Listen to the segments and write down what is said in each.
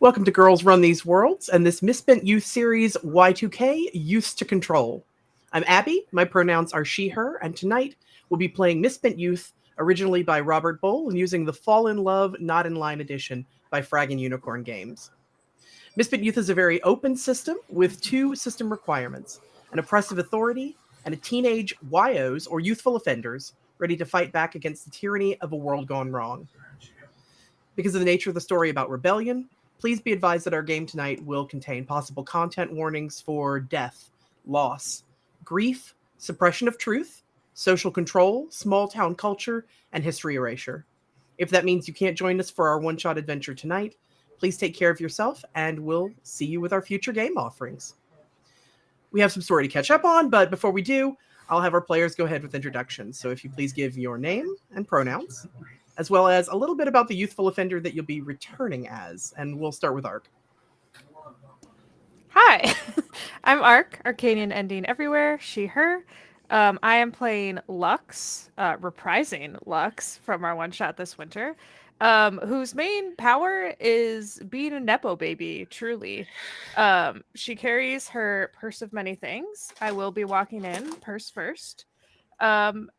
Welcome to Girls Run These Worlds and this Misspent Youth series Y2K Youths to Control. I'm Abby, my pronouns are she, her, and tonight we'll be playing Misspent Youth, originally by Robert Bull and using the Fall in Love Not in Line edition by Fraggin' Unicorn Games. Misspent Youth is a very open system with two system requirements, an oppressive authority and a teenage YOs or youthful offenders ready to fight back against the tyranny of a world gone wrong. Because of the nature of the story about rebellion, please be advised that our game tonight will contain possible content warnings for death, loss, grief, suppression of truth, social control, small town culture, and history erasure. If that means you can't join us for our one-shot adventure tonight, please take care of yourself, and we'll see you with our future game offerings. We have some story to catch up on, but before we do, I'll have our players go ahead with introductions. So if you please give your name and pronouns, as well as a little bit about the youthful offender that you'll be returning as. And we'll start with Ark. Hi, I'm Ark, Arcanian ending everywhere, she, her. I am playing Lux, reprising Lux from our one-shot this winter, whose main power is being a Nepo baby, truly. She carries her purse of many things. I will be walking in, purse first. And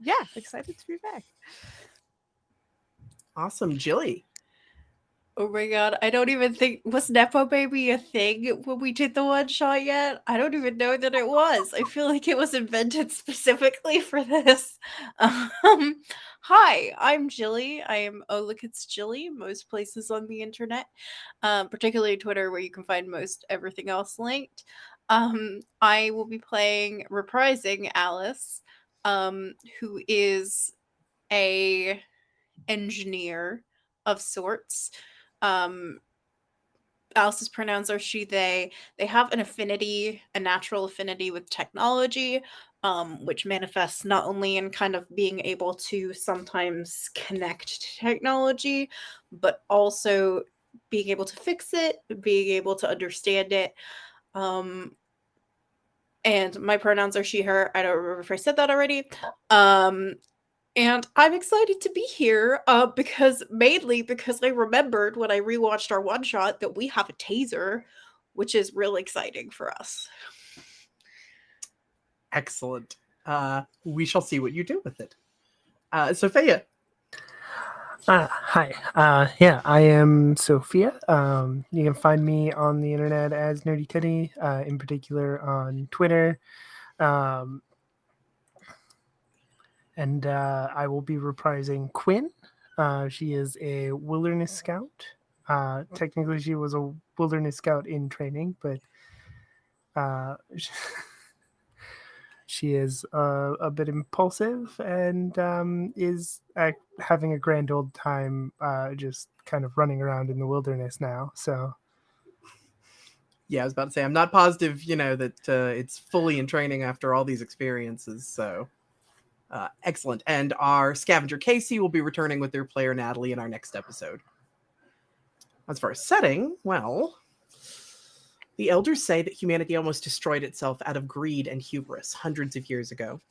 yeah, excited to be back. Awesome. Jilly. Oh my god, I don't even think was Nepo Baby a thing when we did the one shot yet? I don't even know that it was. I feel like it was invented specifically for this. Hi, I'm Jilly. I am look, it's Jilly most places on the internet, particularly Twitter where you can find most everything else linked. I will be playing reprising Alice, who is a engineer of sorts. um Alice's pronouns are she, they. They have an affinity, a natural affinity with technology, which manifests not only in kind of being able to sometimes connect to technology, but also being able to fix it, being able to understand it. And my pronouns are she, her. I don't remember if I said that already. And I'm excited to be here, mainly because I remembered when I rewatched our one shot that we have a taser, which is real exciting for us. Excellent. We shall see what you do with it. Sophia. Hi. I am Sophia. You can find me on the internet as Nerdy Teddy, in particular on Twitter. And I will be reprising Quinn. She is a wilderness scout. Technically, she was a wilderness scout in training, but she is a bit impulsive and is having a grand old time just kind of running around in the wilderness now. So, Yeah, I was about to say, I'm not positive, that it's fully in training after all these experiences. So, excellent. And our scavenger Casey will be returning with their player Natalie in our next episode. As far as setting, well, the elders say that humanity almost destroyed itself out of greed and hubris hundreds of years ago.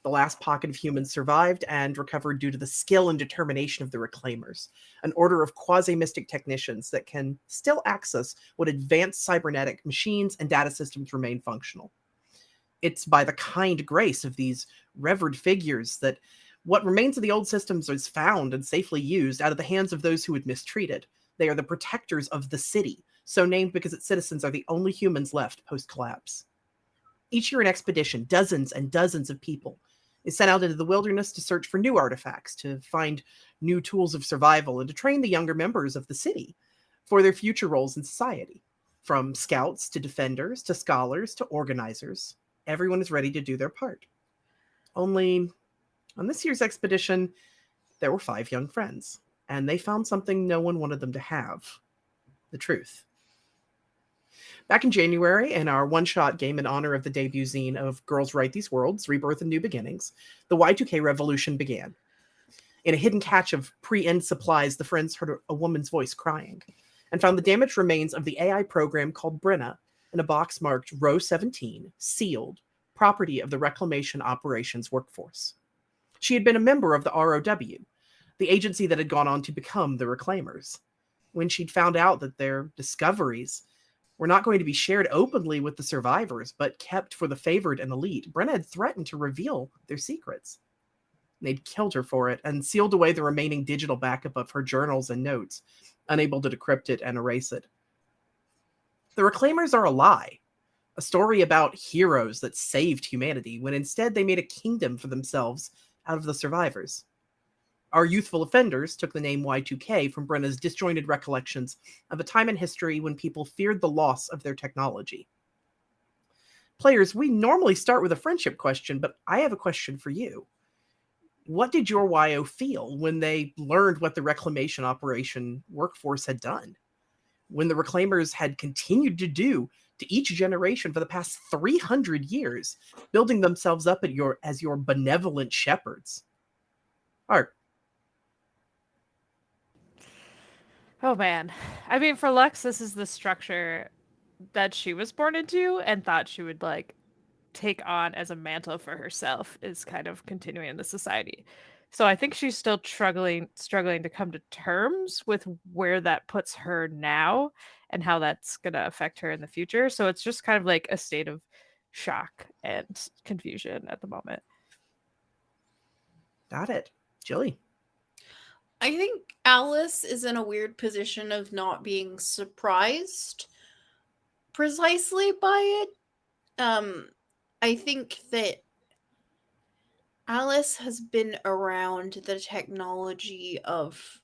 The last pocket of humans survived and recovered due to the skill and determination of the Reclaimers, an order of quasi-mystic technicians that can still access what advanced cybernetic machines and data systems remain functional. It's by the kind grace of these revered figures that what remains of the old systems is found and safely used out of the hands of those who would mistreat it. They are the protectors of the city, so named because its citizens are the only humans left post-collapse. Each year an expedition, dozens and dozens of people, is sent out into the wilderness to search for new artifacts, to find new tools of survival, and to train the younger members of the city for their future roles in society. From scouts to defenders to scholars to organizers, everyone is ready to do their part. Only, on this year's expedition, there were 5 young friends, and they found something no one wanted them to have: the truth. Back in January, in our one-shot game in honor of the debut zine of Girls Write These Worlds, Rebirth and New Beginnings, the Y2K revolution began. In a hidden cache of pre-end supplies, the friends heard a woman's voice crying, and found the damaged remains of the AI program called Brenna in a box marked Row 17, sealed, property of the Reclamation Operations Workforce. She had been a member of the ROW, the agency that had gone on to become the Reclaimers. when she'd found out that their discoveries were not going to be shared openly with the survivors, but kept for the favored and elite, Brenna had threatened to reveal their secrets. They'd killed her for it and sealed away the remaining digital backup of her journals and notes, unable to decrypt it and erase it. The Reclaimers are a lie, a story about heroes that saved humanity, when instead they made a kingdom for themselves out of the survivors. Our youthful offenders took the name Y2K from Brenna's disjointed recollections of a time in history when people feared the loss of their technology. Players, we normally start with a friendship question, but I have a question for you. What did your YO feel when they learned what the reclamation operation workforce had done? When the Reclaimers had continued to do to each generation for the past 300 years, building themselves up as your benevolent shepherds? Art. Oh man. I mean, for Lux, this is the structure that she was born into and thought she would like take on as a mantle for herself, is kind of continuing in the society. So I think she's still struggling to come to terms with where that puts her now and how that's going to affect her in the future. So it's just kind of like a state of shock and confusion at the moment. Got it. Jilly. I think Alice is in a weird position of not being surprised precisely by it. I think that Alice has been around the technology of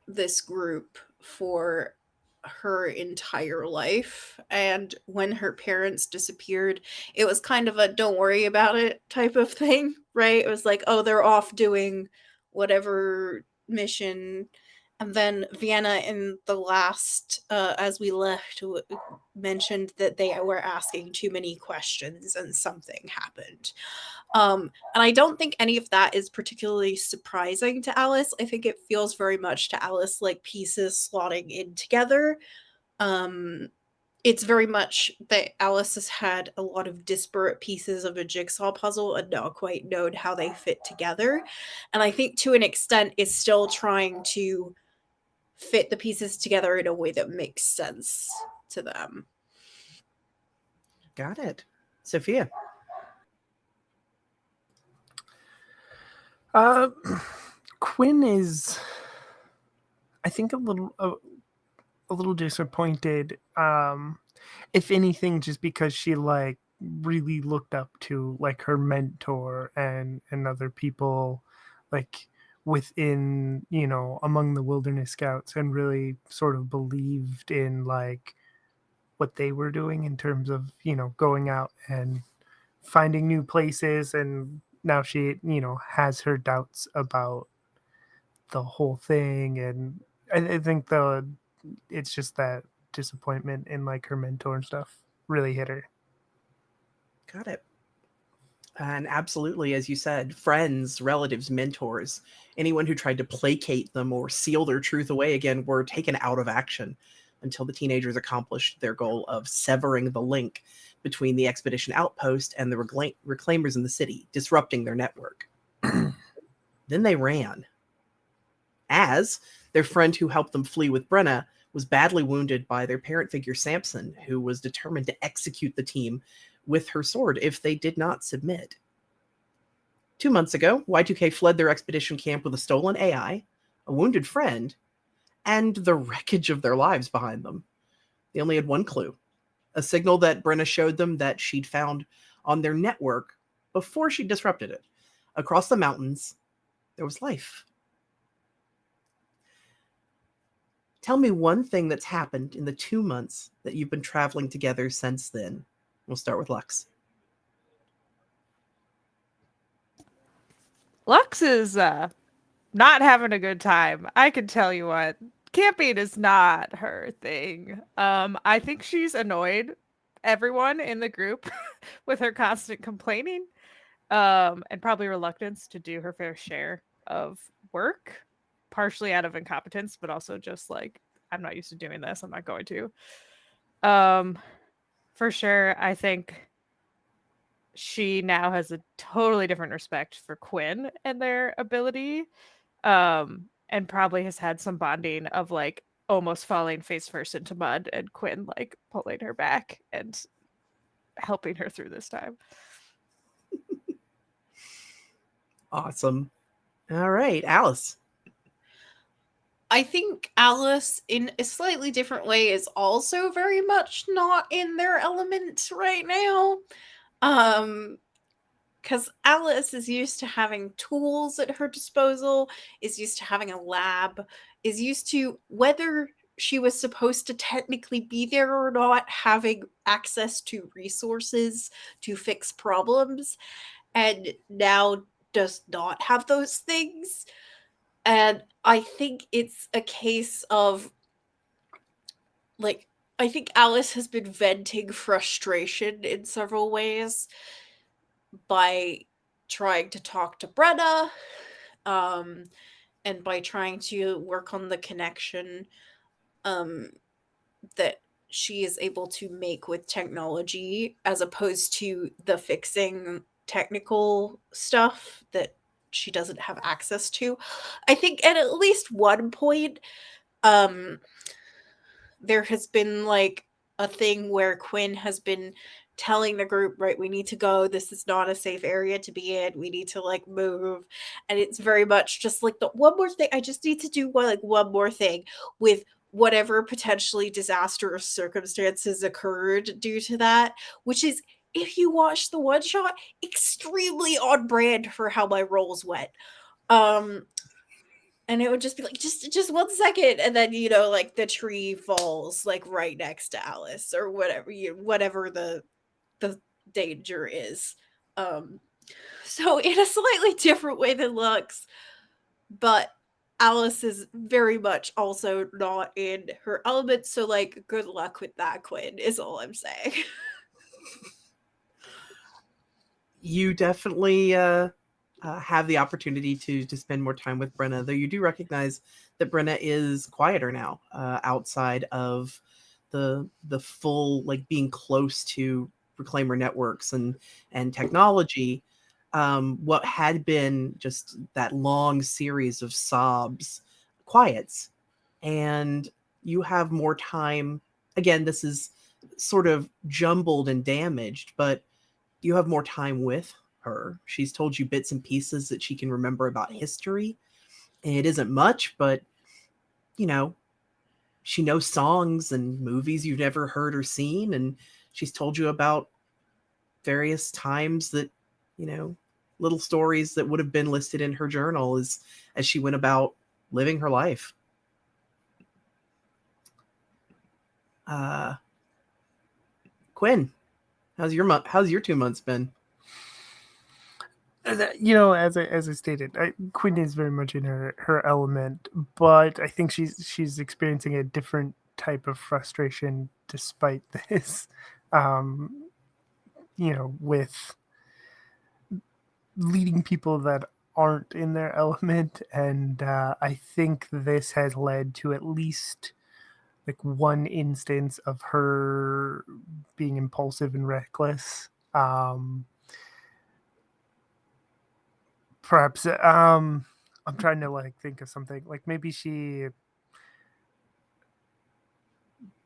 this group for her entire life, and when her parents disappeared, it was kind of a don't worry about it type of thing, right? It was like, oh, they're off doing whatever mission. And then Vienna in the last as we left mentioned that they were asking too many questions and something happened. And I don't think any of that is particularly surprising to Alice. I think it feels very much to Alice like pieces slotting in together. It's very much that Alice has had a lot of disparate pieces of a jigsaw puzzle and not quite known how they fit together. And I think to an extent is still trying to fit the pieces together in a way that makes sense to them. Got it. Sophia. Quinn is, I think, a little disappointed. If anything, just because she like really looked up to like her mentor and other people like within, you know, among the Wilderness Scouts, and really sort of believed in like what they were doing in terms of, you know, going out and finding new places. And now she, you know, has her doubts about the whole thing. And I think it's just that disappointment in like her mentor and stuff really hit her. Got it. And absolutely, as you said, friends, relatives, mentors, anyone who tried to placate them or seal their truth away again were taken out of action until the teenagers accomplished their goal of severing the link between the expedition outpost and the reclaimers in the city, disrupting their network. Then they ran. As their friend who helped them flee with Brenna was badly wounded by their parent figure Samson, who was determined to execute the team with her sword if they did not submit. 2 months ago, Y2K fled their expedition camp with a stolen AI, a wounded friend, and the wreckage of their lives behind them. They only had one clue, a signal that Brenna showed them that she'd found on their network before she disrupted it. Across the mountains, there was life. Tell me one thing that's happened in the 2 months that you've been traveling together since then. We'll start with Lux. Lux is not having a good time. I can tell you what. Camping is not her thing. I think she's annoyed everyone in the group with her constant complaining, and probably reluctance to do her fair share of work, partially out of incompetence, but also just like, I'm not used to doing this. I'm not going to. For sure, I think she now has a totally different respect for Quinn and their ability. and probably has had some bonding of like almost falling face first into mud and Quinn like pulling her back and helping her through this time. Awesome. All right, Alice. I think Alice, in a slightly different way, is also very much not in their element right now. Because Alice is used to having tools at her disposal, is used to having a lab, is used to, whether she was supposed to technically be there or not, having access to resources to fix problems, and now does not have those things. And I think it's a case of, like, I think Alice has been venting frustration in several ways by trying to talk to Brenna, and by trying to work on the connection that she is able to make with technology, as opposed to the fixing technical stuff that she doesn't have access to. I think at least one point, there has been like a thing where Quinn has been telling the group, right, we need to go, this is not a safe area to be in, we need to like move. And it's very much just like the one more thing, I just need to do one more thing with whatever potentially disastrous circumstances occurred due to that, which is, if you watch the one shot, extremely on brand for how my rolls went. And it would just be like, just 1 second, and then, you know, like the tree falls like right next to Alice or whatever, whatever the danger is. Um so in a slightly different way than Lux, but Alice is very much also not in her element, so like good luck with that, Quinn, is all I'm saying. You definitely have the opportunity to spend more time with Brenna, though you do recognize that Brenna is quieter now, outside of the full, like, being close to reclaimer networks and technology. What had been just that long series of sobs quiets, and you have more time. Again, this is sort of jumbled and damaged, but you have more time with her. She's told you bits and pieces that she can remember about history. It isn't much, but, you know, she knows songs and movies you've never heard or seen, and she's told you about various times that, you know, little stories that would have been listed in her journal as she went about living her life. Quinn, how's your 2 months been? You know, as I stated, Quinn is very much in her element, but I think she's experiencing a different type of frustration despite this. You know, with leading people that aren't in their element, and I think this has led to at least like one instance of her being impulsive and reckless. Perhaps I'm trying to like think of something, like maybe she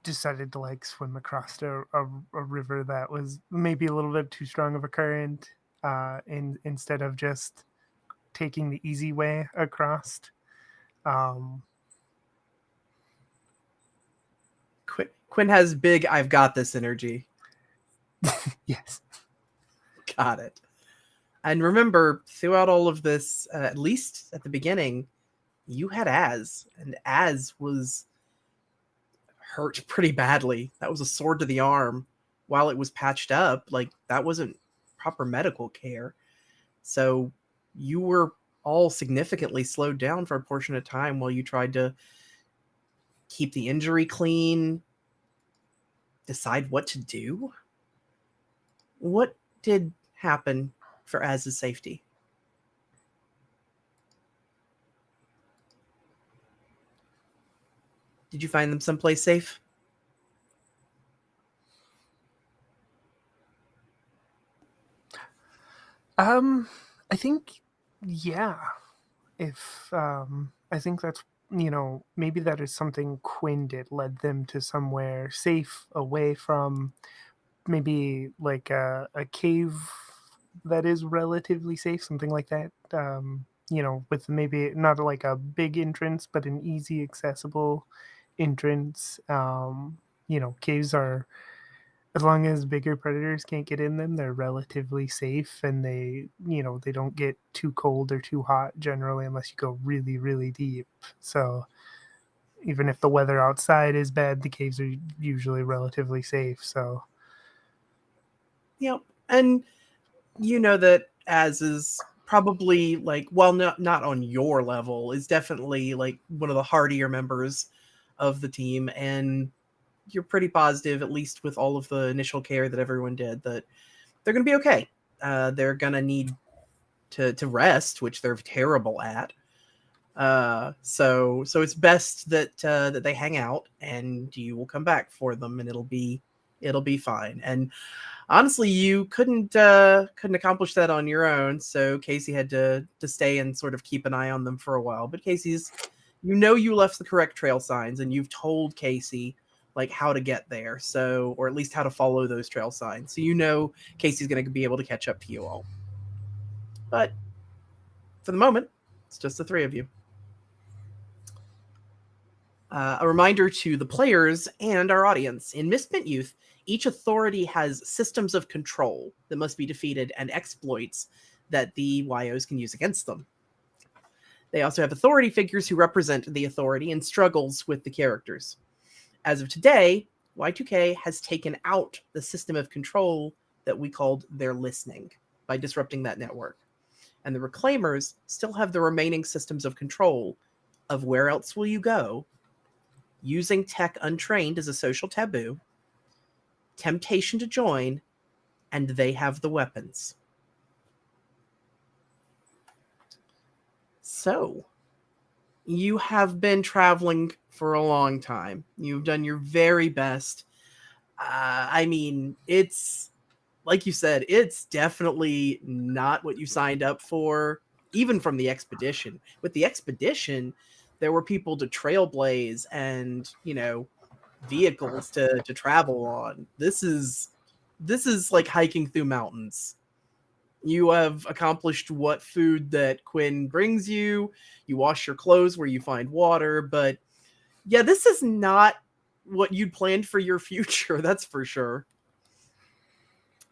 decided to like swim across a river that was maybe a little bit too strong of a current, instead of just taking the easy way across. Quinn has big "I've got this" energy. Yes. Got it. And remember, throughout all of this, at least at the beginning, you had Az, and Az was hurt pretty badly. That was a sword to the arm. While it was patched up, like, that wasn't proper medical care. So you were all significantly slowed down for a portion of time while you tried to keep the injury clean, decide what to do. What did happen for Az's safety? Did you find them someplace safe? I think, yeah. If I think that's, maybe that is something Quinn did, led them to somewhere safe, away from maybe like a cave that is relatively safe, something like that. With maybe not like a big entrance, but an easy accessible entrance. Caves are, as long as bigger predators can't get in them, they're relatively safe, and they don't get too cold or too hot generally unless you go really, really deep. So even if the weather outside is bad, the caves are usually relatively safe. So Yep. And you know that as is probably like, well, not on your level, is definitely like one of the hardier members of the team, and you're pretty positive, at least with all of the initial care that everyone did, that they're going to be okay. They're going to need to rest, which they're terrible at. So it's best that that they hang out, and you will come back for them, and it'll be fine. And honestly, you couldn't accomplish that on your own, so Casey had to stay and sort of keep an eye on them for a while. But Casey's, you left the correct trail signs, and you've told Casey like how to get there, so, or at least how to follow those trail signs, so Casey's going to be able to catch up to you all. But for the moment, it's just the three of you. A reminder to the players and our audience: in Misspent Youth, each authority has systems of control that must be defeated and exploits that the YOs can use against them. They also have authority figures who represent the authority and struggles with the characters. As of today, Y2K has taken out the system of control that we called their listening by disrupting that network. And the Reclaimers still have the remaining systems of control of where else will you go, using tech untrained as a social taboo, temptation to join, and they have the weapons. So, you have been traveling for a long time. You've done your very best. I mean, it's, like you said, it's definitely not what you signed up for, even from the expedition. With the expedition, there were people to trailblaze and, vehicles to travel on. This is like hiking through mountains. You have accomplished what food that Quinn brings you. You wash your clothes where you find water, but yeah, this is not what you'd planned for your future, that's for sure.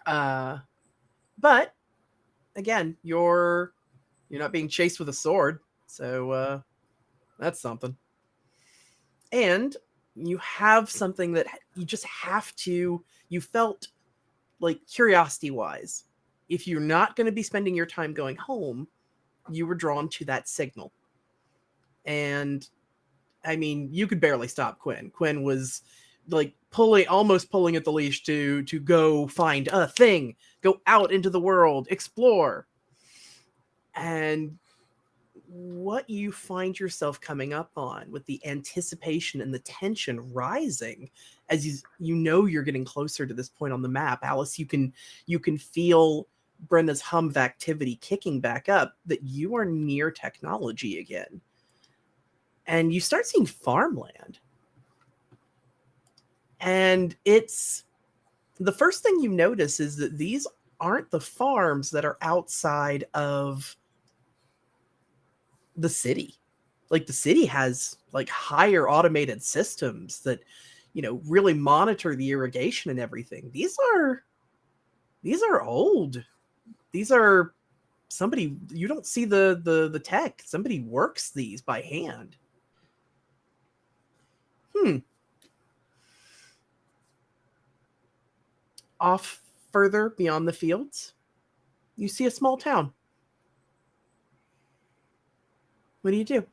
But again, you're not being chased with a sword, so that's something. And you have something that you just have to, you felt like, curiosity wise, if you're not going to be spending your time going home, you were drawn to that signal. And I mean, you could barely stop Quinn. Quinn was like almost pulling at the leash to go find a thing, go out into the world, explore. And what you find yourself coming up on, with the anticipation and the tension rising as you're getting closer to this point on the map. Alice, you can feel Brenda's hum of activity kicking back up, that you are near technology again. And you start seeing farmland. And it's, the first thing you notice is that these aren't the farms that are outside of the city. Like, the city has like higher automated systems that, really monitor the irrigation and everything. These are old. These are somebody, you don't see the tech. Somebody works these by hand. Off further beyond the fields, you see a small town. What do you do?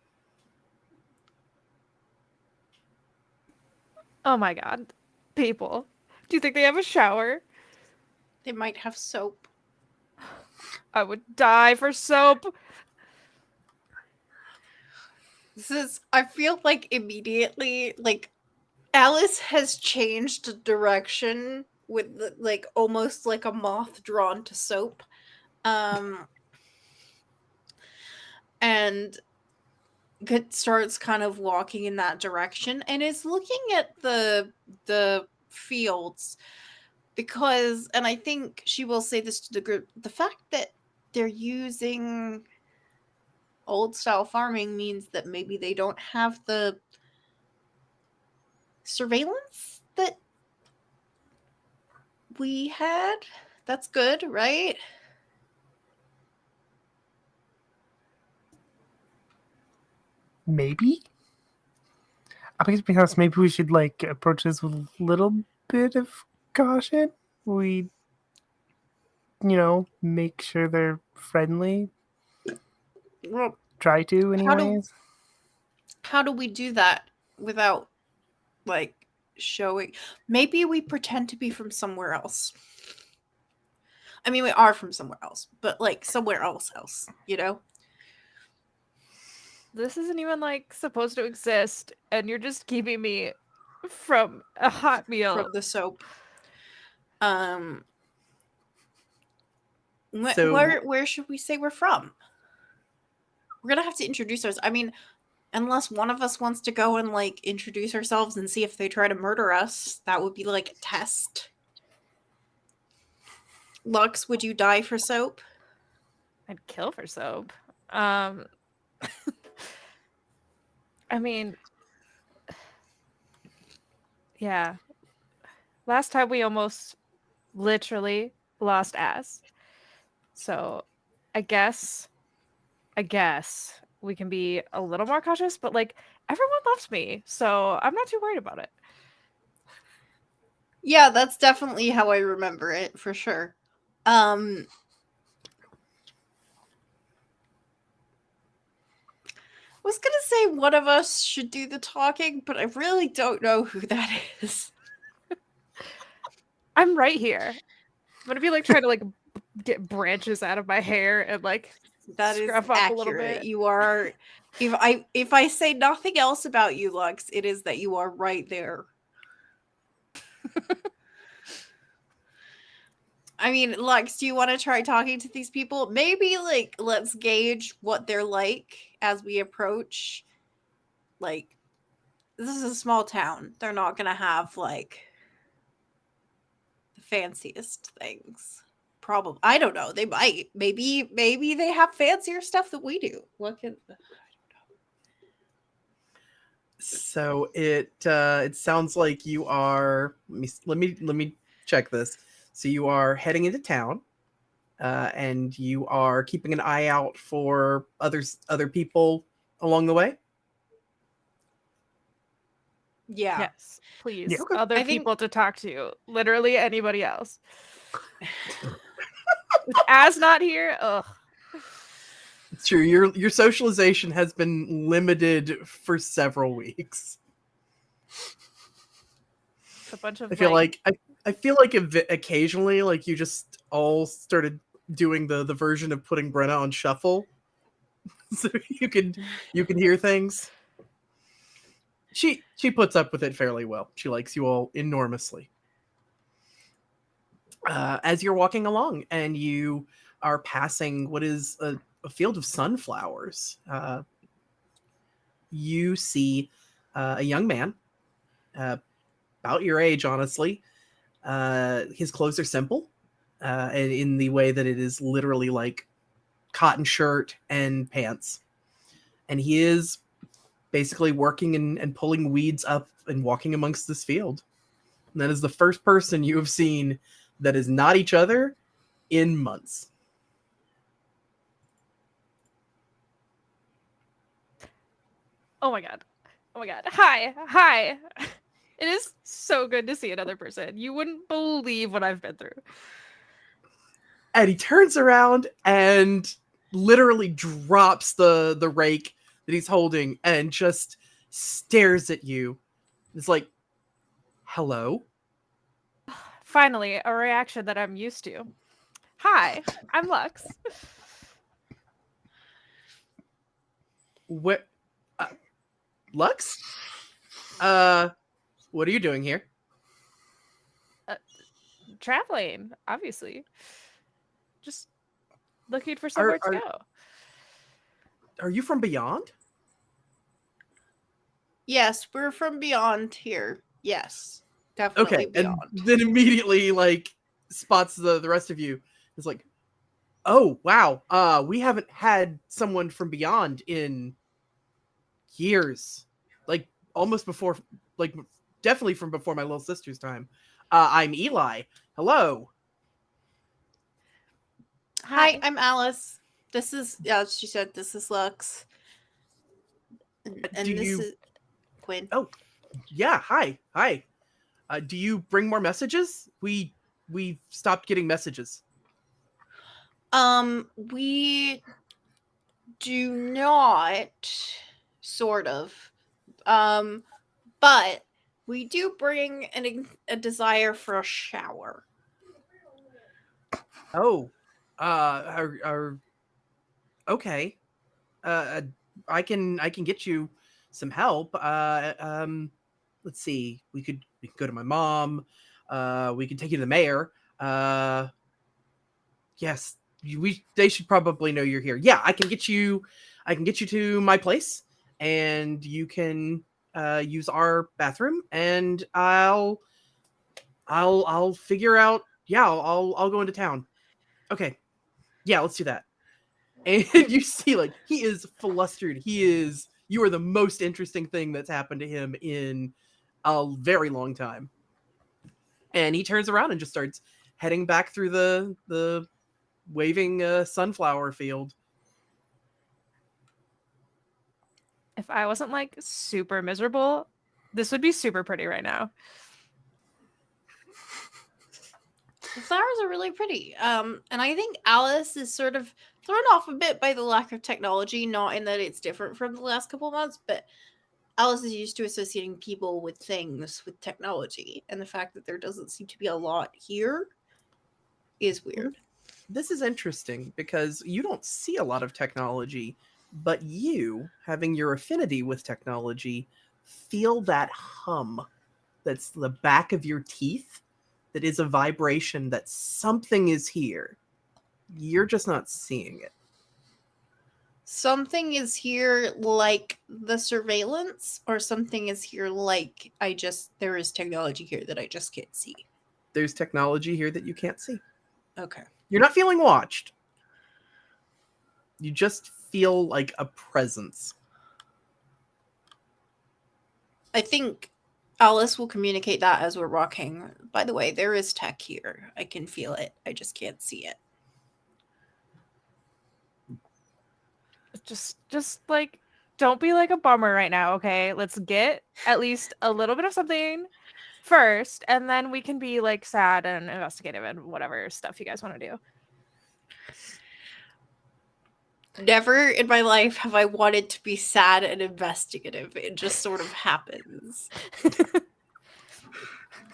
Oh my god. People. Do you think they have a shower? They might have soap. I would die for soap. I feel like immediately, like, Alice has changed direction with like almost like a moth drawn to soap. And starts kind of walking in that direction and is looking at the fields because, and I think she will say this to the group, the fact that they're using old style farming means that maybe they don't have the surveillance that we had. That's good, right? Maybe. I guess because maybe we should like approach this with a little bit of caution. We, make sure they're friendly. Well, Try to, anyways. how do we do that without like showing? Maybe we pretend to be from somewhere else. I mean, we are from somewhere else, but like somewhere else, This isn't even like supposed to exist, and you're just keeping me from a hot meal. From the soap. So- where should we say we're from? We're gonna have to introduce ourselves. I mean, unless one of us wants to go and like introduce ourselves and see if they try to murder us, that would be like a test. Lux, would you die for soap? I'd kill for soap. I mean, yeah. Last time we almost literally lost ass. So I guess we can be a little more cautious, but like everyone loves me, so I'm not too worried about it. Yeah, that's definitely how I remember it, for sure. I was gonna say one of us should do the talking, but I really don't know who that is. I'm right here. I'm gonna be like trying to like get branches out of my hair and like That is scruff up a little accurate. bit. You are. If I say nothing else about you, Lux, it is that you are right there. I mean, Lux, do you want to try talking to these people? Maybe like let's gauge what they're like as we approach. Like, this is a small town. They're not gonna have like the fanciest things. Probably, I don't know. They might. Maybe they have fancier stuff than we do. What can? So it sounds like you are. Let me check this. So you are heading into town, and you are keeping an eye out for other people along the way. Yeah. Yes, please. Yeah. Okay. Other I think- people to talk to. Literally anybody else. With Az not here, ugh. It's true. Your socialization has been limited for several weeks. A bunch of I feel like occasionally, like you just all started doing the version of putting Brenna on shuffle, so you can hear things. She puts up with it fairly well. She likes you all enormously. As you're walking along, and you are passing what is a field of sunflowers, you see a young man, about your age, honestly. His clothes are simple, and in the way that it is literally like cotton shirt and pants. And he is basically working and pulling weeds up and walking amongst this field. And that is the first person you have seen that is not each other in months. Oh my god. Oh my god. Hi. It is so good to see another person. You wouldn't believe what I've been through. And he turns around and literally drops the rake that he's holding and just stares at you. It's like, hello? Finally, a reaction that I'm used to. Hi, I'm Lux. What? Lux? What are you doing here? Traveling, obviously. Just looking for somewhere to go. Are you from beyond? Yes, we're from beyond here. Yes, definitely Okay, and beyond. then immediately like spots the rest of you. It's like, oh wow, we haven't had someone from beyond in years, like almost before, like definitely from before my little sister's time. I'm Eli. Hello. Hi, I'm Alice. This is, yeah, she said this is Lux. And Do this you? is Quinn. Oh, yeah. Hi, hi. Do you bring more messages? We stopped getting messages. We do not, sort of. But we do bring a desire for a shower. Oh, okay. I can get you some help. Let's see. We could go to my mom. We could take you to the mayor. Yes, they should probably know you're here. Yeah, I can get you. I can get you to my place, and you can use our bathroom, and I'll figure out. Yeah, I'll go into town. Okay. Yeah, let's do that. And you see, like, he is flustered. You are the most interesting thing that's happened to him in a very long time. And he turns around and just starts heading back through the waving sunflower field. If I wasn't like super miserable, this would be super pretty right now. The flowers are really pretty. And I think Alice is sort of thrown off a bit by the lack of technology, not in that it's different from the last couple months, but Alice is used to associating people with things with technology, and the fact that there doesn't seem to be a lot here is weird. This is interesting because you don't see a lot of technology, but you, having your affinity with technology, feel that hum that's the back of your teeth that is a vibration that something is here. You're just not seeing it. Something is here like the surveillance, or something is here like there is technology here that I just can't see. There's technology here that you can't see. Okay. You're not feeling watched. You just feel like a presence. I think Alice will communicate that as we're walking. By the way, there is tech here. I can feel it. I just can't see it. Just like don't be like a bummer right now, okay? Let's get at least a little bit of something first, and then we can be like sad and investigative and whatever stuff you guys want to do. Never in my life have I wanted to be sad and investigative. It just sort of happens.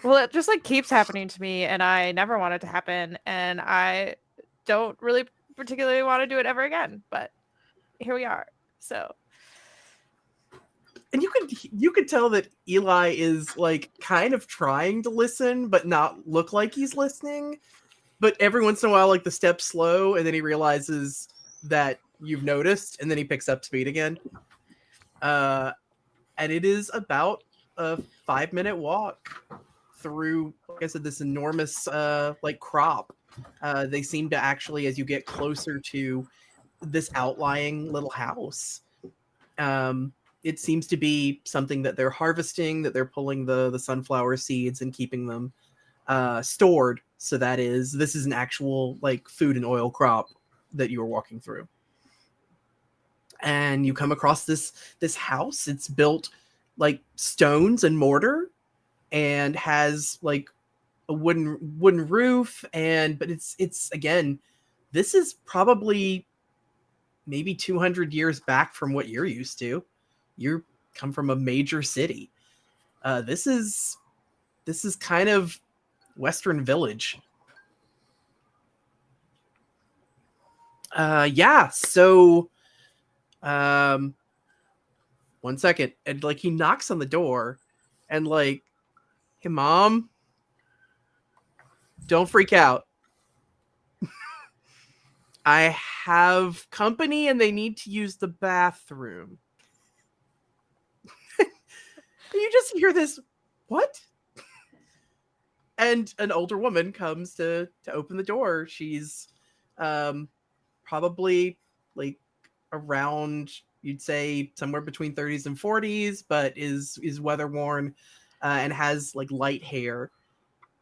Well, it just like keeps happening to me, and I never want it to happen, and I don't really particularly want to do it ever again, but here we are. So And you could tell that Eli is like kind of trying to listen but not look like he's listening. But every once in a while, like the steps slow, and then he realizes that you've noticed, and then he picks up speed again. And it is about a 5-minute walk through, like I said, this enormous like crop. They seem to actually, as you get closer to this outlying little house, it seems to be something that they're harvesting, that they're pulling the sunflower seeds and keeping them stored. So this is an actual like food and oil crop that you are walking through. And you come across this house. It's built like stones and mortar, and has like a wooden roof. But it's again, this is probably maybe 200 years back from what you're used to. You come from a major city. This is kind of Western Village. Yeah. So, 1 second, and like he knocks on the door, and like, hey, mom, don't freak out. I have company, and they need to use the bathroom. And you just hear this, what? And an older woman comes to open the door. She's probably like around, you'd say somewhere between 30s and 40s, but is weather worn and has like light hair.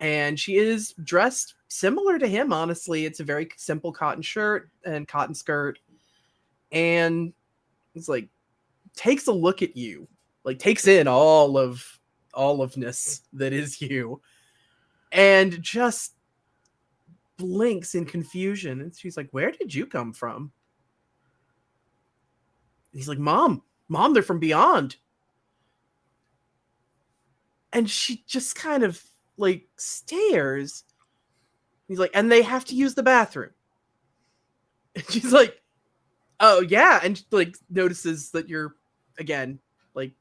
And she is dressed similar to him, honestly. It's a very simple cotton shirt and cotton skirt. And it's like, takes a look at you, like takes in all ofness that is you, and just blinks in confusion. And she's like, where did you come from? And he's like, Mom, they're from beyond. And she just kind of like stares. He's like, and they have to use the bathroom. And she's like, oh yeah. And like notices that you're again like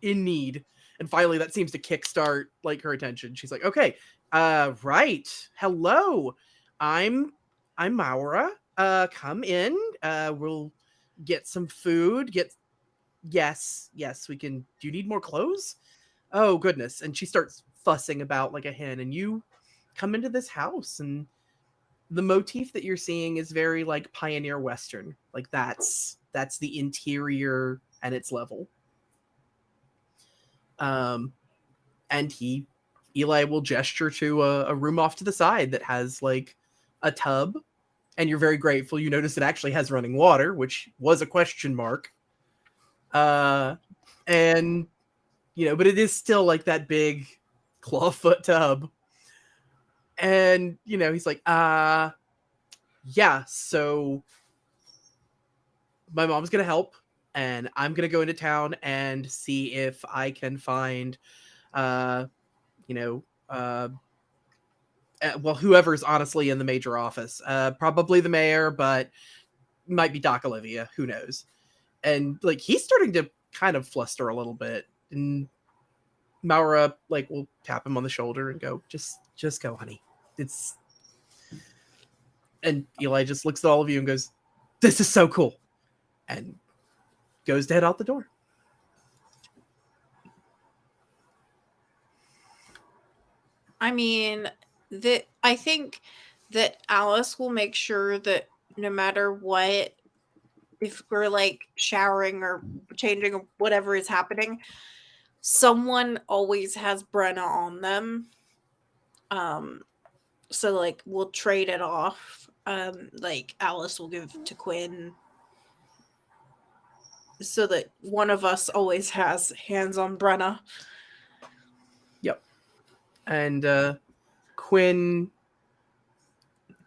in need. And finally that seems to kickstart like her attention. She's like, okay, right. Hello. I'm Maura. Come in. We'll get some food. Yes, we can. Do you need more clothes? Oh goodness. And she starts fussing about like a hen, and you come into this house, and the motif that you're seeing is very like pioneer western. Like that's the interior at its level. And Eli will gesture to a room off to the side that has like a tub, and you're very grateful. You notice it actually has running water, which was a question mark. And but it is still like that big clawfoot tub. And he's like, yeah, so my mom's gonna help, and I'm gonna go into town and see if I can find well, whoever's honestly in the major office, probably the mayor, but might be Doc Olivia, who knows. And like he's starting to kind of fluster a little bit, and Maura like will tap him on the shoulder and go, just go, honey. And Eli just looks at all of you and goes, this is so cool, and goes to head out the door. I mean, I think that Alice will make sure that no matter what, if we're like showering or changing or whatever is happening, someone always has Brenna on them. So like we'll trade it off. Like Alice will give to Quinn so that one of us always has hands on Brenna. Yep. And Quinn,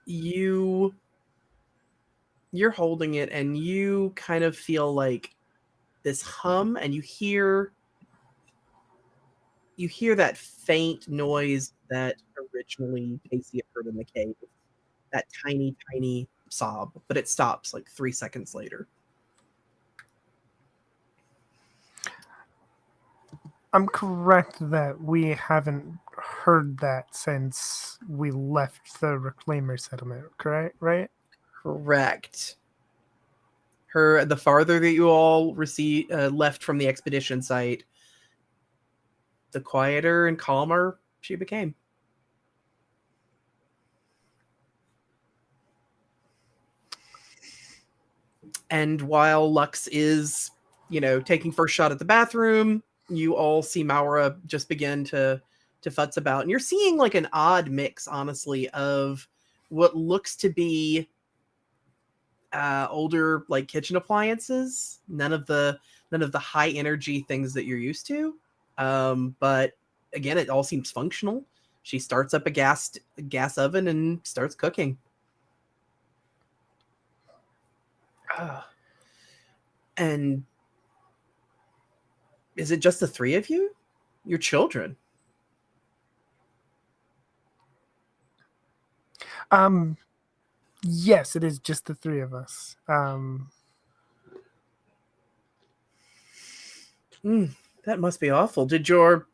you're holding it, and you kind of feel like this hum, and you hear that faint noise that originally Casey had heard in the cave. That tiny, tiny sob, but it stops like 3 seconds later. I'm correct that we haven't heard that since we left the Reclaimer settlement, correct? Right? Correct. The farther that you all left from the expedition site, the quieter and calmer she became. And while Lux is, taking first shot at the bathroom, you all see Maura just begin to futz about. And you're seeing like an odd mix, honestly, of what looks to be older like kitchen appliances, none of the high energy things that you're used to. But again, it all seems functional. She starts up a gas oven and starts cooking. And is it just the three of you? Your children? Yes, it is just the three of us. That must be awful. Did your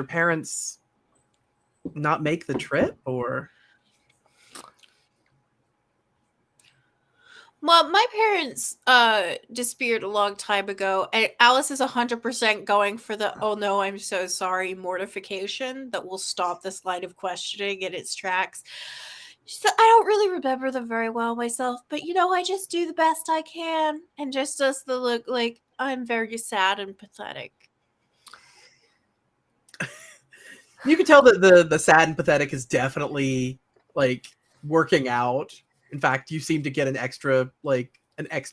parents not make the trip, or? Well, my parents disappeared a long time ago, and Alice is 100% going for the "oh no, I'm so sorry" mortification that will stop this line of questioning in its tracks. She said, "I don't really remember them very well myself, but I just do the best I can," and just does the look like I'm very sad and pathetic. You can tell that the sad and pathetic is definitely like working out. In fact, you seem to get an extra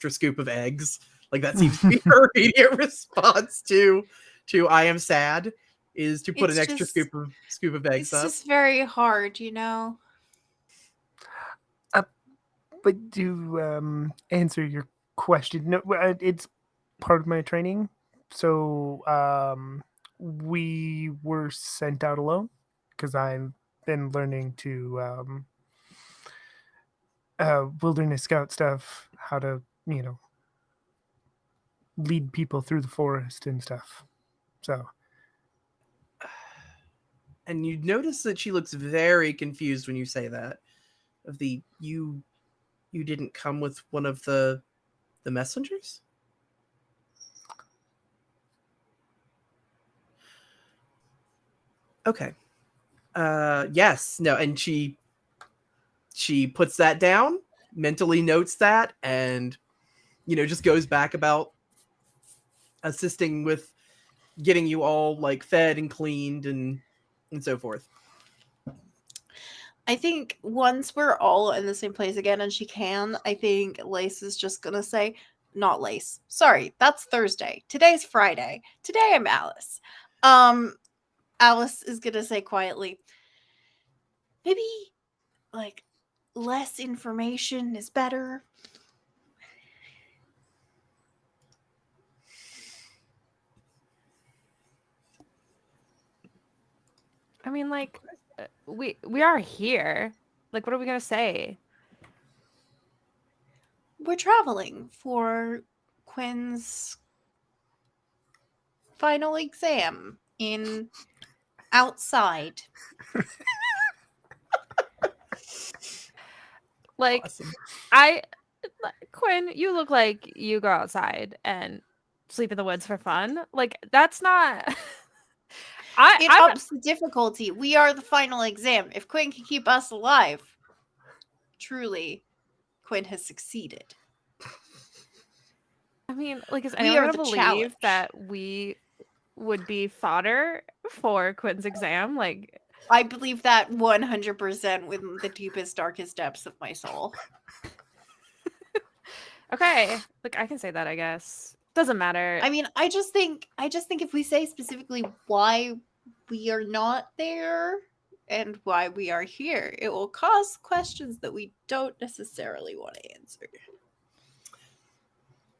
scoop of eggs. Like that seems to be her immediate response to I am sad, is to put an It's extra just scoop of eggs it's up. just very hard. But to answer your question, no, it's part of my training. So we were sent out alone because I've been learning to wilderness scout stuff, how to lead people through the forest and stuff. So And you notice that she looks very confused when you say that. Of the you didn't come with one of the messengers? Okay. Yes. No, and she puts that down, mentally notes that, and just goes back about assisting with getting you all like fed and cleaned and so forth. I think once we're all in the same place again and she can, I think Lace is just gonna say, not Lace. Sorry, that's Thursday. Today's Friday. Today I'm Alice. Alice is gonna say quietly, maybe like less information is better. I mean, like, we are here. Like, what are we gonna say? We're traveling for Quinn's final exam in outside. Like, Awesome. Quinn, you look like you go outside and sleep in the woods for fun. Like, that's not. It I'm ups the difficulty. We are the final exam. If Quinn can keep us alive, truly, Quinn has succeeded. I mean, like, is We anyone are gonna the believe challenge. that we would be fodder for Quinn's exam? Like, I believe that 100% within the deepest, darkest depths of my soul. okay, like I can say that, I guess. Doesn't matter. I mean, I just think if we say specifically why we are not there and why we are here, it will cause questions that we don't necessarily want to answer.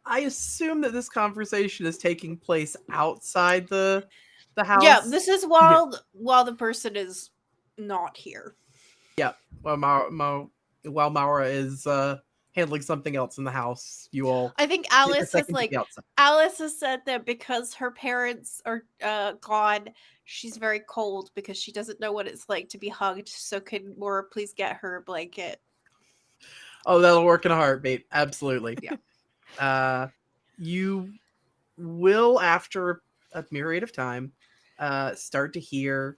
I assume that this conversation is taking place outside the house. Yeah, this is while the person is not here. Yeah. While Maura is handling something else in the house, you all. I think take a Alice has second to be outside. Alice has said that because her parents are gone, she's very cold because she doesn't know what it's like to be hugged. So could Maura please get her a blanket? Oh, that'll work in a heartbeat. Absolutely. Yeah. You will, after a myriad of time, start to hear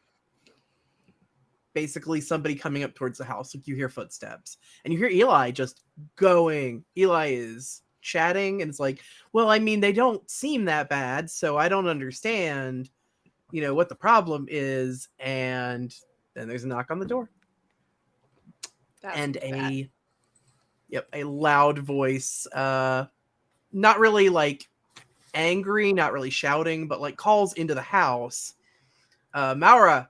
basically somebody coming up towards the house. Like you hear footsteps, and you hear Eli just going. Eli is chatting, and it's like, well, I mean, they don't seem that bad, so I don't understand, what the problem is. And then there's a knock on the door, and a loud voice, not really like angry, not really shouting, but like calls into the house. Maura,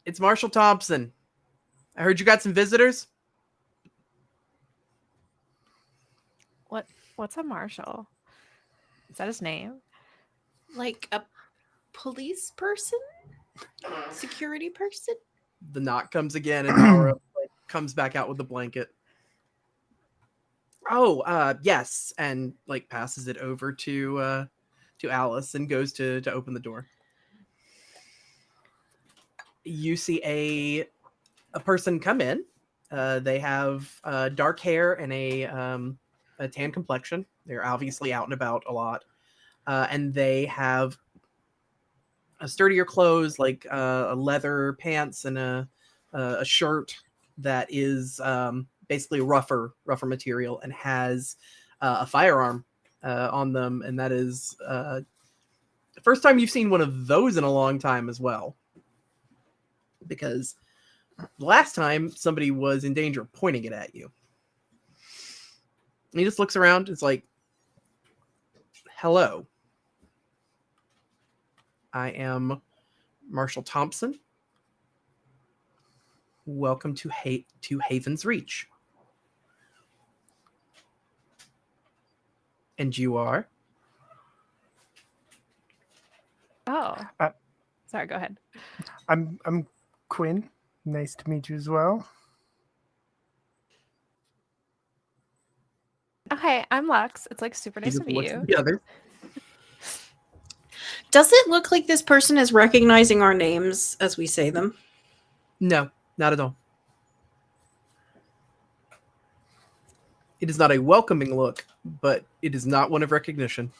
it's Marshall Thompson. I heard you got some visitors. What's a marshal? Is that his name? Like a police person? Security person? The knock comes again, and Maura comes back out with the blanket. Oh, yes, and like passes it over to Alice and goes to open the door. You see a person come in, They have dark hair and a tan complexion. They're obviously out and about a lot. And they have a sturdier clothes, like leather pants and a shirt that is basically rougher material and has a firearm on them. And that is the first time you've seen one of those in a long time as well. Because the last time somebody was in danger of pointing it at you. And he just looks around. It's like, hello. I am Marshall Thompson. Welcome to Haven's Reach. And you are? Oh. Sorry, go ahead. I'm Quinn. Nice to meet you as well. Okay, I'm Lux. It's like super nice to meet you. The other. Does it look like this person is recognizing our names as we say them? No, not at all. It is not a welcoming look, but it is not one of recognition.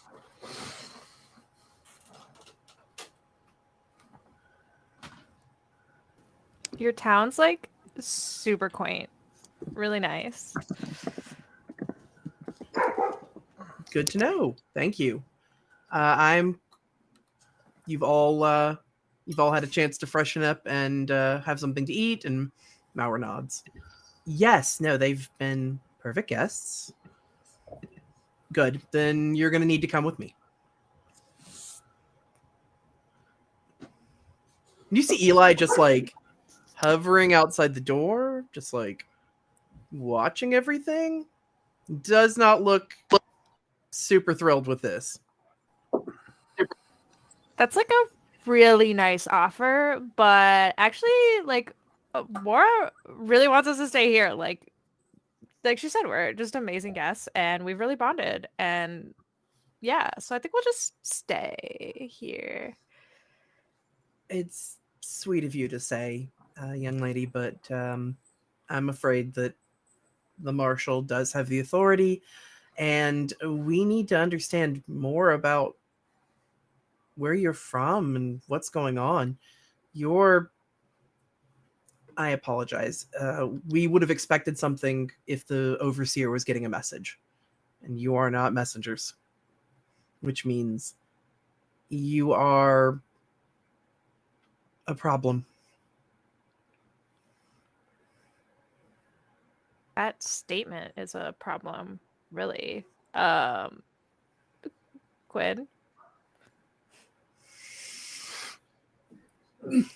Your town's like super quaint. Really nice. Good to know. Thank you. You've all had a chance to freshen up and have something to eat, and Mauer nods. Yes, no, they've been perfect guests. Good. Then you're going to need to come with me. You see Eli just like hovering outside the door, just like watching everything. Does not look super thrilled with this. That's like a really nice offer, but actually, like, Mora really wants us to stay here. Like she said, we're just amazing guests, and we've really bonded. And yeah, so I think we'll just stay here. It's sweet of you to say, young lady, but I'm afraid that the marshal does have the authority, and we need to understand more about where you're from and what's going on. I apologize. We would have expected something if the overseer was getting a message, and you are not messengers, which means you are a problem. That statement is a problem, really. Quinn?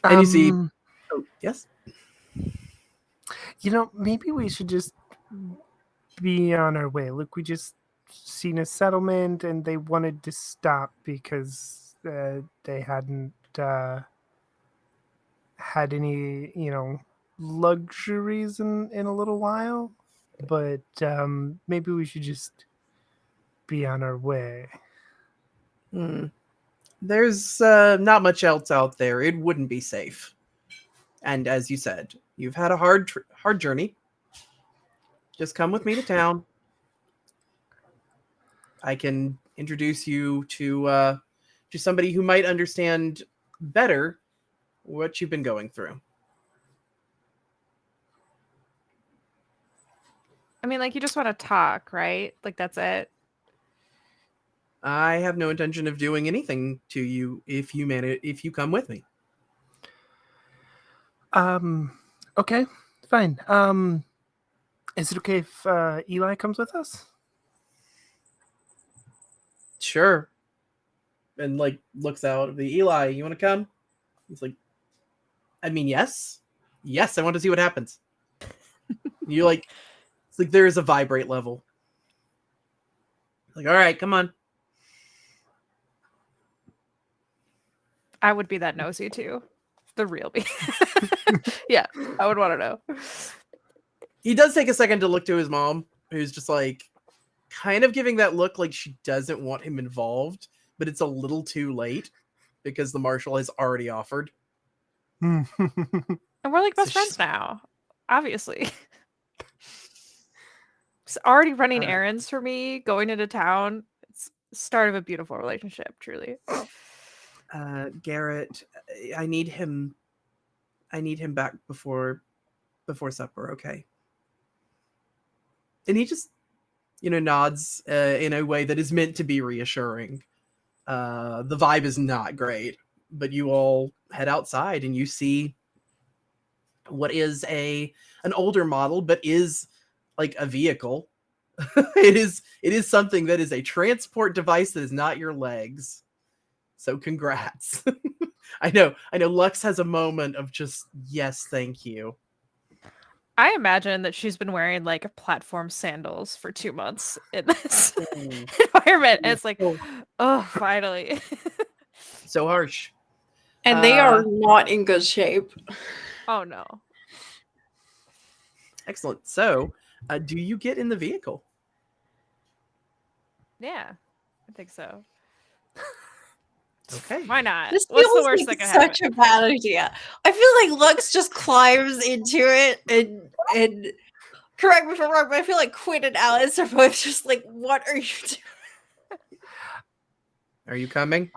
And you see... Oh, yes? You know, maybe we should just be on our way. Look, we just seen a settlement and they wanted to stop because they hadn't had any, luxuries in a little while. But maybe we should just be on our way. There's not much else out there. It wouldn't be safe. And as you said, you've had a hard journey. Just come with me to town. I can introduce you to somebody who might understand better what you've been going through. I mean, like, you just want to talk, right? Like, that's it. I have no intention of doing anything to you if you come with me. Okay, fine. Is it okay if Eli comes with us? Sure. And like looks out of the Eli, you want to come? He's like, I mean, yes. Yes, I want to see what happens. You like, it's like there is a vibrate level. Like, all right, come on. I would be that nosy too. The real me. Yeah, I would want to know. He does take a second to look to his mom, who's just like kind of giving that look like she doesn't want him involved, but it's a little too late because the marshal has already offered. And we're like best friends now, obviously. He's already running Uh, errands for me, going into town. It's the start of a beautiful relationship, truly. Garrett, I need him. I need him back before supper. Okay. And he just, nods in a way that is meant to be reassuring. The vibe is not great, but you all head outside and you see what is an older model, but is like a vehicle. it is something that is a transport device that is not your legs. So congrats. I know Lux has a moment of just, yes, thank you. I imagine that she's been wearing like platform sandals for 2 months in this Ooh. environment. And it's like, Oh, oh, finally. so harsh. And they are not in good shape. Oh no. Excellent. So, do you get in the vehicle? Yeah, I think so. Okay. Why not? This What's the feels worst like that can happen? such a bad idea. I feel like Lux just climbs into it and correct me if I'm wrong, but I feel like Quinn and Alice are both just like, what are you doing? Are you coming?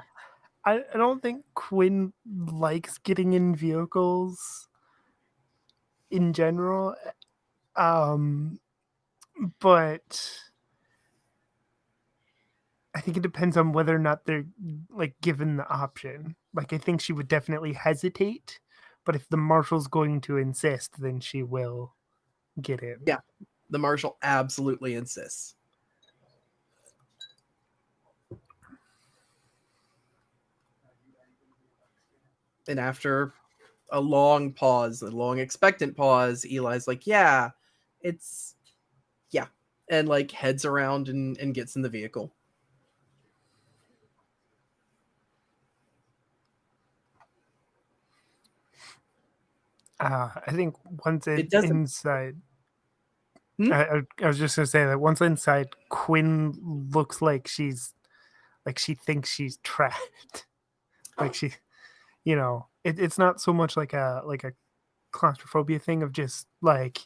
I don't think Quinn likes getting in vehicles in general. But I think it depends on whether or not they're like given the option. Like I think she would definitely hesitate, but if the marshal's going to insist, then she will get in. Yeah. The marshal absolutely insists. And after a long pause, a long expectant pause, Eli's like, yeah, and like heads around and gets in the vehicle. I think once It it's doesn't. inside, Hmm? I was just gonna say that once inside, Quinn looks like she thinks she's trapped. Like she, it's not so much like a claustrophobia thing of just like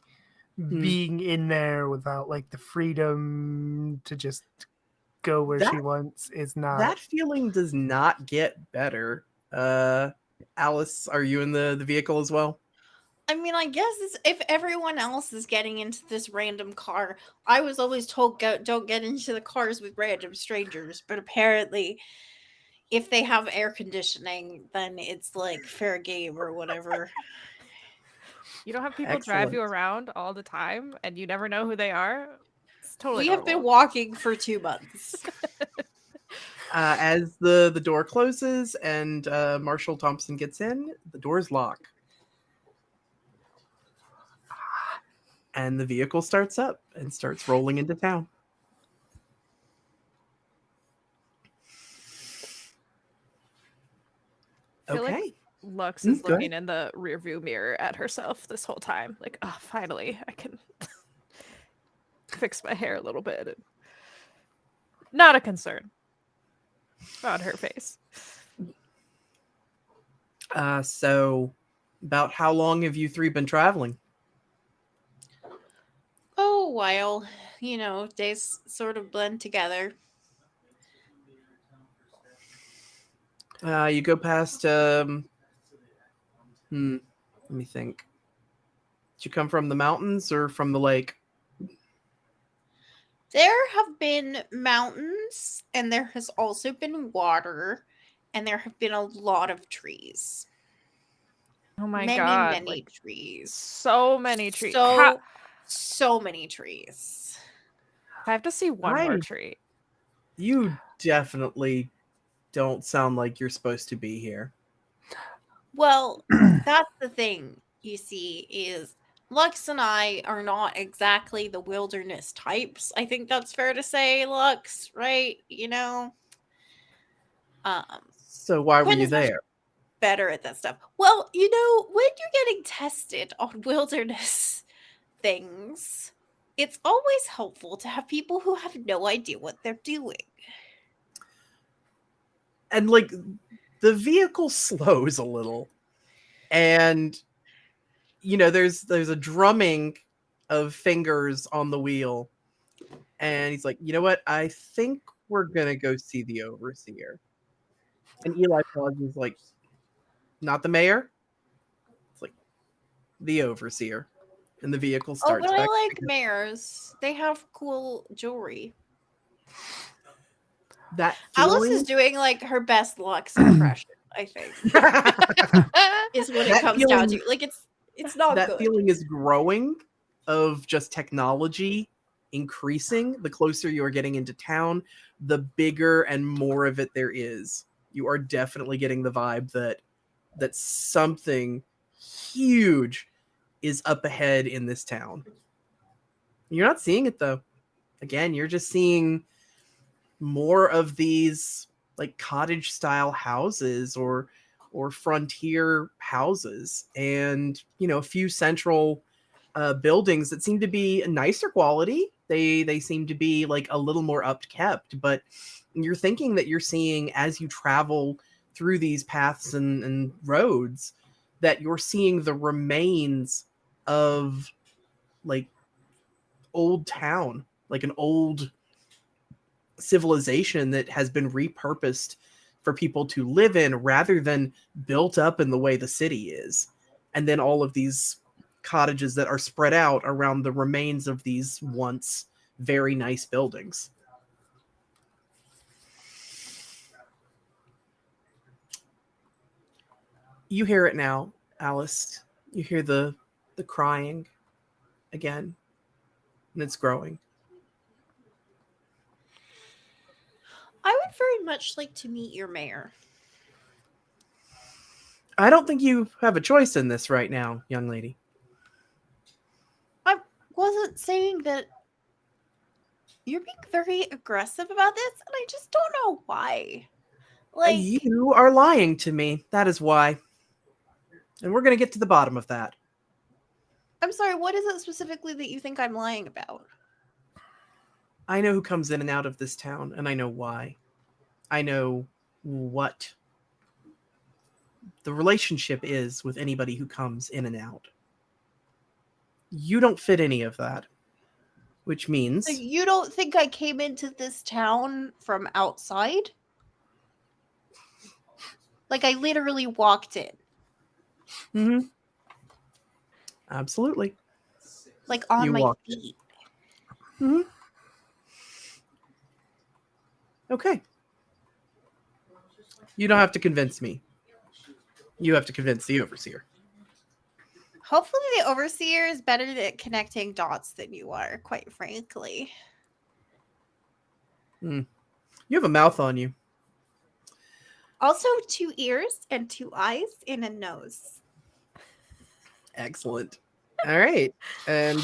being in there without like the freedom to just go where she That wants is not. that feeling does not get better. Alice, are you in the vehicle as well? I mean, I guess if everyone else is getting into this random car, I was always told don't get into the cars with random strangers, but apparently if they have air conditioning, then it's like fair game or whatever. You don't have people drive Excellent. you around all the time and you never know who they are? It's totally We have been normal. walking for 2 months. As the door closes and Marshall Thompson gets in, the doors lock. And the vehicle starts up and starts rolling into town. I feel like Okay. Lux is Go looking ahead. in the rearview mirror at herself this whole time. Like, oh, finally, I can fix my hair a little bit. And not a concern on her face. So, about how long have you three been traveling? Oh, while, days sort of blend together. You go past. Let me think. Did you come from the mountains or from the lake? There have been mountains, and there has also been water, and there have been a lot of trees. Oh my Many, god. many Like, trees. so many trees. So many trees. I have to see one more tree. You definitely don't sound like you're supposed to be here. Well, that's the thing, you see, is Lux and I are not exactly the wilderness types. I think that's fair to say, Lux, right? So why were Quinn you is much there? better at that stuff. Well, when you're getting tested on wilderness things, it's always helpful to have people who have no idea what they're doing. And like the vehicle slows a little. And there's a drumming of fingers on the wheel And he's like, you know what? I think we're gonna go see the overseer. And Eli pauses, like, not the mayor. It's like the overseer. And the vehicle Oh, starts but I back. like mayors. They have cool jewelry. That Alice is feeling. doing like her best Lux impression, I think. Is what it That comes down feeling- to. Like it's not that good. feeling is growing of just technology increasing. The closer you are getting into town, the bigger and more of it there is. You are definitely getting the vibe that something huge is up ahead in this town. You're not seeing it though. Again, you're just seeing more of these like cottage style houses or frontier houses, and a few central buildings that seem to be a nicer quality. They seem to be like a little more upkept, but you're thinking that you're seeing, as you travel through these paths and roads, that you're seeing the remains of like old town, like an old civilization that has been repurposed for people to live in rather than built up in the way the city is. And then all of these cottages that are spread out around the remains of these once very nice buildings. You hear it now, Alice. You hear the crying again, and it's growing. I would very much like to meet your mayor. I don't think you have a choice in this right now, young lady. I wasn't saying that you're being very aggressive about this, and I just don't know why. Like, You are lying to me. That is why. And we're going to get to the bottom of that. I'm sorry, what is it specifically that you think I'm lying about? I know who comes in and out of this town, and I know why. I know what the relationship is with anybody who comes in and out. You don't fit any of that, which means Like, you don't think I came into this town from outside? Like, I literally walked in. Mhm. Absolutely. Like, on You my walked in. feet. Mhm. Okay. You don't have to convince me. You have to convince the overseer. Hopefully the overseer is better at connecting dots than you are, quite frankly. You have a mouth on you. Also, 2 ears and 2 eyes and a nose. Excellent. All right. And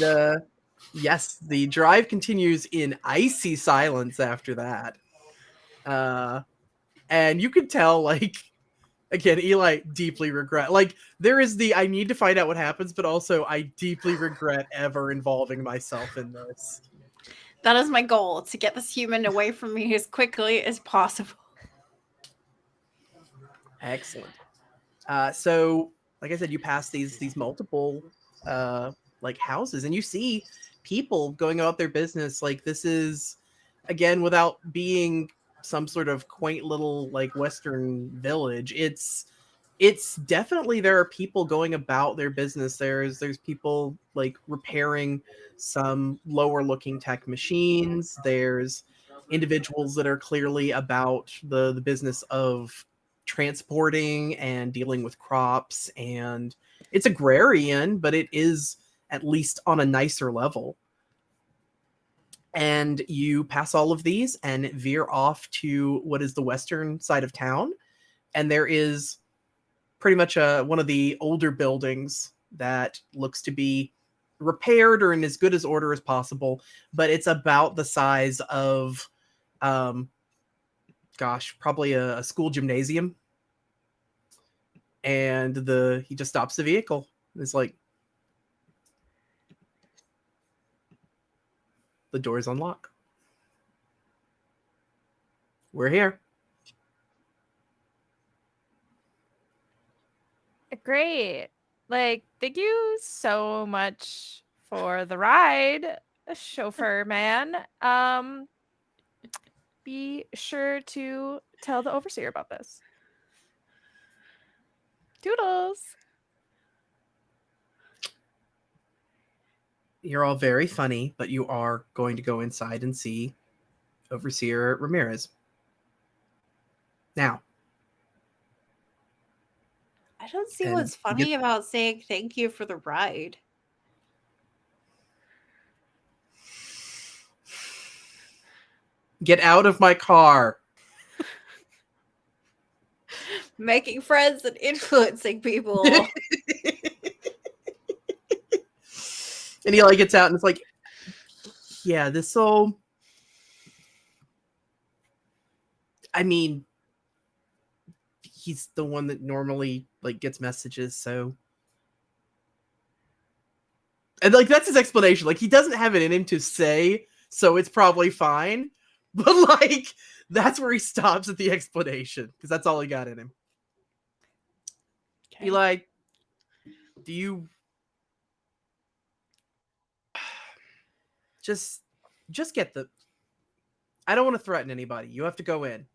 yes, the drive continues in icy silence after that. And you could tell, like, again, Eli deeply regret. Like, there is the I need to find out what happens, but also I deeply regret ever involving myself in this. That is my goal, to get this human away from me as quickly as possible. Excellent. So, like I said, you pass these multiple like houses, and you see people going about their business. Like, this is, again, without being some sort of quaint little like Western village. It's definitely, there are people going about their business. There's people like repairing some lower looking tech machines. There's individuals that are clearly about the business of transporting and dealing with crops, and it's agrarian, but it is at least on a nicer level. And you pass all of these and veer off to what is the western side of town, and there is pretty much one of the older buildings that looks to be repaired or in as good as order as possible, but it's about the size of probably a school gymnasium. And he just stops the vehicle. It's like, the doors unlock. We're here. Great. Like, thank you so much for the ride. chauffeur man, be sure to tell the overseer about this. Doodles. You're all very funny, but you are going to go inside and see Overseer Ramirez. Now, I don't see and what's you funny get- about saying thank you for the ride. get out of my car. Making friends and influencing people. And he like gets out and it's like, yeah, this'll. I mean, he's the one that normally like gets messages, so. And like that's his explanation. Like he doesn't have it in him to say, so it's probably fine. But like that's where he stops at the explanation because that's all he got in him. Okay. Eli, do you just get the. I don't want to threaten anybody. You have to go in.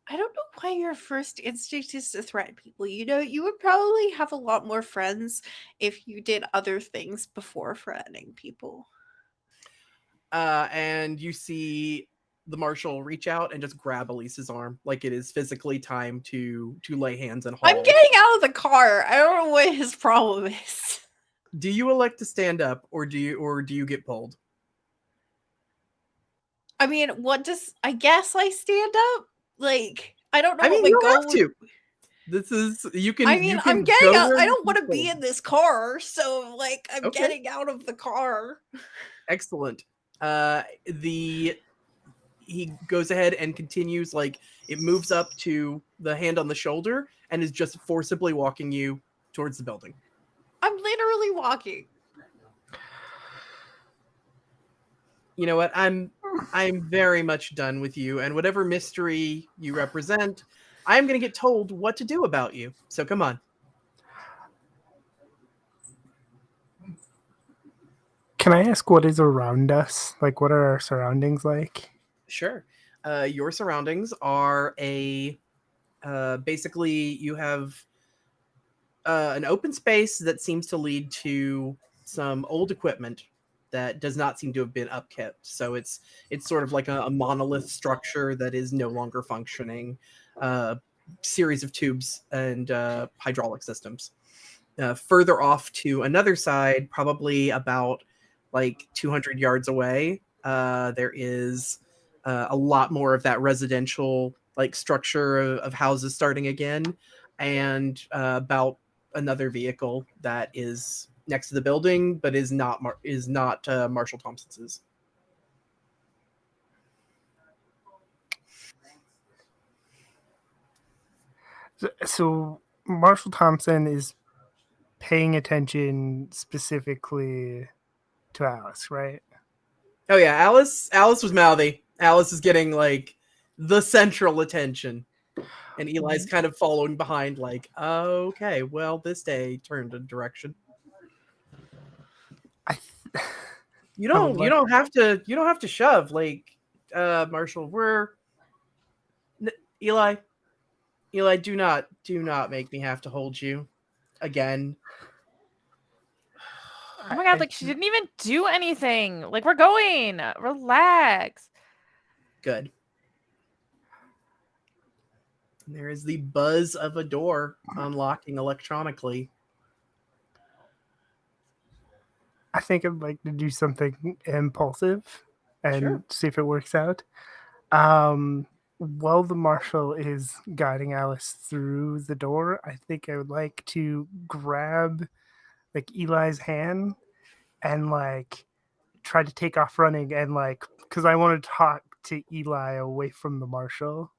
I don't know why your first instinct is to threaten people. You know, you would probably have a lot more friends if you did other things before threatening people. And you see the marshal reach out and just grab Elise's arm, like it is physically time to lay hands and haul. I'm getting out of the car. I don't know what his problem is. Do you elect to stand up, or do you get pulled? I mean, I guess I stand up? Like, I don't know I mean, what my you goal have to. This is you can. I mean, you can I'm getting go out. where I you don't want to can be pull. in this car, so like I'm Okay. getting out of the car. Excellent. He goes ahead and continues, like it moves up to the hand on the shoulder and is just forcibly walking you towards the building. I'm literally walking. You know what? I'm very much done with you, and whatever mystery you represent, I'm going to get told what to do about you. So come on. Can I ask what is around us? Like, what are our surroundings like? Sure. Your surroundings are basically you have an open space that seems to lead to some old equipment that does not seem to have been upkept. So it's sort of like a monolith structure that is no longer functioning. Series of tubes and hydraulic systems. Further off to another side, probably about like 200 yards away, there is a lot more of that residential like structure of houses starting again, and about another vehicle that is next to the building, but is not Marshall Thompson's. So Marshall Thompson is paying attention specifically to Alice, right? Oh yeah, Alice was mouthy. Alice is getting like the central attention. And Eli's kind of following behind, like, okay, well, this day turned a direction. You don't have to shove, like, Marshall. Eli, do not make me have to hold you again. Oh my god, like she didn't even do anything. Like we're going. Relax. Good. There is the buzz of a door unlocking electronically. I think I'd like to do something impulsive and see if it works out. While the marshal is guiding Alice through the door, I think I would like to grab like Eli's hand and like try to take off running, and like because I want to talk to Eli away from the marshal,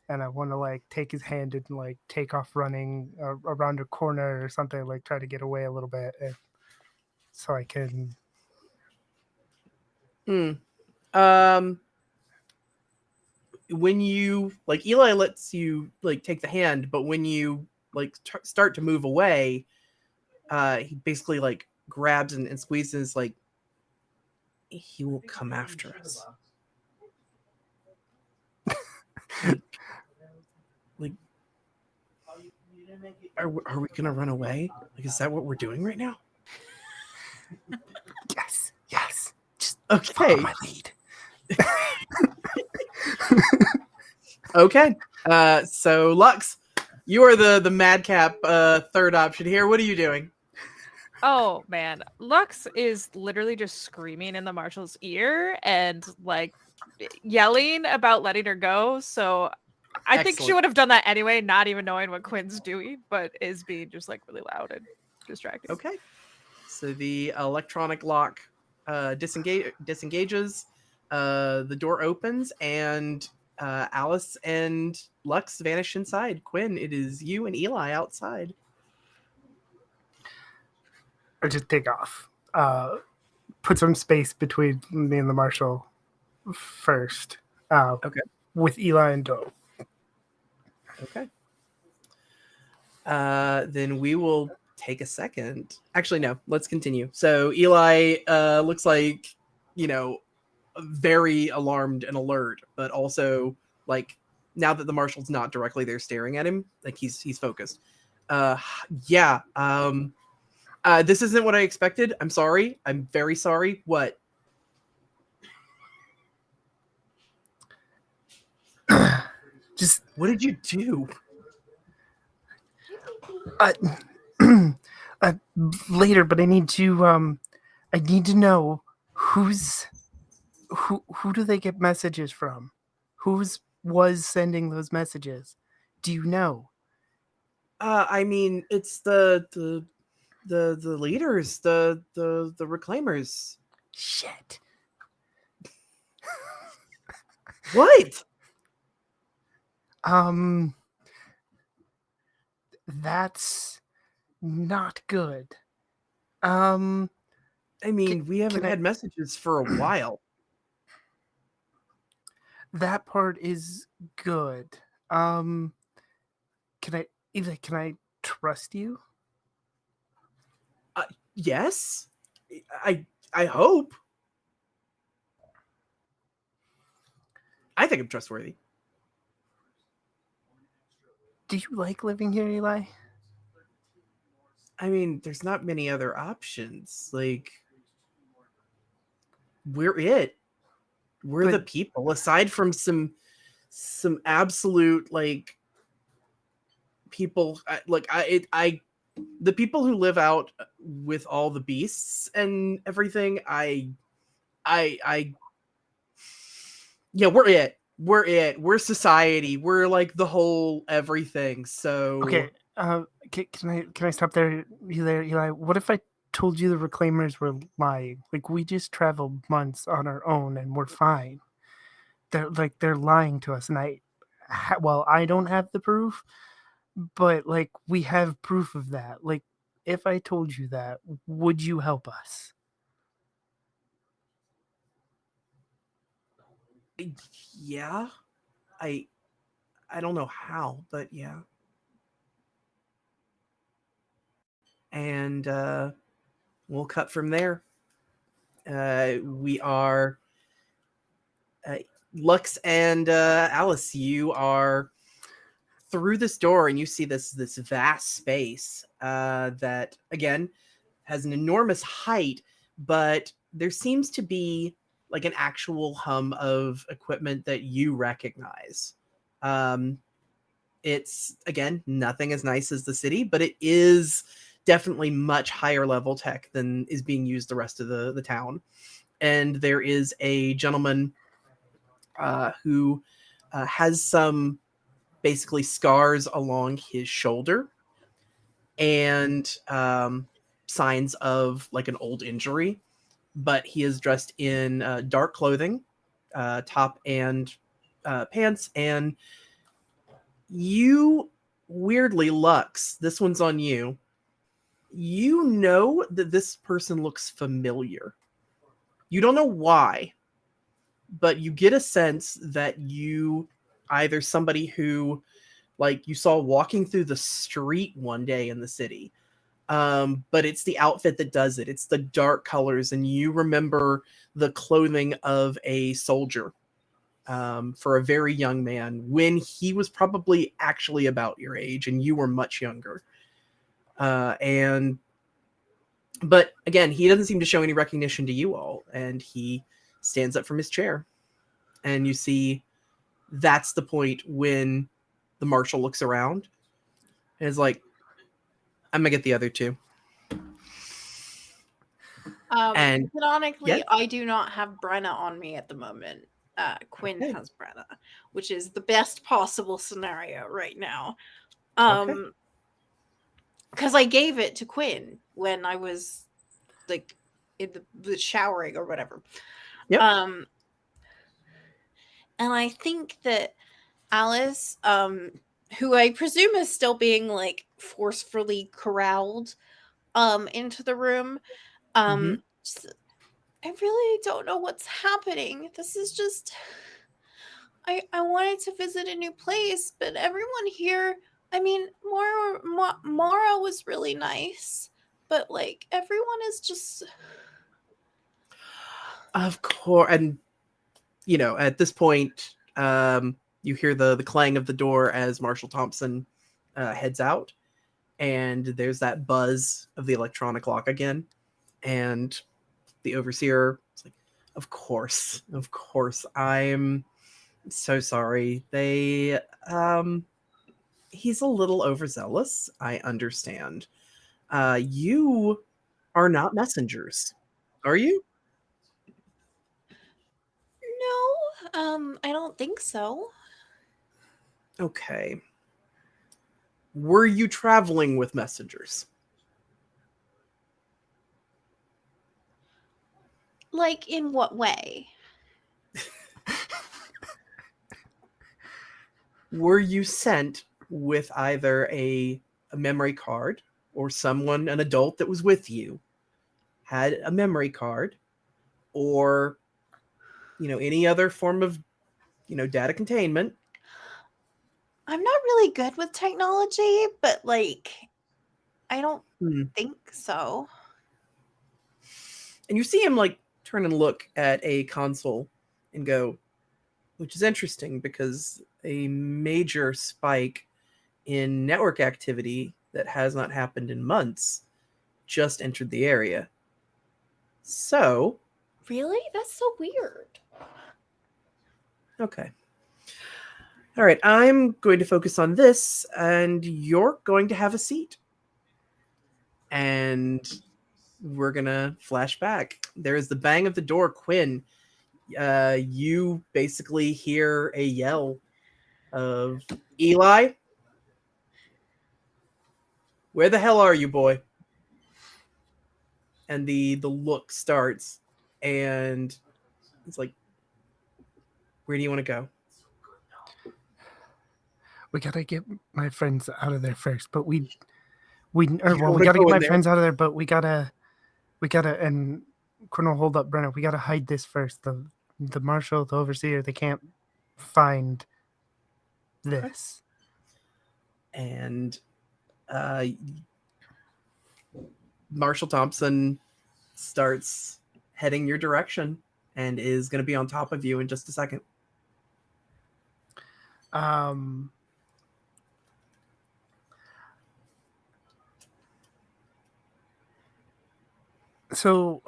and I want to like take his hand and like take off running around a corner or something, like try to get away a little bit, so I can. When you like Eli lets you like take the hand, but when you like start to move away, he basically like grabs and squeezes like he won't come after us. Like, are we gonna run away? Like, is that what we're doing right now? Yes. Just Okay. follow my lead. Okay. So Lux, you are the madcap third option here. What are you doing? Oh man, Lux is literally just screaming in the marshal's ear and like yelling about letting her go. So I think she Excellent. would have done that anyway, not even knowing what Quinn's doing, but is being just like really loud and distracting. Okay. So the electronic lock disengages. The door opens, and Alice and Lux vanish inside. Quinn, it is you and Eli outside. Or just take off. Put some space between me and the marshal first. Okay. With Eli and Doe. Okay. Then we will take a second. Actually, no, let's continue. So Eli looks like, very alarmed and alert, but also like now that the marshal's not directly there staring at him, like he's focused. Yeah. This isn't what I expected. I'm sorry. I'm very sorry. What? Just What did you do? later, but I need to know who do they get messages from? Who's was sending those messages? Do you know? I mean, it's the leaders, the reclaimers. Shit. What? That's not good. I mean, we haven't had messages for a while. That part is good. Can I trust you? Yes. I hope. I think I'm trustworthy. Do you like living here, Eli? I mean, there's not many other options. Like, we're it. We're the people. Aside from some absolute like people, the people who live out with all the beasts and everything. Yeah, we're it. We're it. We're society. We're like the whole everything. So okay. Can I stop there, Eli? What if I told you the reclaimers were lying? Like, we just traveled months on our own and we're fine. They're lying to us, and I don't have the proof, but like we have proof of that. Like, if I told you that, would you help us? yeah, I don't know how, but yeah. And we'll cut from there. We are Lux and Alice. You are through this door, and you see this vast space that again has an enormous height, but there seems to be like an actual hum of equipment that you recognize. It's again nothing as nice as the city, but it is definitely much higher level tech than is being used the rest of the town. And there is a gentleman who has some basically scars along his shoulder and signs of like an old injury, but he is dressed in dark clothing, top and pants. And you, weirdly, Lux, this one's on you. You know that this person looks familiar. You don't know why, but you get a sense that you either somebody who like you saw walking through the street one day in the city, But it's the outfit that does it. It's the dark colors, and you remember the clothing of a soldier for a very young man when he was probably actually about your age and you were much younger. But again, he doesn't seem to show any recognition to you all, and he stands up from his chair. And you see that's the point when the marshal looks around and is like, I'm gonna get the other two. And Canonically, yes? I do not have Brenna on me at the moment. Quinn Okay. has Brenna, which is the best possible scenario right now. Because I gave it to Quinn when I was like in the showering or whatever. Yep. And I think that Alice, who I presume is still being like forcefully corralled into the room, just, I really don't know what's happening. This is just I wanted to visit a new place, but everyone here, I mean, Mara was really nice, but like everyone is just Of course. And you know, at this point, you hear the clang of the door as Marshall Thompson heads out, and there's that buzz of the electronic lock again, and the overseer is like, of course, I'm so sorry. He's a little overzealous, I understand. You are not messengers, are you? no, I don't think so. Okay. Were you traveling with messengers? Like in what way? Were you sent with either a memory card, or someone, an adult that was with you, had a memory card, or any other form of data containment? I'm not really good with technology, but like I don't think so. And you see him like turn and look at a console and go, which is interesting because a major spike in network activity that has not happened in months just entered the area. So, Really? That's so weird. okay. All right, I'm going to focus on this, and you're going to have a seat. And we're going to flash back. There is the bang of the door. Quinn, you basically hear a yell of, Eli? Where the hell are you, boy? And the look starts, and it's like, where do you want to go? We gotta get my friends out of there first, but we wanna gotta go get in my there? friends out of there, but we gotta, and Quinn will hold up Brenna. We gotta hide this first. The marshal, the overseer, they can't find this. And Marshall Thompson starts heading your direction and is going to be on top of you in just a second. So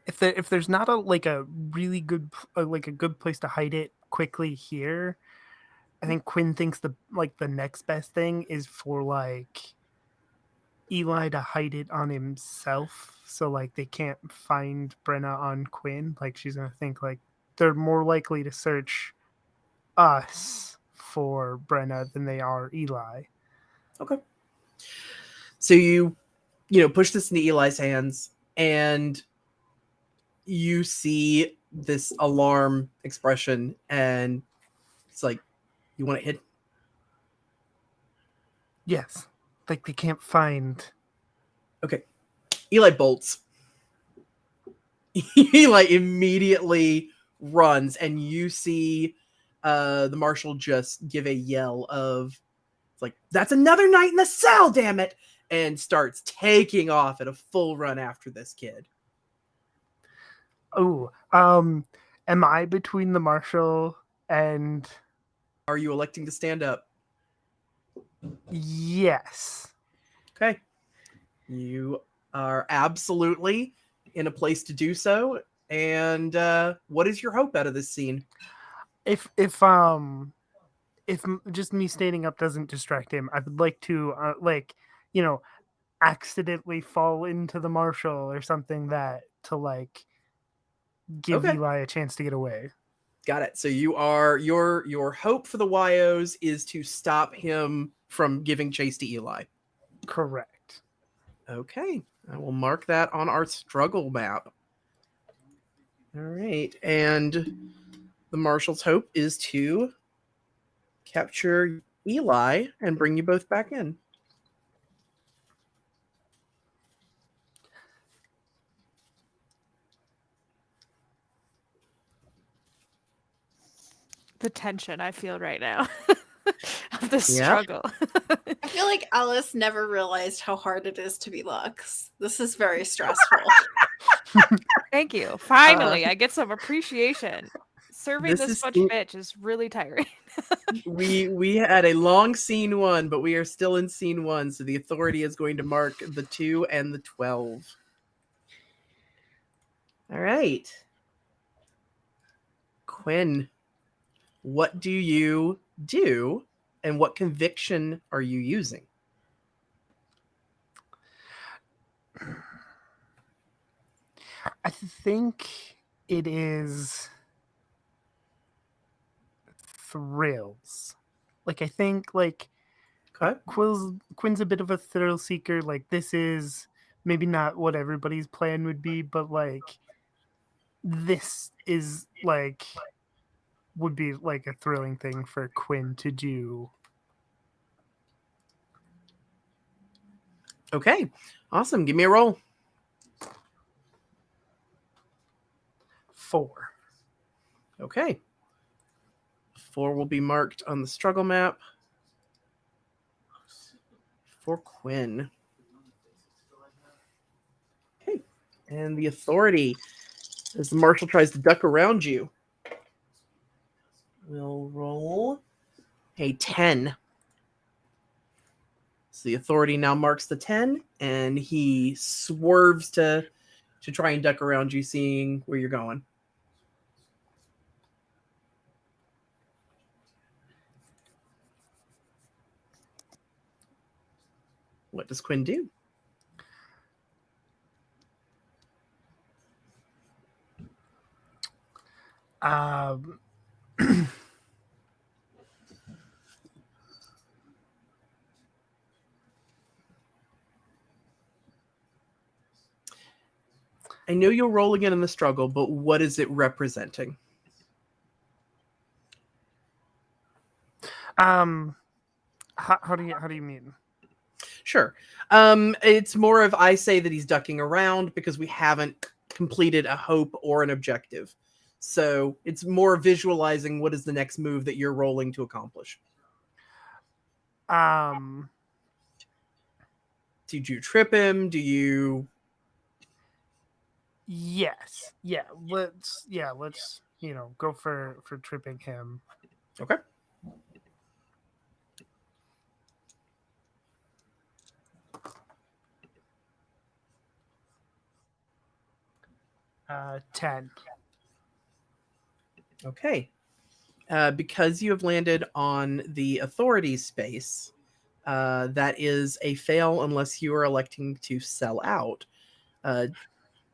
if there's not a really good a good place to hide it quickly here, I think Quinn thinks the next best thing is for Eli to hide it on himself, so they can't find Brenna on Quinn. She's gonna think they're more likely to search us for Brenna than they are Eli. Okay. So you push this into Eli's hands, and you see this alarm expression, and it's like, you want it hidden? Yes. They can't find. Okay. Eli bolts. Eli immediately runs, and you see the marshal just give a yell of, it's like, that's another night in the cell, damn it! and starts taking off at a full run after this kid. Oh, am I between the marshal and? Are you electing to stand up? Yes. Okay. You are absolutely in a place to do so. And what is your hope out of this scene? If just me standing up doesn't distract him, I would like to accidentally fall into the marshal or something that to like give Okay. Eli a chance to get away. Got it. So you are your hope for the YOs is to stop him from giving chase to Eli. Correct. Okay. I will mark that on our struggle map. All right. And the marshal's hope is to capture Eli and bring you both back in. The tension I feel right now of the Yeah. struggle. I feel like Alice never realized how hard it is to be Lux. This is very stressful. Thank you. Finally, I get some appreciation. Serving this much bitch is really tiring. we had a long scene 1, but we are still in scene 1, so the authority is going to mark the 2 and the 12. All right. Quinn, what do you do and what conviction are you using? I think it is thrills. Like I think like Okay. Quinn's a bit of a thrill seeker. Like this is maybe not what everybody's plan would be, but like this is like would be like a thrilling thing for Quinn to do. Okay. Awesome. Give me a roll. 4. Okay. 4 will be marked on the struggle map for Quinn. Okay. And the authority, as the marshal tries to duck around you, will roll a 10. So the authority now marks the 10, and he swerves to try and duck around you, seeing where you're going. What does Quinn do? I know you'll roll again in the struggle, but what is it representing? How do you mean? Sure. It's more of I say that he's ducking around because we haven't completed a hope or an objective. So it's more visualizing what is the next move that you're rolling to accomplish. Did you trip him? Do you? Yes. Yeah. Let's go for tripping him. Okay. Uh, 10. Okay. Because you have landed on the authority space, that is a fail unless you are electing to sell out.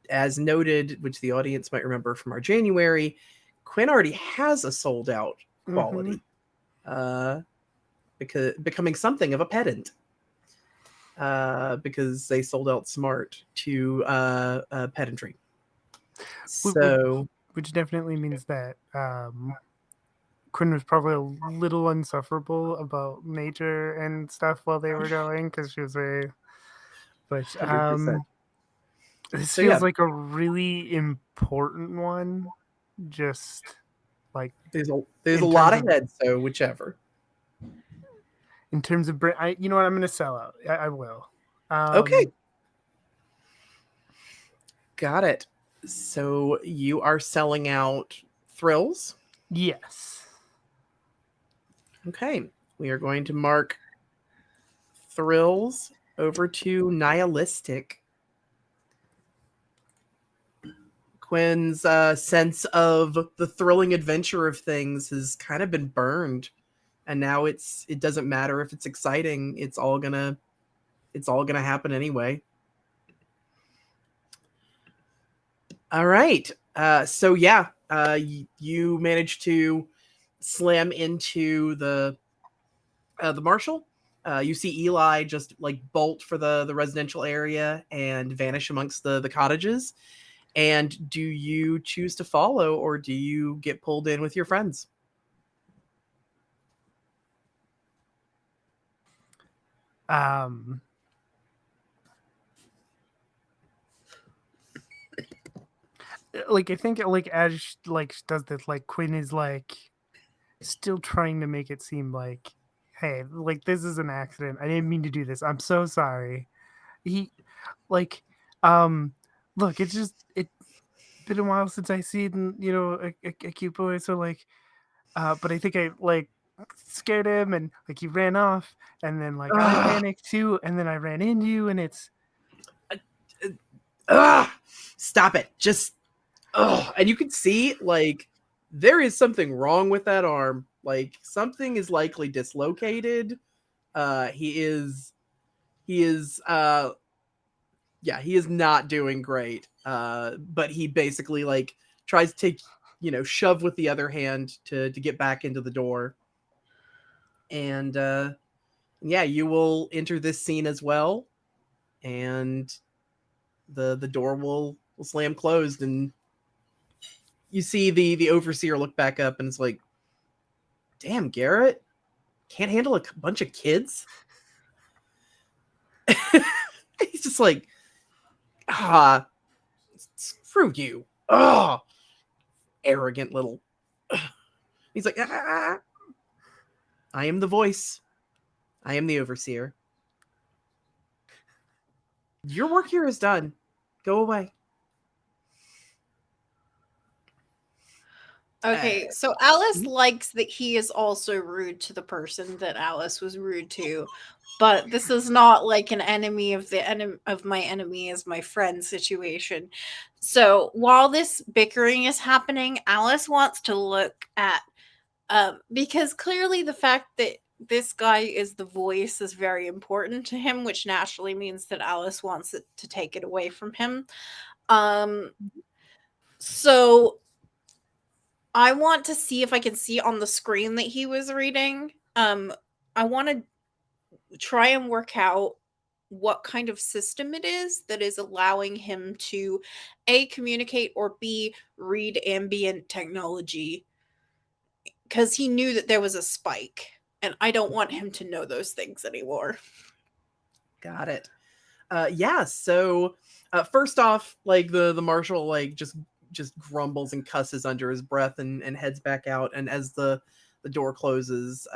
As noted, which the audience might remember from our January, Quinn already has a sold out quality, because becoming something of a pedant, because they sold out smart to pedantry. So, which definitely means that Quinn was probably a little insufferable about nature and stuff while they were going because she was very. But 100%. this So, feels yeah. like a really important one. Just like There's a in lot terms of- ahead, so whichever. in terms of, you know what? I'm going to sell out. I will. Okay. Got it. So you are selling out thrills. Yes. Okay. We are going to mark thrills over to nihilistic. Quinn's sense of the thrilling adventure of things has kind of been burned, and now it doesn't matter if it's exciting. It's all gonna happen anyway. All right. So yeah, you managed to slam into the marshal. You see Eli just like bolt for the residential area and vanish amongst the cottages. And do you choose to follow, or do you get pulled in with your friends? Um, like I think like as like she does this, like Quinn is like still trying to make it seem like, hey, like this is an accident. I didn't mean to do this. I'm so sorry. He like look, it's just it's been a while since I seen, you know, a cute boy, so like but I think I like scared him and like he ran off and then like I Ugh. panicked too and then I ran into you and it's Ugh! Stop it. Just and you can see like there is something wrong with that arm. Like something is likely dislocated. He is yeah, he is not doing great. But he basically like tries to take, shove with the other hand to get back into the door. And yeah, you will enter this scene as well, and the door will slam closed, and you see the overseer look back up and it's like, damn, Garrett can't handle a bunch of kids. He's just like, screw you. Arrogant little. He's like, I am the voice. I am the overseer. Your work here is done. Go away. Okay, so Alice likes that he is also rude to the person that Alice was rude to, but this is not like an enemy of the enemy of my enemy is my friend situation. So while this bickering is happening, Alice wants to look at because clearly the fact that this guy is the voice is very important to him, which naturally means that Alice wants it to take it away from him. So I want to see if I can see on the screen that he was reading. I want to try and work out what kind of system it is that is allowing him to A, communicate, or B, read ambient technology. Because he knew that there was a spike, and I don't want him to know those things anymore. Got it. Yeah, so first off, like the marshal like just grumbles and cusses under his breath and heads back out, and as the door closes,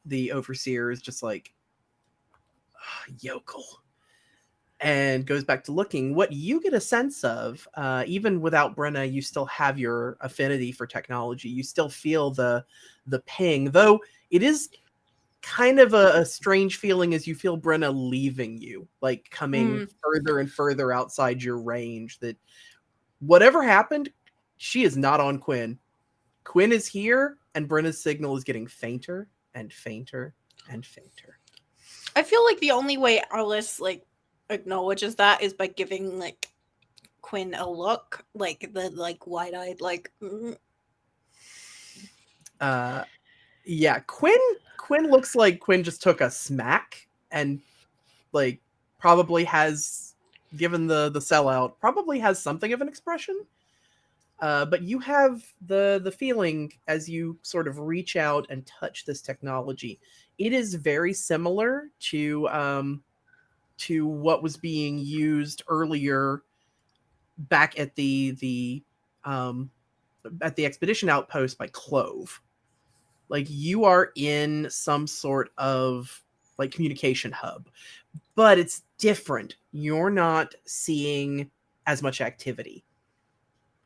the overseer is just like, yokel, and goes back to looking. What you get a sense of, even without Brenna, you still have your affinity for technology. You still feel the ping, though it is kind of a strange feeling as you feel Brenna leaving you, like coming further and further outside your range, that whatever happened, she is not on Quinn. Quinn is here, and Brenna's signal is getting fainter and fainter and fainter. I feel like the only way Alice like acknowledges that is by giving like Quinn a look, like the like wide-eyed like Yeah, Quinn looks like Quinn just took a smack and like probably has, given the sellout, probably has something of an expression. But you have the feeling as you sort of reach out and touch this technology. It is very similar to what was being used earlier back at the expedition outpost by Clove. Like you are in some sort of like communication hub, but it's different. You're not seeing as much activity.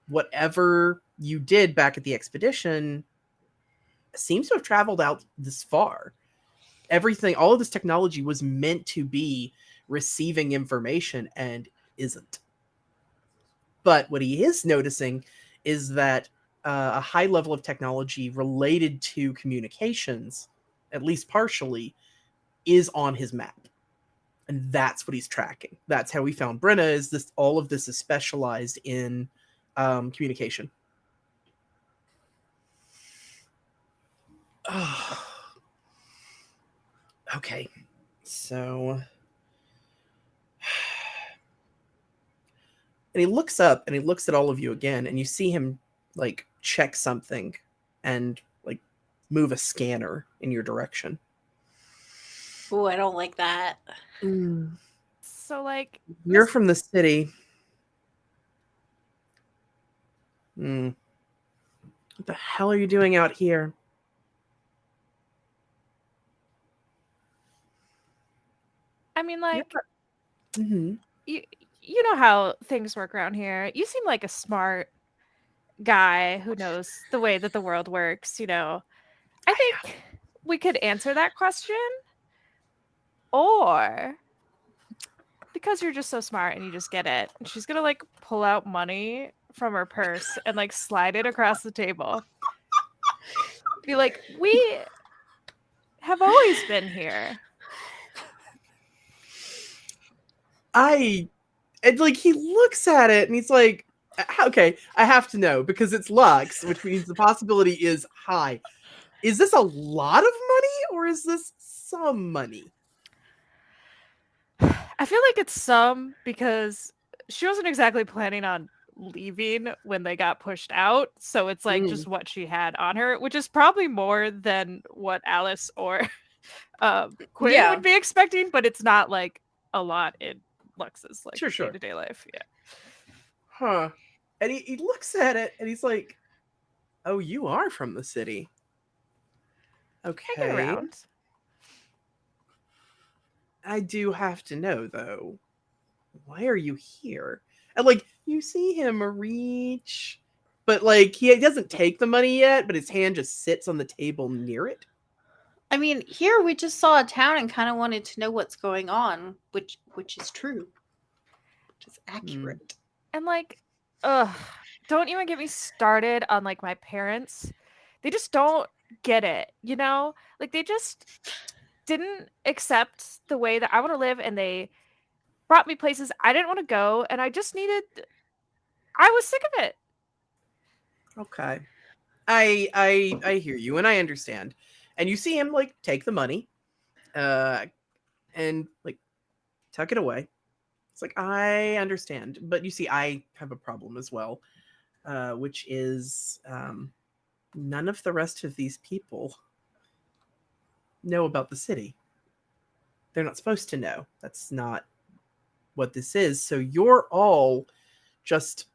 Whatever you did back at the expedition seems to have traveled out this far. Everything, all of this technology was meant to be receiving information and isn't. But what he is noticing is that a high level of technology related to communications, at least partially, is on his map. And that's what he's tracking. That's how we found Brenna, is this, all of this is specialized in communication. Oh. Okay, so... And he looks up and he looks at all of you again, and you see him like check something and like move a scanner in your direction. Oh, I don't like that. So, like, You're from the city. What the hell are you doing out here? I mean, like, Mm-hmm. you know how things work around here. You seem like a smart guy who knows the way that the world works, you know. I think we could answer that question, or because you're just so smart and you just get it, she's gonna like pull out money from her purse and like slide it across the table. Be like, we have always been here. And like he looks at it and he's like, okay, I have to know because it's Lux, which means the possibility is high. Is this a lot of money or is this some money? I feel like it's some, because she wasn't exactly planning on leaving when they got pushed out. So it's like just what she had on her, which is probably more than what Alice or Quinn would be expecting, but it's not like a lot in Lux's like day-to-day life. Yeah. Huh. And he looks at it and he's like, oh, you are from the city. Okay. I get around. I do have to know, though, why are you here? And, like, you see him reach, but, like, he doesn't take the money yet, but his hand just sits on the table near it. I mean, here we just saw a town and kind of wanted to know what's going on, which is true. Which is accurate. And, like, don't even get me started on, like, my parents. They just don't get it, you know? Like, they just didn't accept the way that I want to live, and they brought me places I didn't want to go, and I was sick of it. Okay. I hear you, and I understand. And you see him, like, take the money, and, like, tuck it away. It's like, I understand. But you see, I have a problem as well, which is none of the rest of these people know about the city. They're not supposed to know. That's not what this is. So you're all just,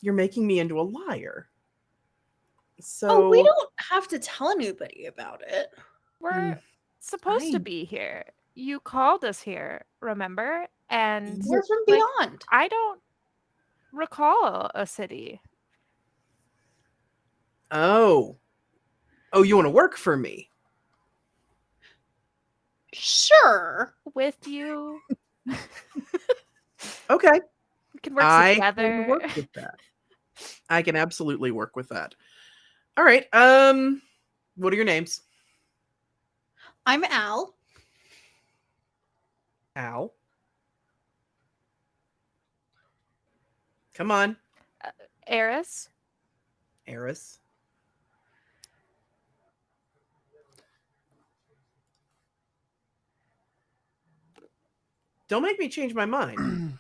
you're making me into a liar. So we don't have to tell anybody about it. We're supposed to be here. You called us here, remember? And we're from beyond. I don't recall a city. Oh, you want to work for me? Sure. With you. Okay. We can work together. I can work with that. I can absolutely work with that. All right. What are your names? I'm Al. Al. Come on. Eris. Eris. Don't make me change my mind.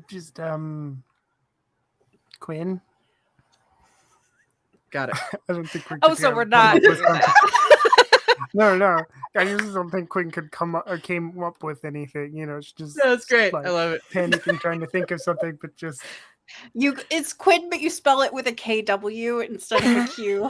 Just Quinn. Got it. I don't think Quinn. Oh, so we're not. No. I just don't think Quinn could came up with anything. You know, it's just. That's great. Like, I love it. Panicking, trying to think of something, but just It's Quinn, but you spell it with a KW instead of a Q.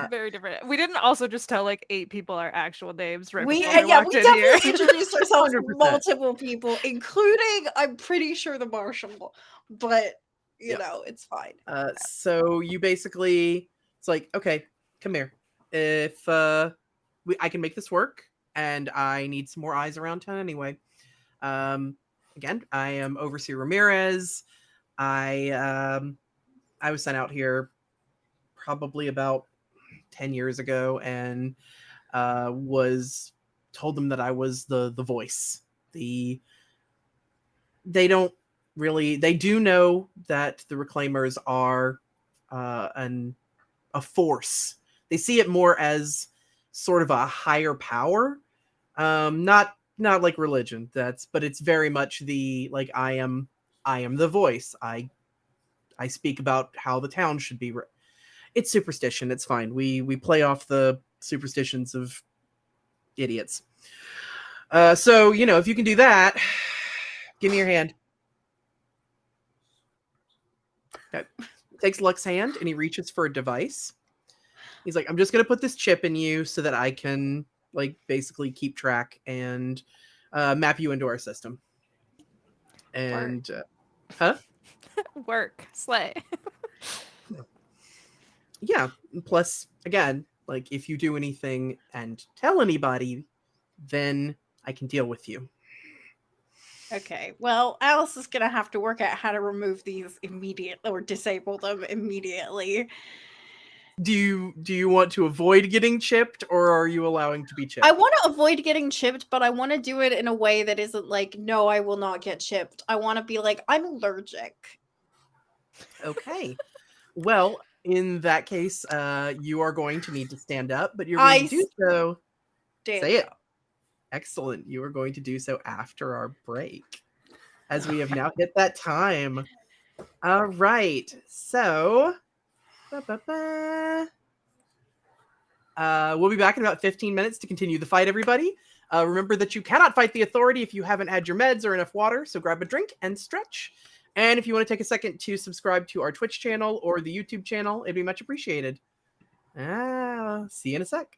Very different. We didn't also just tell like 8 people our actual names right We before we walked in definitely here. introduced ourselves to 100%. multiple people, including I'm pretty sure the marshal, but you Yep. know, it's fine. So you basically, it's like, okay, come here. If I can make this work, and I need some more eyes around town anyway. Again, I am Overseer Ramirez. I was sent out here probably about 10 years ago, and was told them that I was the voice. They do know that the Reclaimers are a force. They see it more as sort of a higher power, not like religion. But it's very much the like I am the voice. I speak about how the town should be. It's superstition. It's fine. We play off the superstitions of idiots. So if you can do that, give me your hand. Okay. He takes Luck's hand and he reaches for a device. He's like, I'm just gonna put this chip in you so that I can like basically keep track and map you into our system. And Work. Slay. Yeah. Plus, again, like if you do anything and tell anybody, then I can deal with you. Okay, well, Alice is gonna have to work out how to remove these immediately or disable them immediately. Do you want to avoid getting chipped, or are you allowing to be chipped? I want to avoid getting chipped, but I want to do it in a way that isn't like, no, I will not get chipped. I want to be like, I'm allergic. Okay. Well, in that case, you are going to need to stand up, but you're going to do so. Say it. Excellent. You are going to do so after our break, as we have now hit that time. All right. So, we'll be back in about 15 minutes to continue the fight, everybody. Remember that you cannot fight the authority if you haven't had your meds or enough water, so grab a drink and stretch. And if you want to take a second to subscribe to our Twitch channel or the YouTube channel, it'd be much appreciated. See you in a sec.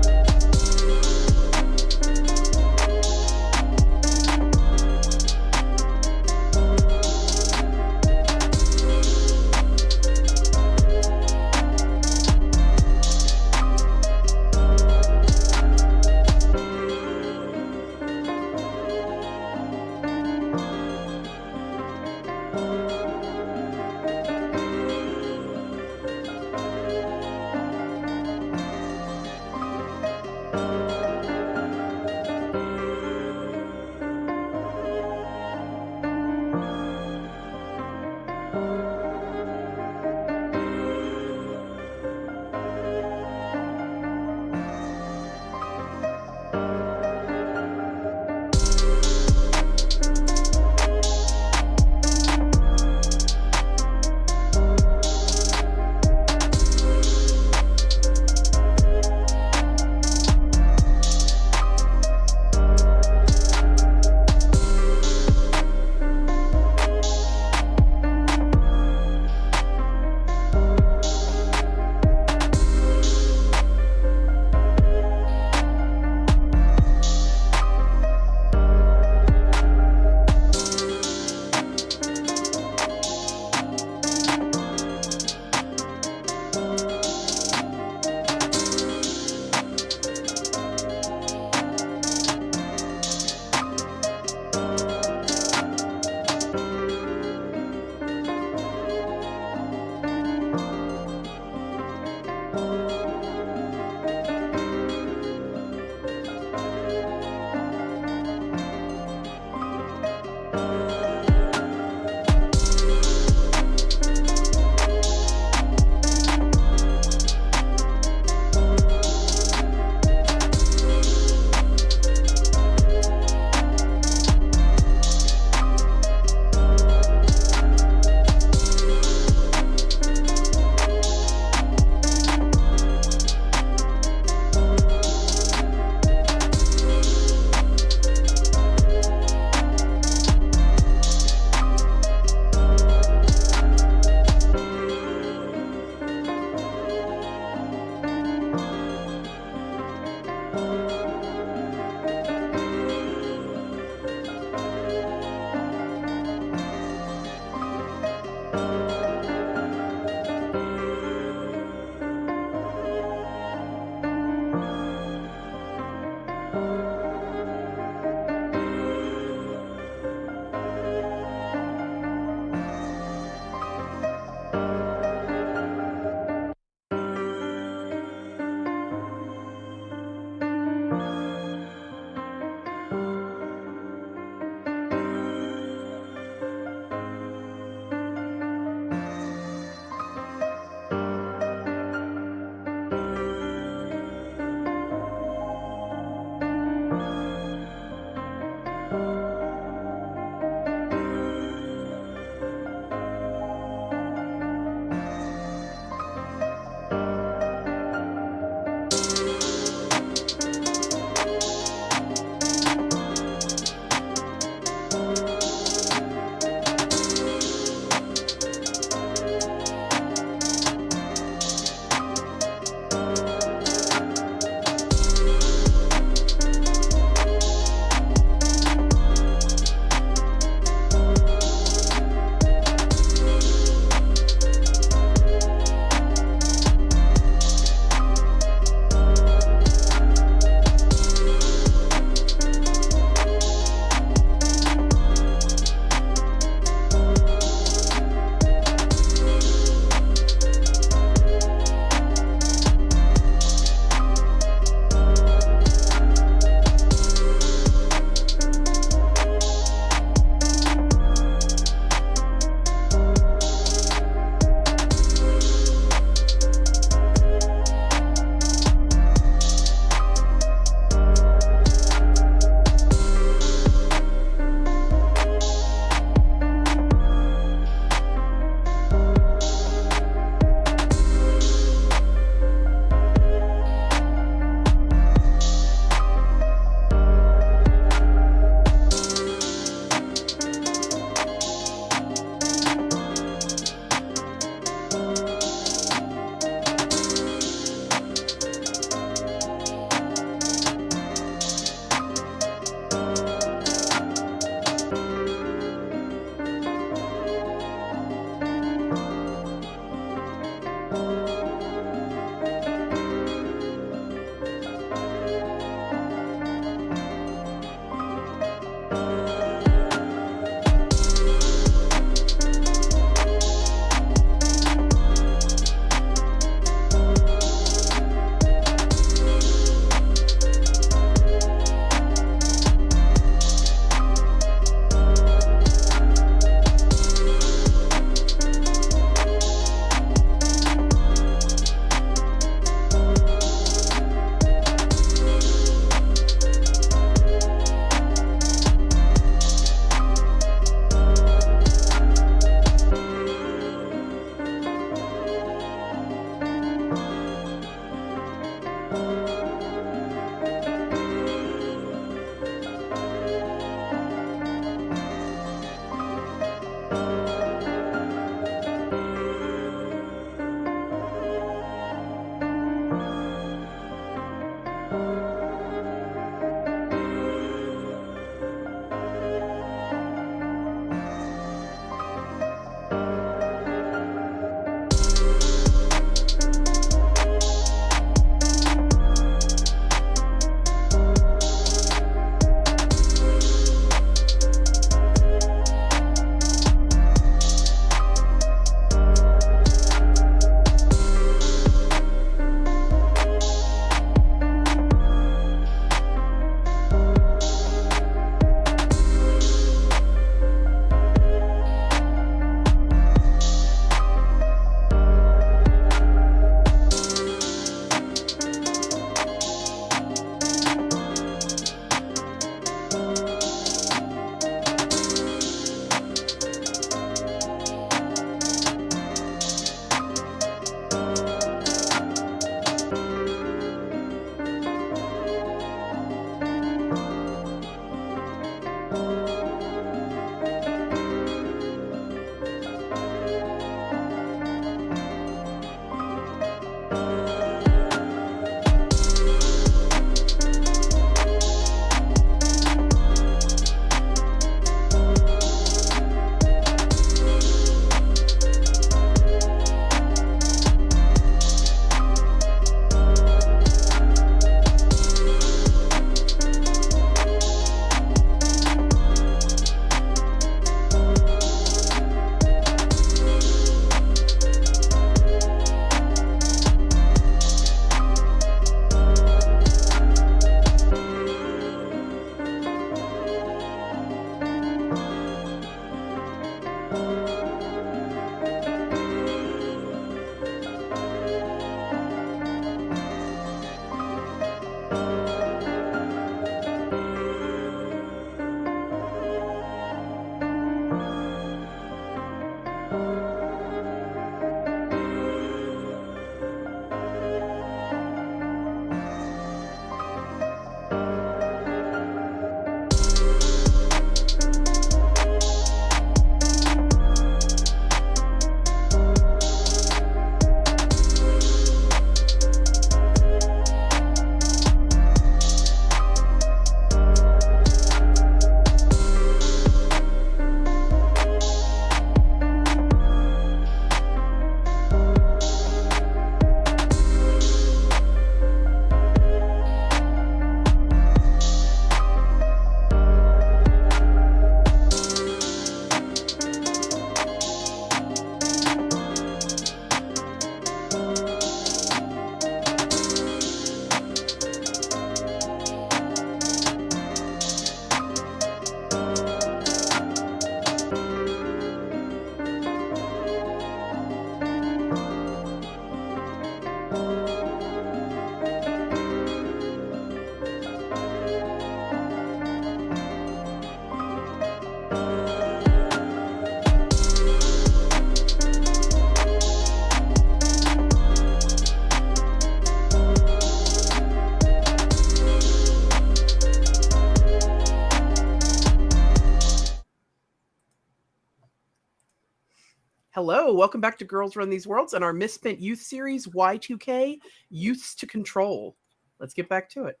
Hello, welcome back to Girls Run These Worlds and our Misspent Youth series, Y2K, Youths to Control. Let's get back to it.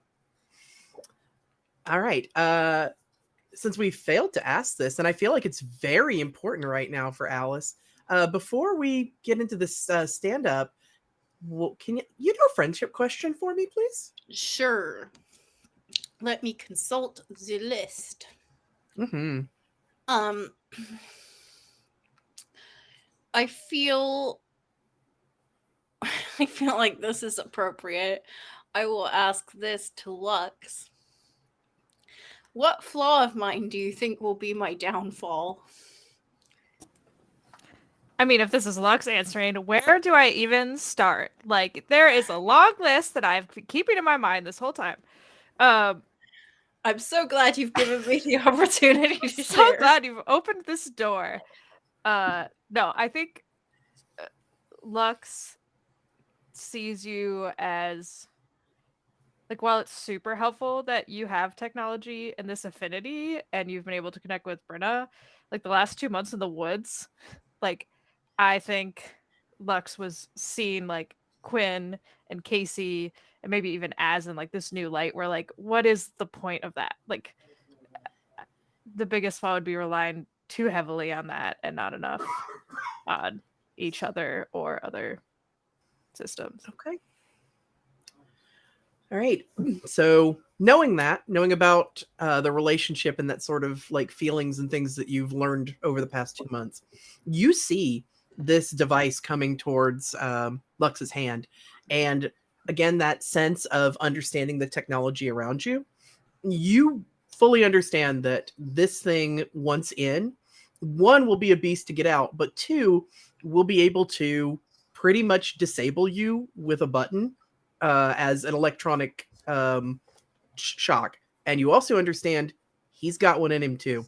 All right. Since we failed to ask this, and I feel like it's very important right now for Alice, before we get into this stand-up, can you do a friendship question for me, please? Sure. Let me consult the list. Mm-hmm. I feel like this is appropriate. I will ask this to Lux. What flaw of mine do you think will be my downfall? I mean, if this is Lux answering, where do I even start? Like, there is a long list that I've been keeping in my mind this whole time. I'm so glad you've given me the opportunity to so share. glad you've opened this door. No, I think Lux sees you as, like, while it's super helpful that you have technology and this affinity and you've been able to connect with Brenna, like the last 2 months in the woods, like, I think Lux was seeing like Quinn and Casey and maybe even as in like this new light, where like, what is the point of that? Like, the biggest flaw would be relying too heavily on that and not enough on each other or other systems. Okay. All right. So knowing about the relationship and that sort of like feelings and things that you've learned over the past 2 months, you see this device coming towards Lux's hand. And again, that sense of understanding the technology around you, you fully understand that this thing, once in, one, will be a beast to get out, but two, will be able to pretty much disable you with a button as an electronic shock. And you also understand he's got one in him too.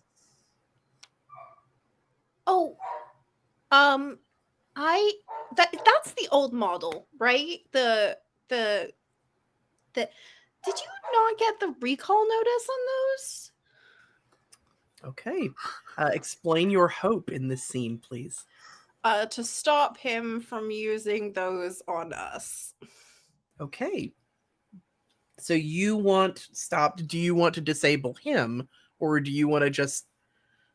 Oh, that's the old model, right? The did you not get the recall notice on those? Okay. Explain your hope in this scene, please. To stop him from using those on us. Okay. So you want stopped. Do you want to disable him, or do you want to just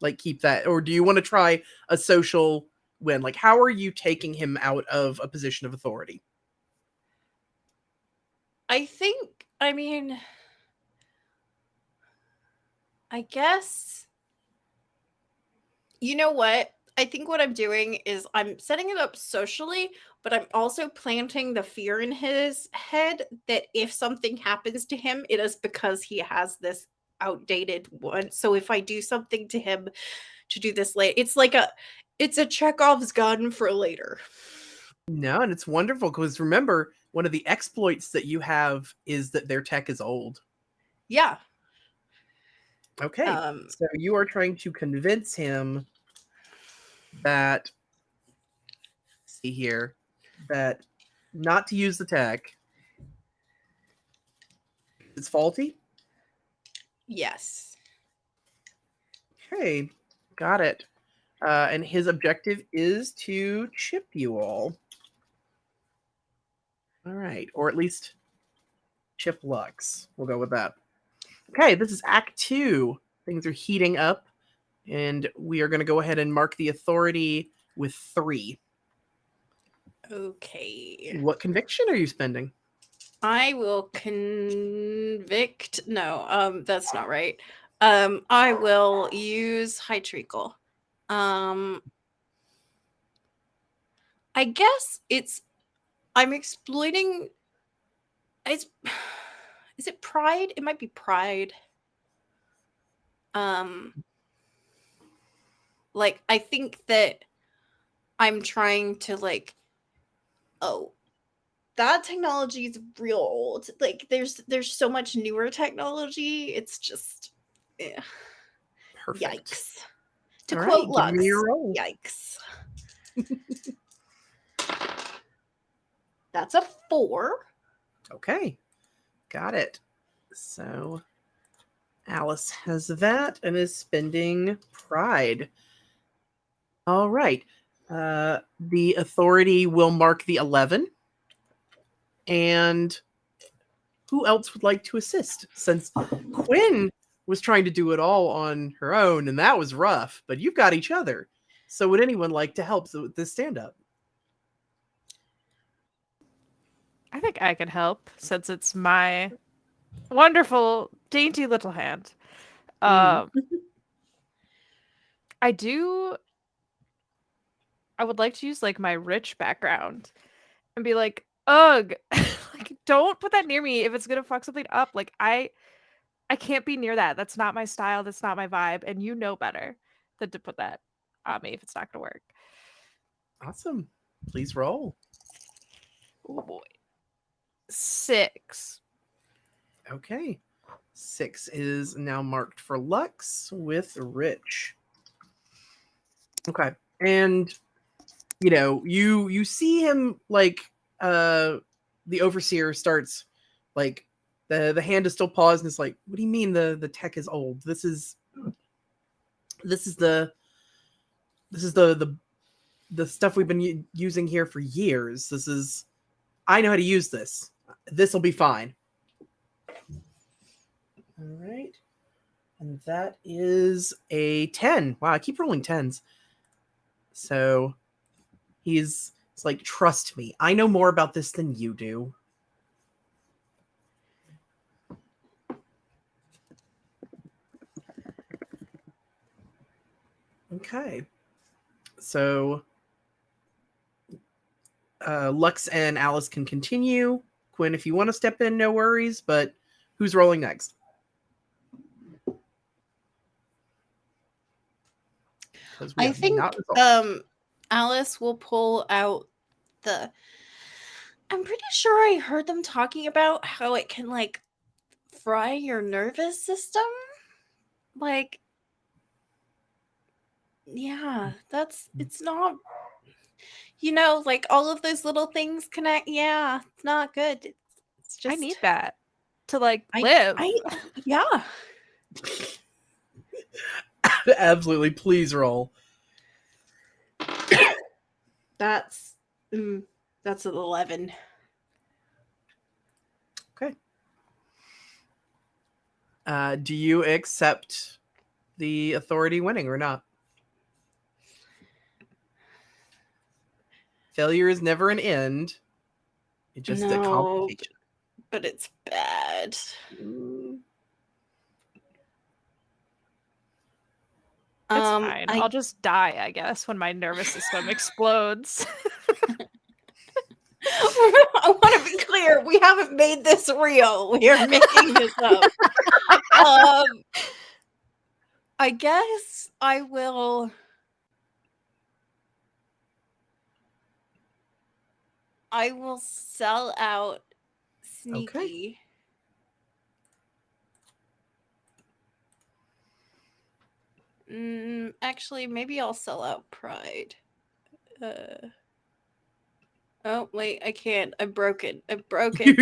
like keep that, or do you want to try a social win? Like, how are you taking him out of a position of authority? I mean, I guess, you know what? I think what I'm doing is I'm setting it up socially, but I'm also planting the fear in his head that if something happens to him, it is because he has this outdated one. So if I do something to him to do this late, it's a Chekhov's gun for later. No, and it's wonderful because remember, one of the exploits that you have is that their tech is old. Yeah. Okay, so you are trying to convince him that, see here, that not to use the tech. It's faulty? Yes. Okay, got it. And his objective is to chip you all. All right, or at least chip Lux. We'll go with that. Okay, this is Act 2. Things are heating up, and we are going to go ahead and mark the authority with 3. Okay. What conviction are you spending? I will convict. No, that's not right. I will use high treacle. I guess I'm exploiting. Is it pride? It might be pride. Like I think that I'm trying to like, oh, that technology is real old. Like there's so much newer technology. It's just Perfect. yikes. To All quote right, Lux, give me your roll. yikes. That's a 4. Okay, got it. So Alice has that and is spending pride. All right. The authority will mark the 11. And who else would like to assist? Since Quinn was trying to do it all on her own, and that was rough, but you've got each other. So would anyone like to help with this stand-up? I think I can help since it's my wonderful, dainty little hand. I would like to use like my rich background and be like, ugh, like don't put that near me if it's gonna fuck something up. Like I can't be near that. That's not my style. That's not my vibe. And you know better than to put that on me if it's not gonna work. Awesome. Please roll. Oh boy. 6. Okay. 6 is now marked for Lux with Rich. Okay. And you see him like the overseer starts like the hand is still paused and it's like, what do you mean the tech is old? This is the stuff we've been using here for years. I know how to use this. This will be fine. All right. And that is a 10. Wow, I keep rolling 10s. So it's like, trust me. I know more about this than you do. Okay. So Lux and Alice can continue. Quinn, if you want to step in, no worries. But who's rolling next? I think Alice will pull out I'm pretty sure I heard them talking about how it can like fry your nervous system. Like, yeah, it's not, like all of those little things connect. Yeah, it's not good. It's just, I need that to like live. Yeah. Absolutely. Please roll. That's an 11. Okay. Do you accept the authority winning or not? Failure is never an end. It's just a complication. But it's bad. It's fine. I'll just die, I guess, when my nervous system explodes. I want to be clear. We haven't made this real. We are making this up. I guess I will. I will sell out Sneaky. Okay. Actually, maybe I'll sell out Pride. Oh wait, I can't. I broke it. I broke it.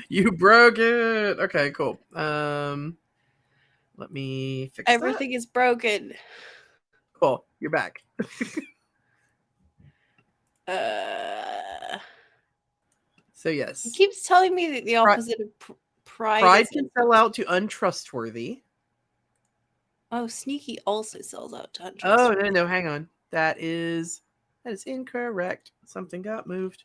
You broke it. Okay, cool. Let me fix Everything is broken. Cool. You're back. So yes. It keeps telling me that the opposite of Pride. Pride can sell out to untrustworthy. Oh, Sneaky also sells out to untrustworthy. Oh, no, hang on. That is incorrect. Something got moved.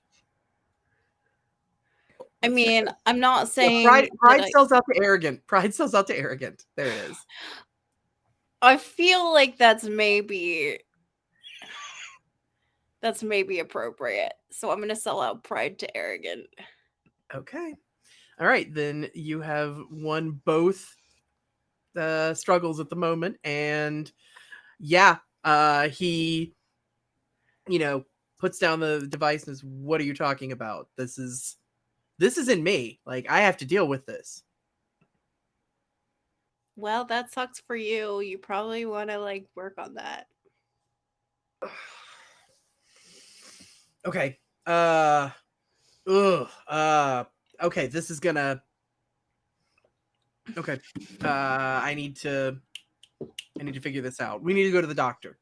I mean, I'm not saying Pride sells out to arrogant. Pride sells out to arrogant. There it is. I feel like that's maybe appropriate. So I'm going to sell out Pride to arrogant. Okay. All right, then you have won both struggles at the moment, and yeah, he, puts down the device and says, "What are you talking about? This isn't me. Like, I have to deal with this." Well, that sucks for you. You probably want to work on that. Okay. Okay, this is gonna. Okay. I need to figure this out. We need to go to the doctor.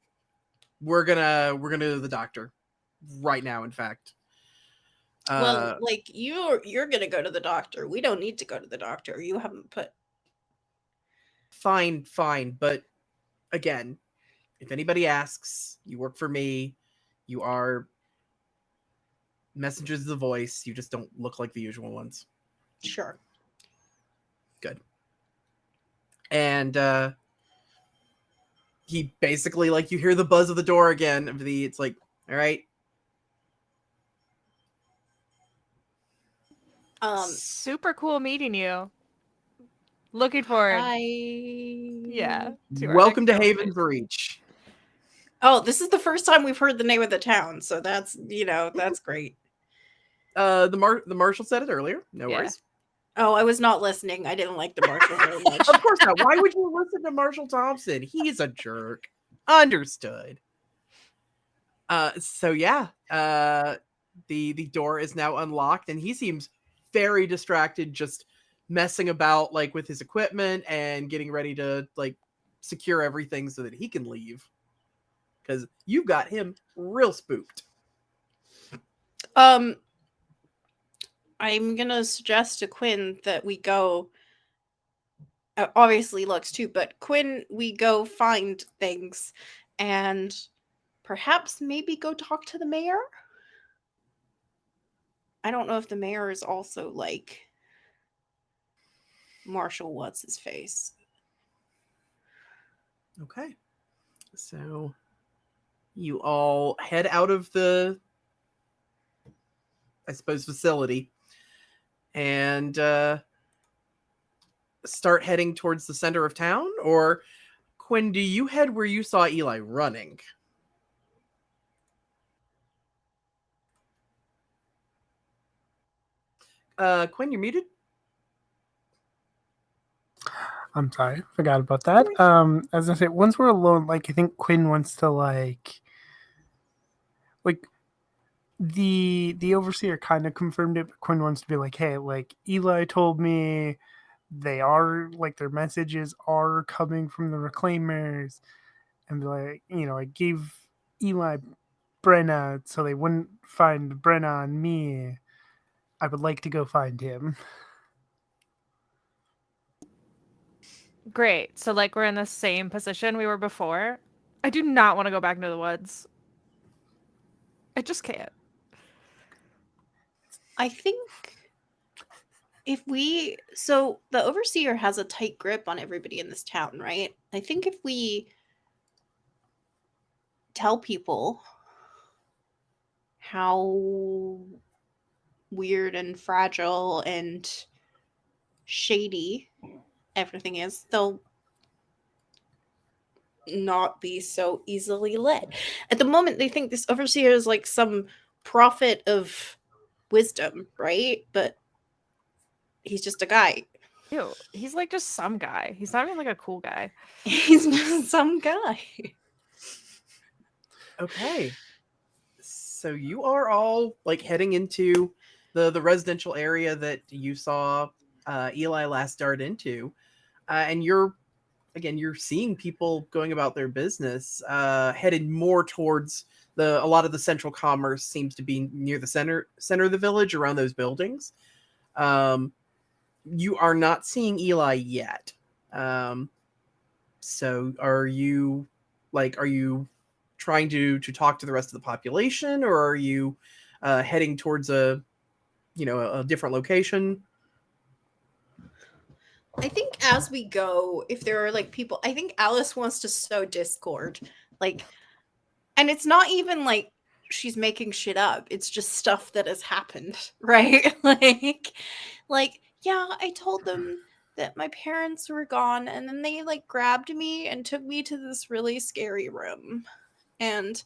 We're gonna go to the doctor right now, in fact. Well, you're gonna go to the doctor. We don't need to go to the doctor. You haven't put. Fine, but again, if anybody asks, you work for me. You are messengers of the voice. You just don't look like the usual ones. Sure. Good. And he basically, you hear the buzz of the door again. It's like, all right. Super cool meeting you. Looking forward. Yeah. Welcome to Haven's Reach. Oh, this is the first time we've heard the name of the town, so that's that's great. The marshal said it earlier. No worries. Oh, I was not listening. I didn't like the marshal very much. Of course not. Why would you listen to Marshall Thompson? He's a jerk. Understood. So yeah, the door is now unlocked, and he seems very distracted, just messing about with his equipment and getting ready to secure everything so that he can leave. Because you got him real spooked. I'm gonna suggest to Quinn that we go. Obviously, Lux too, but Quinn, we go find things, and perhaps maybe go talk to the mayor. I don't know if the mayor is also like Marshall. What's his face? Okay. So you all head out of the, I suppose, facility and start heading towards the center of town? Or, Quinn, do you head where you saw Eli running? Quinn, you're muted? I'm sorry, forgot about that. As I say, once we're alone, like I think Quinn wants to like the overseer kind of confirmed it, but Quinn wants to be like, hey, like Eli told me they are like their messages are coming from the reclaimers, and be like, I gave Eli Brenna so they wouldn't find Brenna on me. I would like to go find him. Great. So like we're in the same position we were before. I do not want to go back into the woods. I just can't. I think so the overseer has a tight grip on everybody in this town, right? I think if we tell people how weird and fragile and shady everything is, they'll not be so easily led. At the moment, they think this overseer is like some prophet of wisdom, right? But he's just a guy. Ew, he's like just some guy. He's not even like a cool guy. He's just some guy. Okay. So you are all like heading into the residential area that you saw Eli last dart into. And you're seeing people going about their business, headed more towards a lot of the central commerce seems to be near the center of the village, around those buildings. You are not seeing Eli yet. So are you trying to talk to the rest of the population, or are you heading towards a different location? I think as we go, if there are like people, I think Alice wants to sow discord. Like, and it's not even like she's making shit up. It's just stuff that has happened, right? like, yeah, I told them that my parents were gone, and then they like grabbed me and took me to this really scary room. And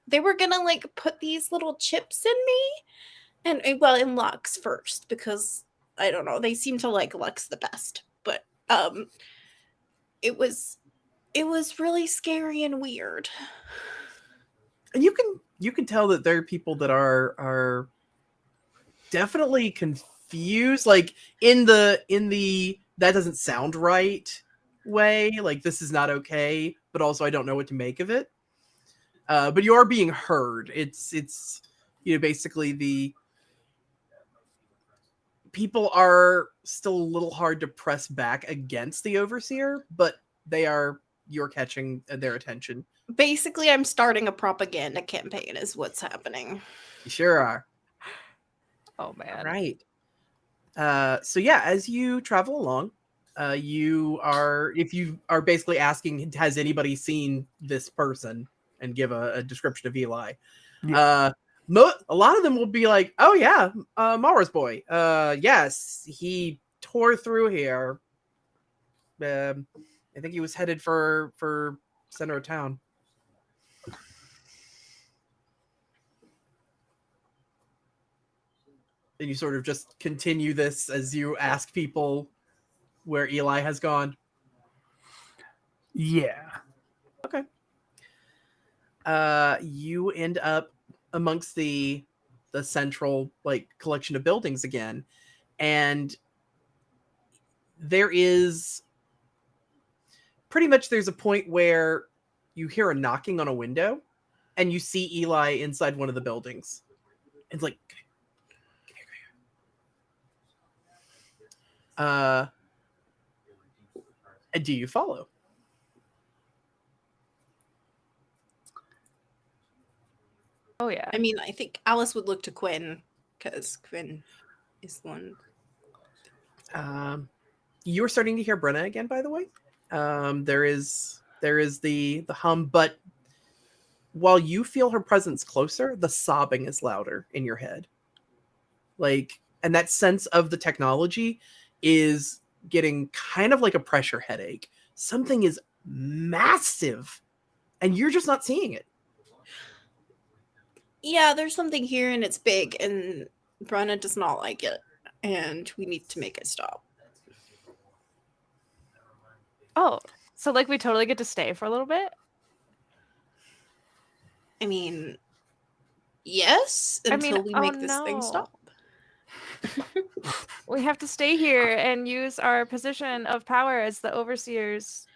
they were gonna like put these little chips in me. And well, in Lux first, because I don't know, they seem to like Lux the best. But it was really scary and weird. And you can tell that there are people that are definitely confused, like in the that doesn't sound right way, like this is not okay, but also I don't know what to make of it. But you are being heard. It's basically the people are still a little hard to press back against the overseer, but you're catching their attention. Basically, I'm starting a propaganda campaign is what's happening. You sure are. Oh man. All right. So yeah, as you travel along, if you are basically asking, has anybody seen this person, and give a description of Eli, Yeah. a lot of them will be like, oh yeah, Mara's boy. Yes, he tore through here. I think he was headed for center of town. And you sort of just continue this as you ask people where Eli has gone. Yeah. Okay. You end up amongst the central like collection of buildings again, and there's a point where you hear a knocking on a window, and you see Eli inside one of the buildings. It's like, come here. Uh, do you follow? Oh yeah. I mean, I think Alice would look to Quinn because Quinn is the one. You're starting to hear Brenna again, by the way. There is the hum, but while you feel her presence closer, the sobbing is louder in your head. Like, and that sense of the technology is getting kind of like a pressure headache. Something is massive, and you're just not seeing it. Yeah, there's something here and it's big, and Brenna does not like it, and we need to make it stop. Oh, so like we totally get to stay for a little bit? I mean, yes, until we make this thing stop. We have to stay here and use our position of power as the Overseer's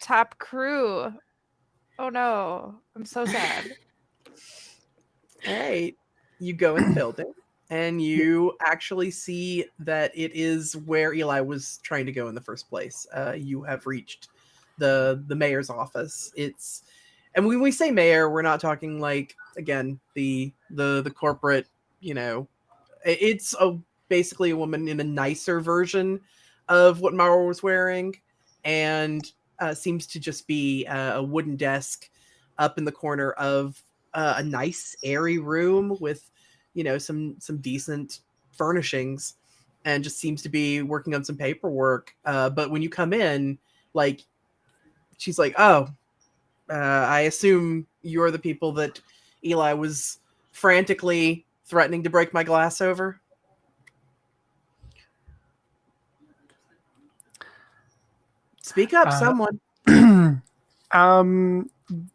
top crew. Oh no, I'm so sad. All right. You go in the building, and you actually see that it is where Eli was trying to go in the first place. You have reached the mayor's office. And when we say mayor, we're not talking like, again, the corporate, it's basically a woman in a nicer version of what Mara was wearing, and seems to just be a wooden desk up in the corner of a nice airy room with some decent furnishings, and just seems to be working on some paperwork. But when you come in, like, she's like, oh, I assume you're the people that Eli was frantically threatening to break my glass over. Speak up, someone.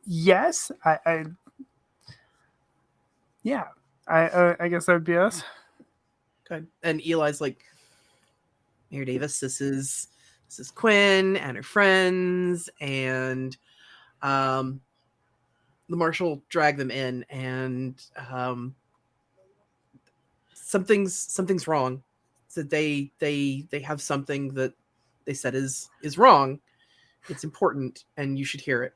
Yes, yeah, I guess that'd be us. Okay. And Eli's like, Mayor Davis, this is Quinn and her friends, and the marshal dragged them in, and something's wrong. So they have something that they said is wrong. It's important, and you should hear it.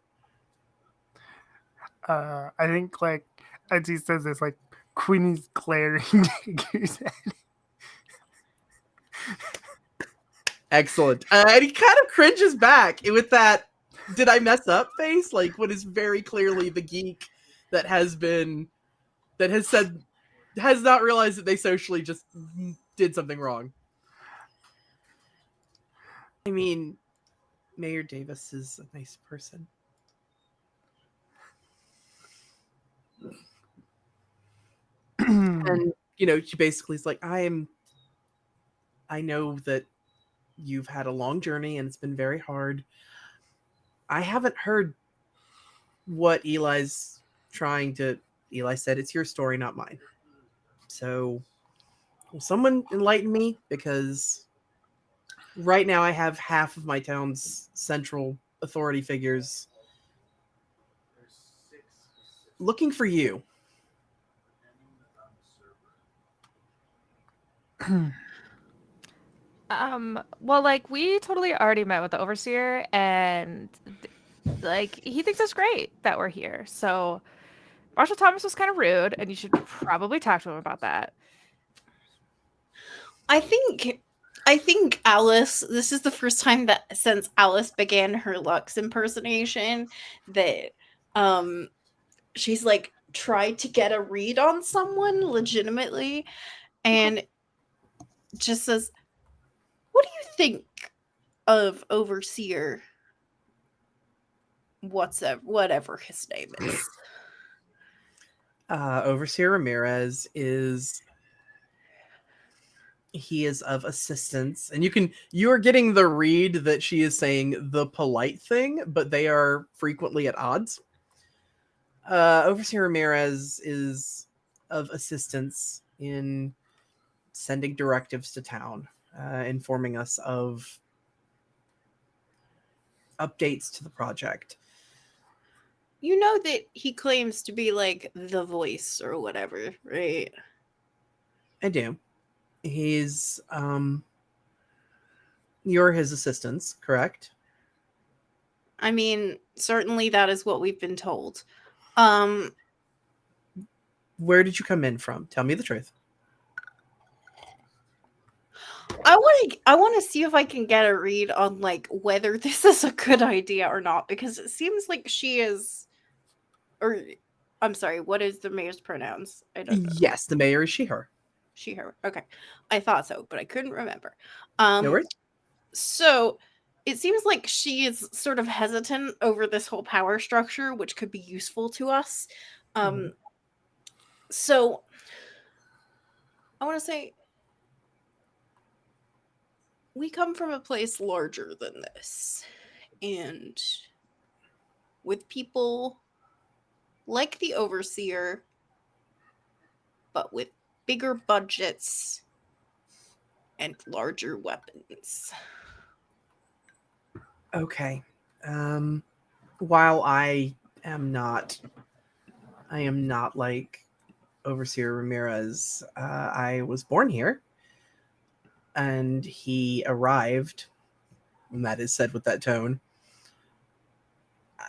I think, like, as he says this, like, Quinn is glaring daggers at him. Excellent. And he kind of cringes back with that "did I mess up" face, like what is very clearly the geek that has not realized that they socially just did something wrong. I mean, Mayor Davis is a nice person. And she basically is like, I know that you've had a long journey and it's been very hard. I haven't heard what Eli's trying to. Eli said, it's your story, not mine. So will someone enlighten me? Because right now I have half of my town's central authority figures looking for you. Well, like, we totally already met with the Overseer, and like, he thinks it's great that we're here. So Marshall Thomas was kind of rude, and you should probably talk to him about that. I think Alice, this is the first time that since Alice began her Lux impersonation that she's like tried to get a read on someone legitimately, and just says, what do you think of Overseer whatever his name is? Overseer Ramirez he is of assistance, and you are getting the read that she is saying the polite thing, but they are frequently at odds. Overseer Ramirez is of assistance in sending directives to town, informing us of updates to the project. You know that he claims to be like the voice or whatever, right? I do. He's You're his assistants, correct? I mean, certainly that is what we've been told. Where did you come in from? Tell me the truth. I want to see if I can get a read on like whether this is a good idea or not, because it seems like she is, or I'm sorry, what is the mayor's pronouns? I don't know. Yes, the mayor is she, her. She, her. Okay, I thought so, but I couldn't remember. No worries. So it seems like she is sort of hesitant over this whole power structure, which could be useful to us. So I want to say we come from a place larger than this, and with people like the overseer, but with bigger budgets and larger weapons. Okay. While I am not like Overseer Ramirez. I was born here, and he arrived, and that is said with that tone.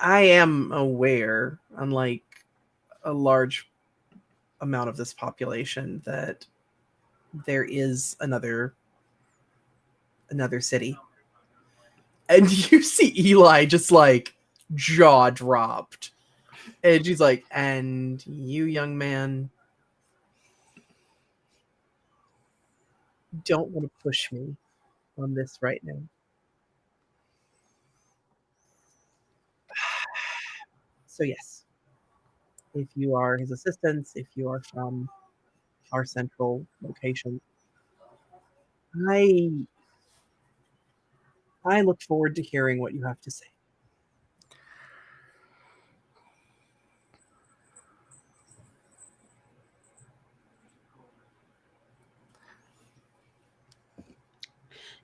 I am aware, unlike a large amount of this population, that there is another city. And you see Eli just like jaw dropped. And she's like, and you, young man, don't want to push me on this right now. So yes, if you are his assistants, if you are from our central location, I look forward to hearing what you have to say.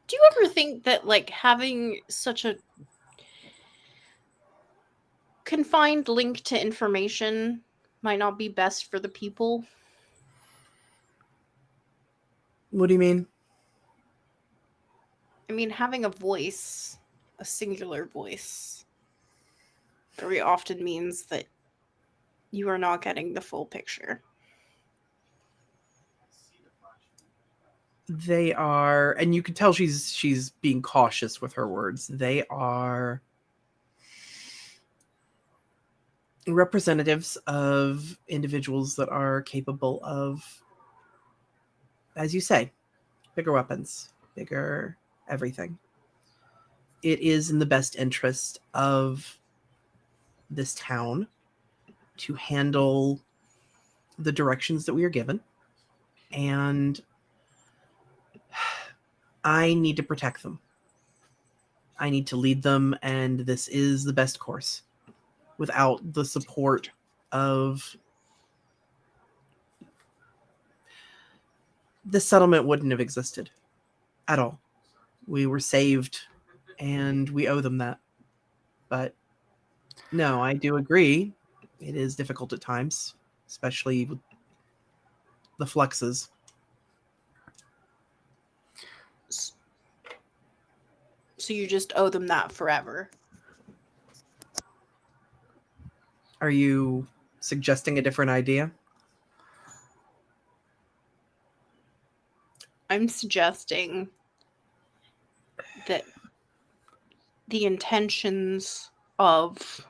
Do you ever think that like having such a confined link to information might not be best for the people? What do you mean? I mean, having a voice, a singular voice, very often means that you are not getting the full picture. They are, and you can tell she's being cautious with her words. They are representatives of individuals that are capable of, as you say, bigger weapons, bigger everything. It is in the best interest of this town to handle the directions that we are given, and I need to protect them. I need to lead them, and this is the best course. Without the support of this settlement wouldn't have existed at all. We were saved, and we owe them that. But no, I do agree. It is difficult at times, especially with the fluxes. So you just owe them that forever. Are you suggesting a different idea? I'm suggesting that the intentions of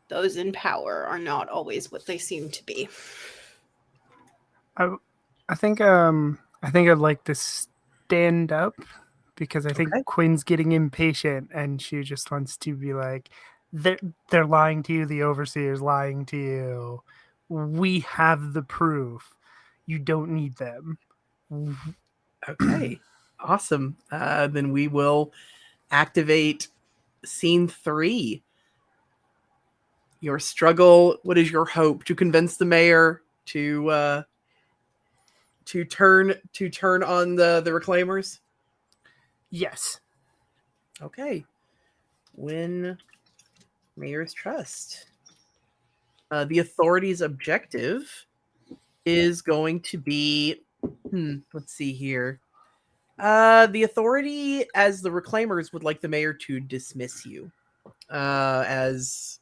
those in power are not always what they seem to be. I think I'd like to stand up because I think Okay. Quinn's getting impatient and she just wants to be like, they're lying to you, the overseer's lying to you. We have the proof. You don't need them. Okay. Awesome. Then we will activate scene 3. Your struggle. What is your hope to convince the mayor to turn on the reclaimers? Yes. Okay. Win mayor's trust. The authorities' objective is going to be, let's see here. The authority, as the reclaimers, would like the mayor to dismiss you as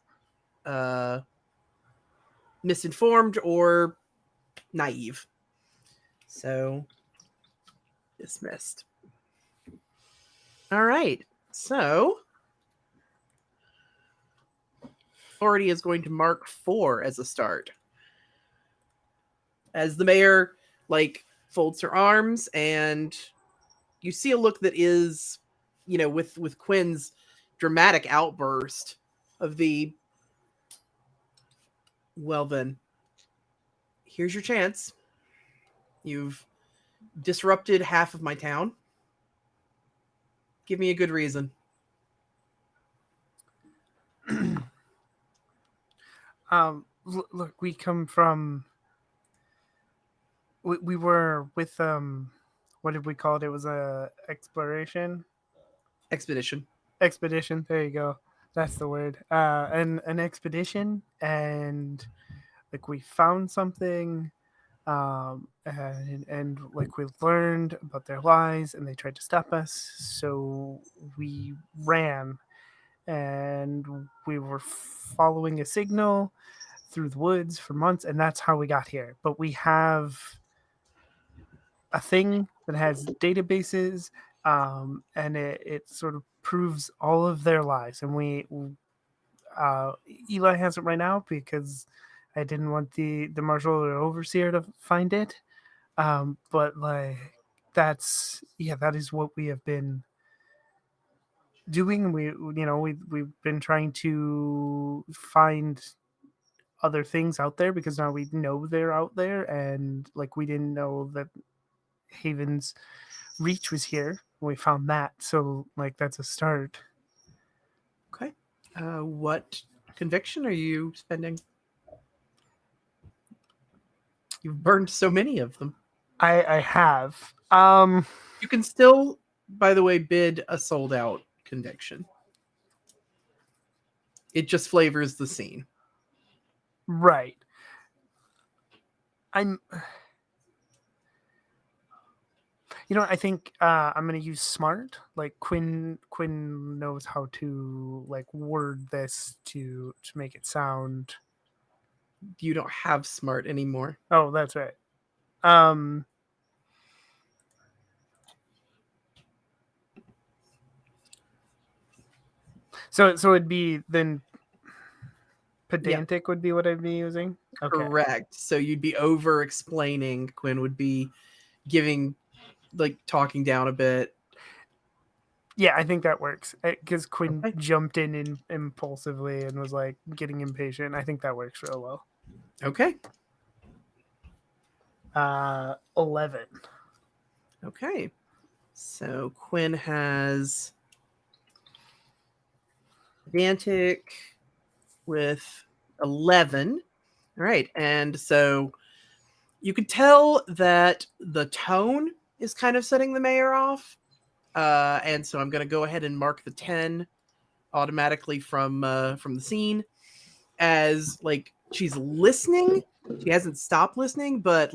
misinformed or naive. So, dismissed. All right. So, authority is going to mark 4 as a start. As the mayor, folds her arms, and you see a look that is, with Quinn's dramatic outburst of the, well then, here's your chance. You've disrupted half of my town. Give me a good reason. Look, we come from. We were with what did we call it? It was a exploration Expedition. expedition. There you go. That's the word. An expedition, and like we found something, and like we learned about their lies, and they tried to stop us. So we ran, and we were following a signal through the woods for months, and that's how we got here. But we have a thing that has databases, and it sort of proves all of their lies. And Eli has it right now because I didn't want the marshal or overseer to find it. But like that is what we have been doing. We've been trying to find other things out there because now we know they're out there, and like we didn't know that Haven's reach was here. We found that, so like that's a start. Okay. What conviction are you spending? You've burned so many of them. I have. You can still, by the way, bid a sold out conviction. It just flavors the scene. Right. I think I'm gonna use smart. Like Quinn knows how to like word this to make it sound. You don't have smart anymore. Oh, that's right. So it'd be then pedantic would be what I'd be using. Okay. Correct. So you'd be over explaining. Quinn would be giving, talking down a bit. Yeah, I think that works because Quinn jumped in impulsively and was like getting impatient. I think that works real well. Okay. 11. Okay. So Quinn has pedantic with 11. All right. And so you could tell that the tone is kind of setting the mayor off. And so I'm going to go ahead and mark the 10 automatically from the scene as she's listening. She hasn't stopped listening, but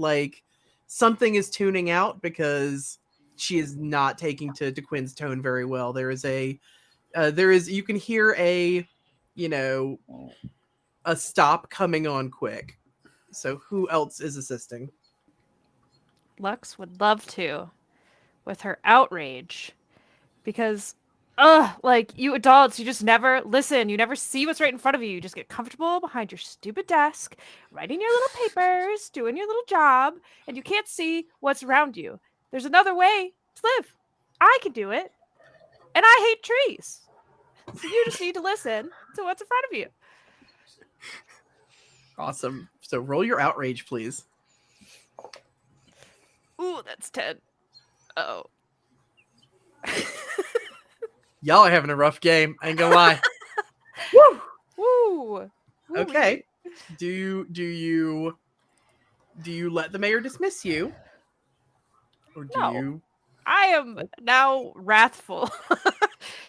something is tuning out because she is not taking to Quinn's tone very well. You can hear a stop coming on quick. So who else is assisting? Lux would love to, with her outrage, because you adults, you just never listen. You never see what's right in front of you. You just get comfortable behind your stupid desk, writing your little papers, doing your little job, and you can't see what's around you. There's another way to live. I can do it, and I hate trees. So you just need to listen to what's in front of you. Awesome. So roll your outrage, please. Ooh, that's 10. Oh. Y'all are having a rough game. I ain't gonna lie. Woo! Woo! Okay. Do you let the mayor dismiss you? Or do you? I am now wrathful.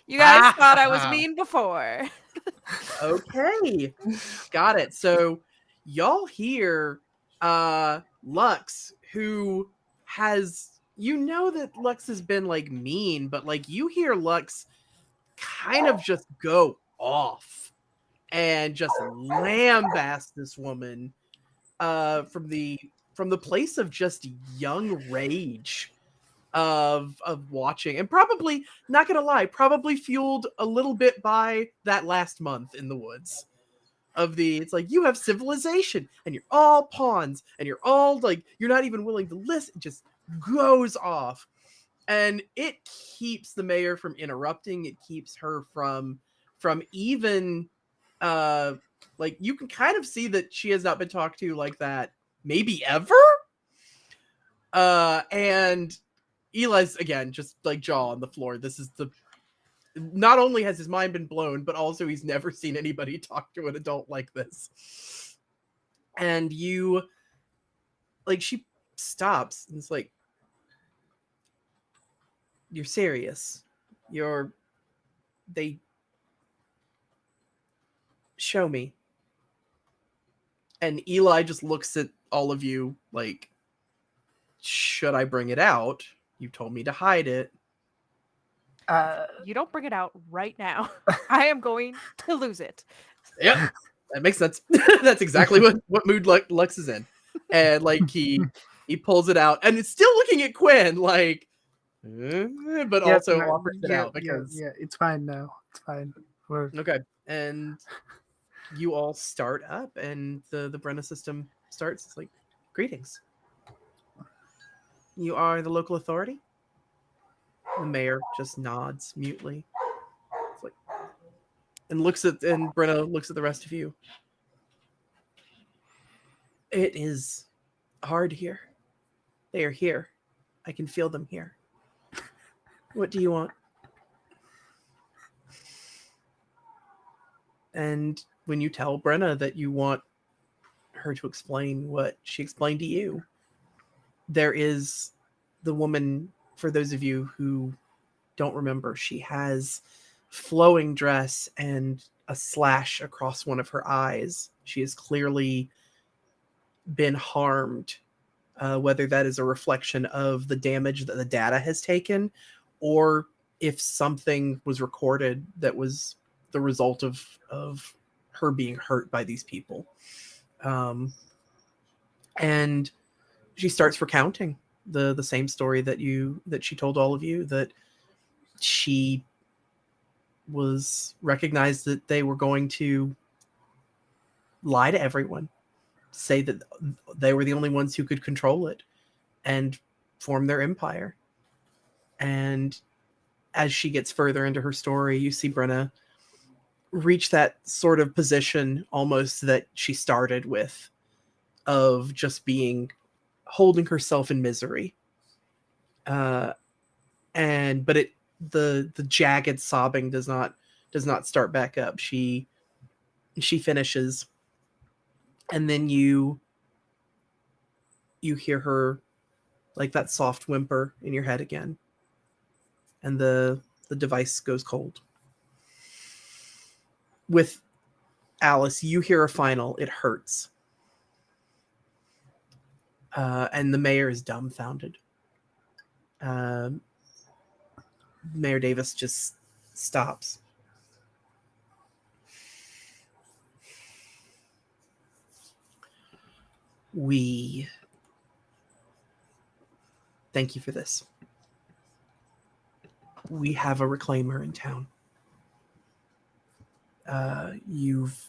You guys thought I was mean before. Okay. Got it. So y'all hear Lux, who has you know that Lux has been like mean, but like you hear Lux kind of just go off and just lambaste this woman from the place of just young rage of watching, and probably, not gonna lie, probably fueled a little bit by that last month in the woods. It's like, you have civilization and you're all pawns and you're all like, you're not even willing to listen. It just goes off, and it keeps the mayor from interrupting. It keeps her from even like, you can kind of see that she has not been talked to like that maybe ever. And Eli's again just like jaw on the floor. This is not only has his mind been blown, but also he's never seen anybody talk to an adult like this. And you, like, she stops and it's like, you're serious. They show me. And Eli just looks at all of you like, should I bring it out? You told me to hide it. You don't bring it out right now. I am going to lose it. Yep, that makes sense. That's exactly what mood Lux is in. And like he pulls it out, and it's still looking at Quinn like, but also offers it out because it's fine now. It's fine. Okay. And you all start up, and the Brenna system starts. It's like, greetings. You are the local authority? The mayor just nods mutely. It's like, and Brenna looks at the rest of you. It is hard here. They are here. I can feel them here. What do you want? And when you tell Brenna that you want her to explain what she explained to you, there is the woman, for those of you who don't remember, she has flowing dress and a slash across one of her eyes. She has clearly been harmed, whether that is a reflection of the damage that the data has taken, or if something was recorded that was the result of her being hurt by these people. And she starts recounting the same story that she told all of you, that she was recognized that they were going to lie to everyone, say that they were the only ones who could control it and form their empire. And as she gets further into her story, you see Brenna reach that sort of position almost that she started with, of just holding herself in misery. But the jagged sobbing does not start back up. She finishes, and then you hear her, like, that soft whimper in your head again, and the device goes cold. With Alice, you hear a final, "It hurts." And the mayor is dumbfounded. Mayor Davis just stops. We thank you for this. We have a reclaimer in town. You've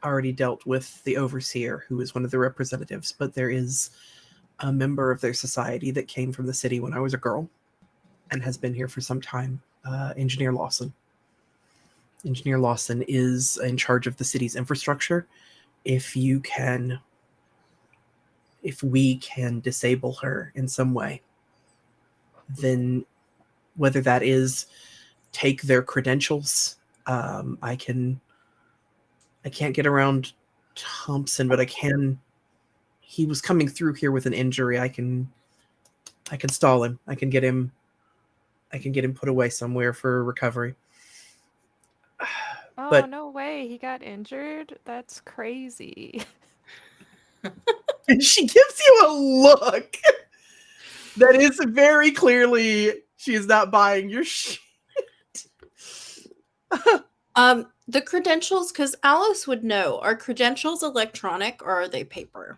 already dealt with the overseer, who is one of the representatives, but there is a member of their society that came from the city when I was a girl and has been here for some time, Engineer Lawson. Engineer Lawson is in charge of the city's infrastructure. If we can disable her in some way, then whether that is take their credentials, I can't get around Thompson, but I can. He was coming through here with an injury. I can stall him. I can get him put away somewhere for recovery. Oh, But no way. He got injured? That's crazy. she gives you a look. That is very clearly she is not buying your shit. The credentials, because Alice would know, are credentials electronic or are they paper?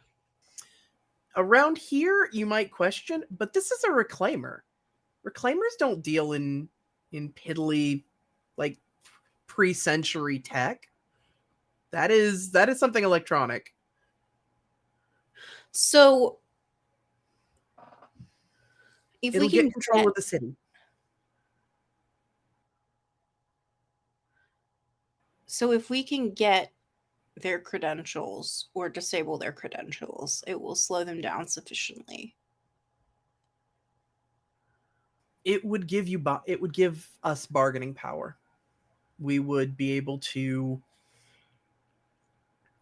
Around here, you might question, but this is a reclaimer. Reclaimers don't deal in piddly, like, pre-century tech. That is something electronic. So if It'll we can get control of the city. So if we can get their credentials or disable their credentials, it will slow them down sufficiently. It would give us bargaining power. We would be able to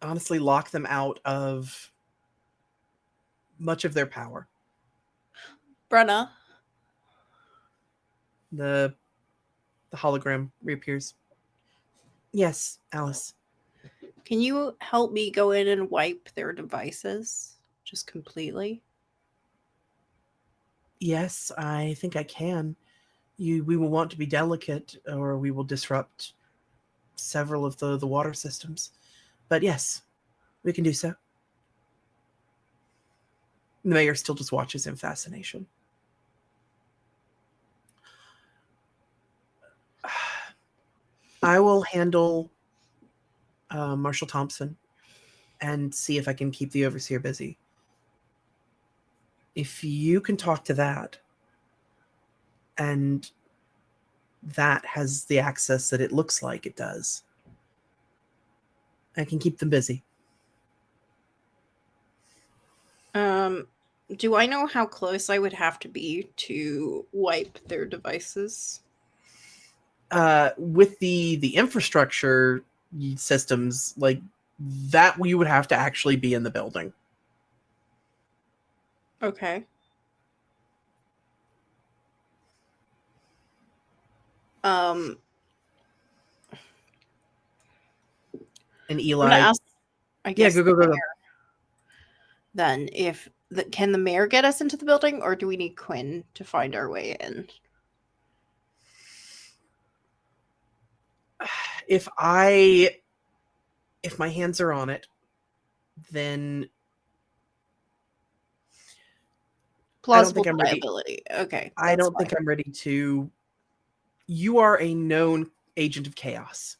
honestly lock them out of much of their power. Brenna, The hologram reappears. Yes, Alice. can you help me go in and wipe their devices just completely? Yes, I think I can. We will want to be delicate, or we will disrupt several of the water systems. But yes, we can do so. The mayor still just watches in fascination. I will handle Marshall Thompson and see if I can keep the overseer busy. If you can talk to that, and that has the access that it looks like it does, I can keep them busy. Do I know how close I would have to be to wipe their devices? With the infrastructure systems, like that, we would have to actually be in the building. Okay. And I'm Eli, gonna ask, I guess, go. the mayor, then, if can the mayor get us into the building, or do we need Quinn to find our way in? If my hands are on it, then Plausible I'm ready. deniability. Okay. I don't think I'm ready to. You are a known agent of chaos.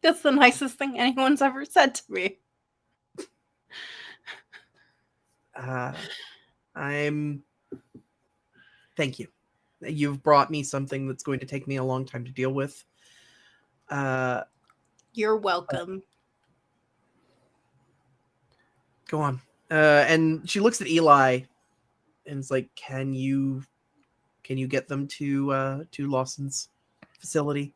That's the nicest thing anyone's ever said to me. Thank you. You've brought me something that's going to take me a long time to deal with. You're welcome. Go on. And she looks at Eli and is like, can you get them to Lawson's facility?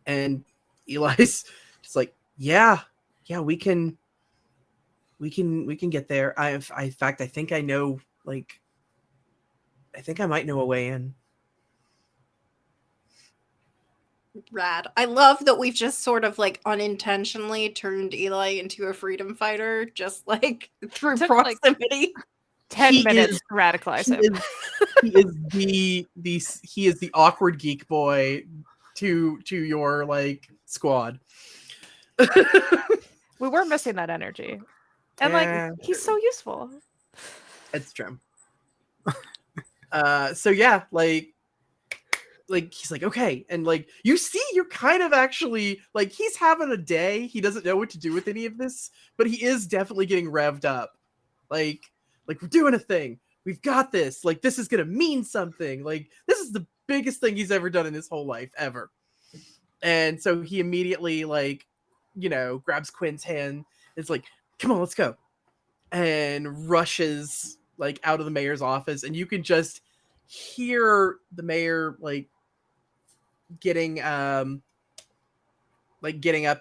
And Eli's just like, yeah, we can get there. In fact, I think I know, like, I think I might know a way in. Rad. I love that we've just sort of like unintentionally turned Eli into a freedom fighter, just like through Took, proximity. 10 minutes to radicalize him. He is the awkward geek boy to your like squad. We were missing that energy. And like he's so useful. It's true. So yeah, like he's like, okay, and like you see, you're kind of actually like, he's having a day. He doesn't know what to do with any of this, but he is definitely getting revved up. Like we're doing a thing. We've got this. Like, this is gonna mean something. Like, this is the biggest thing he's ever done in his whole life ever. And so he immediately, like, grabs Quinn's hand. It's like, come on, let's go. And rushes like out of the mayor's office, and you can just hear the mayor like getting up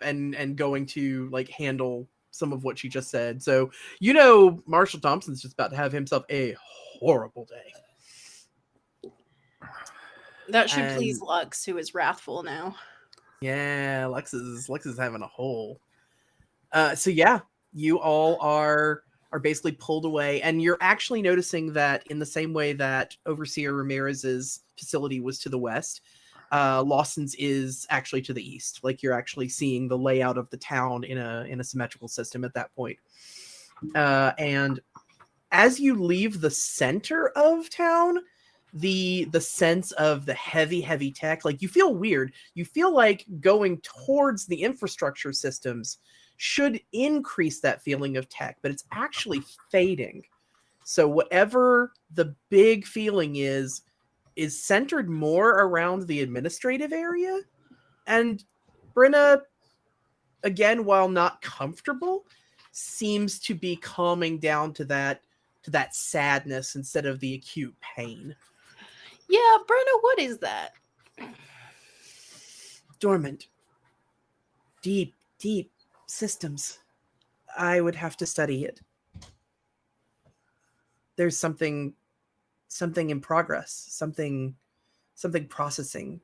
and going to like handle some of what she just said. So Marshall Thompson's just about to have himself a horrible day. That should please Lux, who is wrathful now. Yeah, Lux is having a hole. So yeah, you all are are basically pulled away. And you're actually noticing that in the same way that Overseer Ramirez's facility was to the west, Lawson's is actually to the east. Like you're actually seeing the layout of the town in a symmetrical system at that point. And as you leave the center of town, the sense of the heavy tech, like you feel weird. You feel like going towards the infrastructure systems should increase that feeling of tech, but it's actually fading. So whatever the big feeling is centered more around the administrative area. And Brenna, again, while not comfortable, seems to be calming down to that sadness instead of the acute pain. Yeah, Brenna, what is that? Dormant. Deep systems. I would have to study it. There's something in progress, something processing.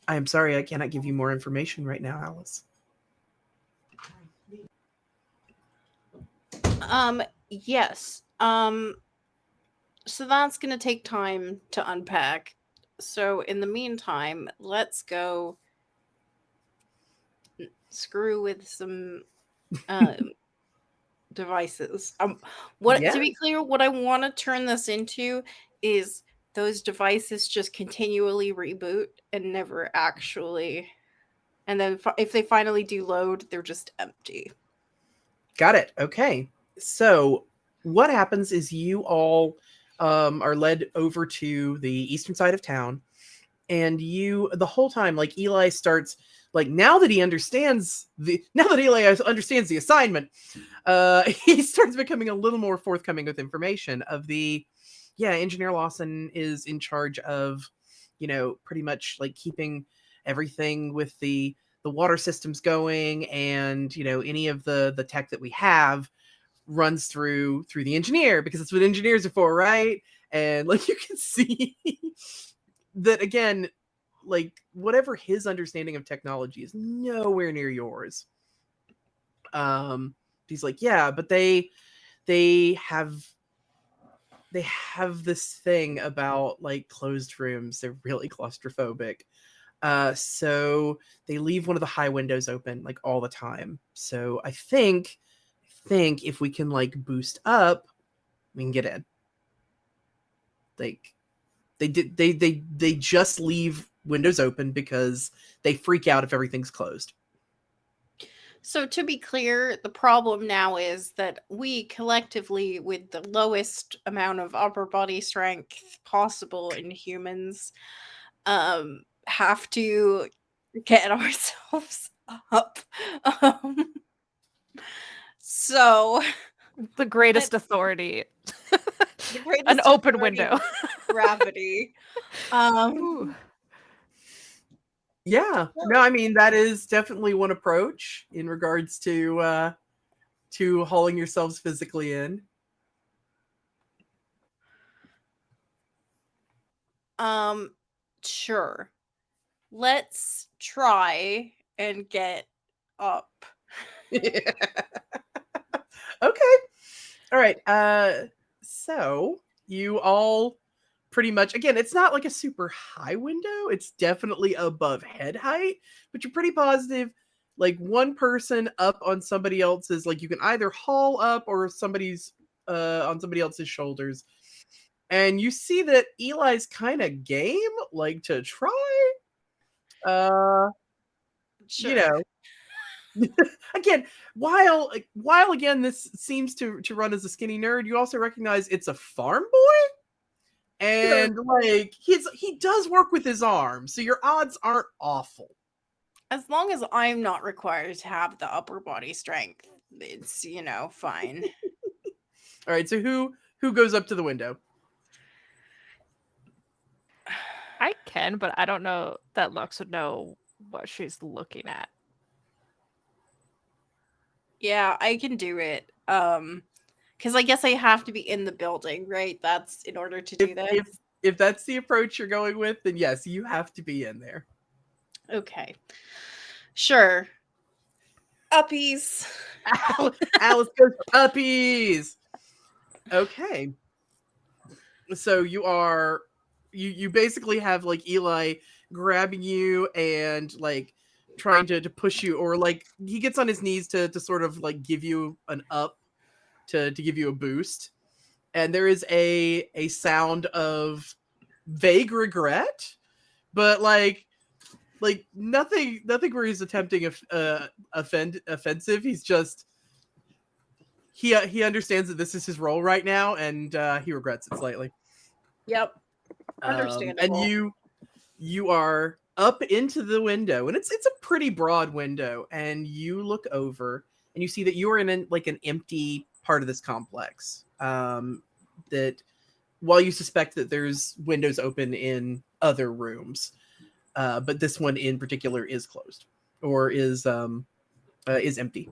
I am sorry I cannot give you more information right now, Alice. Yes. So that's going to take time to unpack. So in the meantime, let's go screw with some devices. To be clear, what I want to turn this into is those devices just continually reboot and never actually, and then if they finally do load, they're just empty. Got it. Okay. So what happens is you all are led over to the eastern side of town, and you the whole time, like Eli starts, like now that Eli understands the assignment, he starts becoming a little more forthcoming with information of Engineer Lawson is in charge of, pretty much like keeping everything with the water systems going, and any of the tech that we have runs through the engineer, because that's what engineers are for, right? And like you can see that again, like whatever his understanding of technology is nowhere near yours. He's like, yeah, but they have this thing about like closed rooms. They're really claustrophobic. So they leave one of the high windows open like all the time. So I think if we can like boost up, we can get in. Like they just leave windows open because they freak out if everything's closed. So to be clear, the problem now is that we collectively, with the lowest amount of upper body strength possible in humans, have to get ourselves up. So the greatest authority. The greatest an open authority, window. gravity. Yeah. No, I mean that is definitely one approach in regards to hauling yourselves physically in. Sure. Let's try and get up. Okay. All right. So you all pretty much, again, it's not like a super high window. It's definitely above head height, but you're pretty positive like one person up on somebody else's, like you can either haul up or somebody's on somebody else's shoulders. And you see that Eli's kind of game, like to try. Sure. Again, while again this seems to run as a skinny nerd, you also recognize it's a farm boy, and like he does work with his arms, so your odds aren't awful. As long as I'm not required to have the upper body strength, it's fine. All right, so who goes up to the window? I can, but I don't know that Lux would know what she's looking at. Yeah, I can do it. Because I guess I have to be in the building, right? That's in order to do that. If that's the approach you're going with, then yes, you have to be in there. Okay. Sure. Uppies. Alice goes for puppies. Okay. So you basically have like Eli grabbing you and like trying to push you, or like he gets on his knees to sort of like give you an up to give you a boost. And there is a sound of vague regret, but like nothing where he's attempting offensive. He's just he understands that this is his role right now, and he regrets it slightly. Yep. And Understandable. you are up into the window, and it's a pretty broad window, and you look over and you see that you are in an empty part of this complex. That while you suspect that there's windows open in other rooms, but this one in particular is closed or is empty.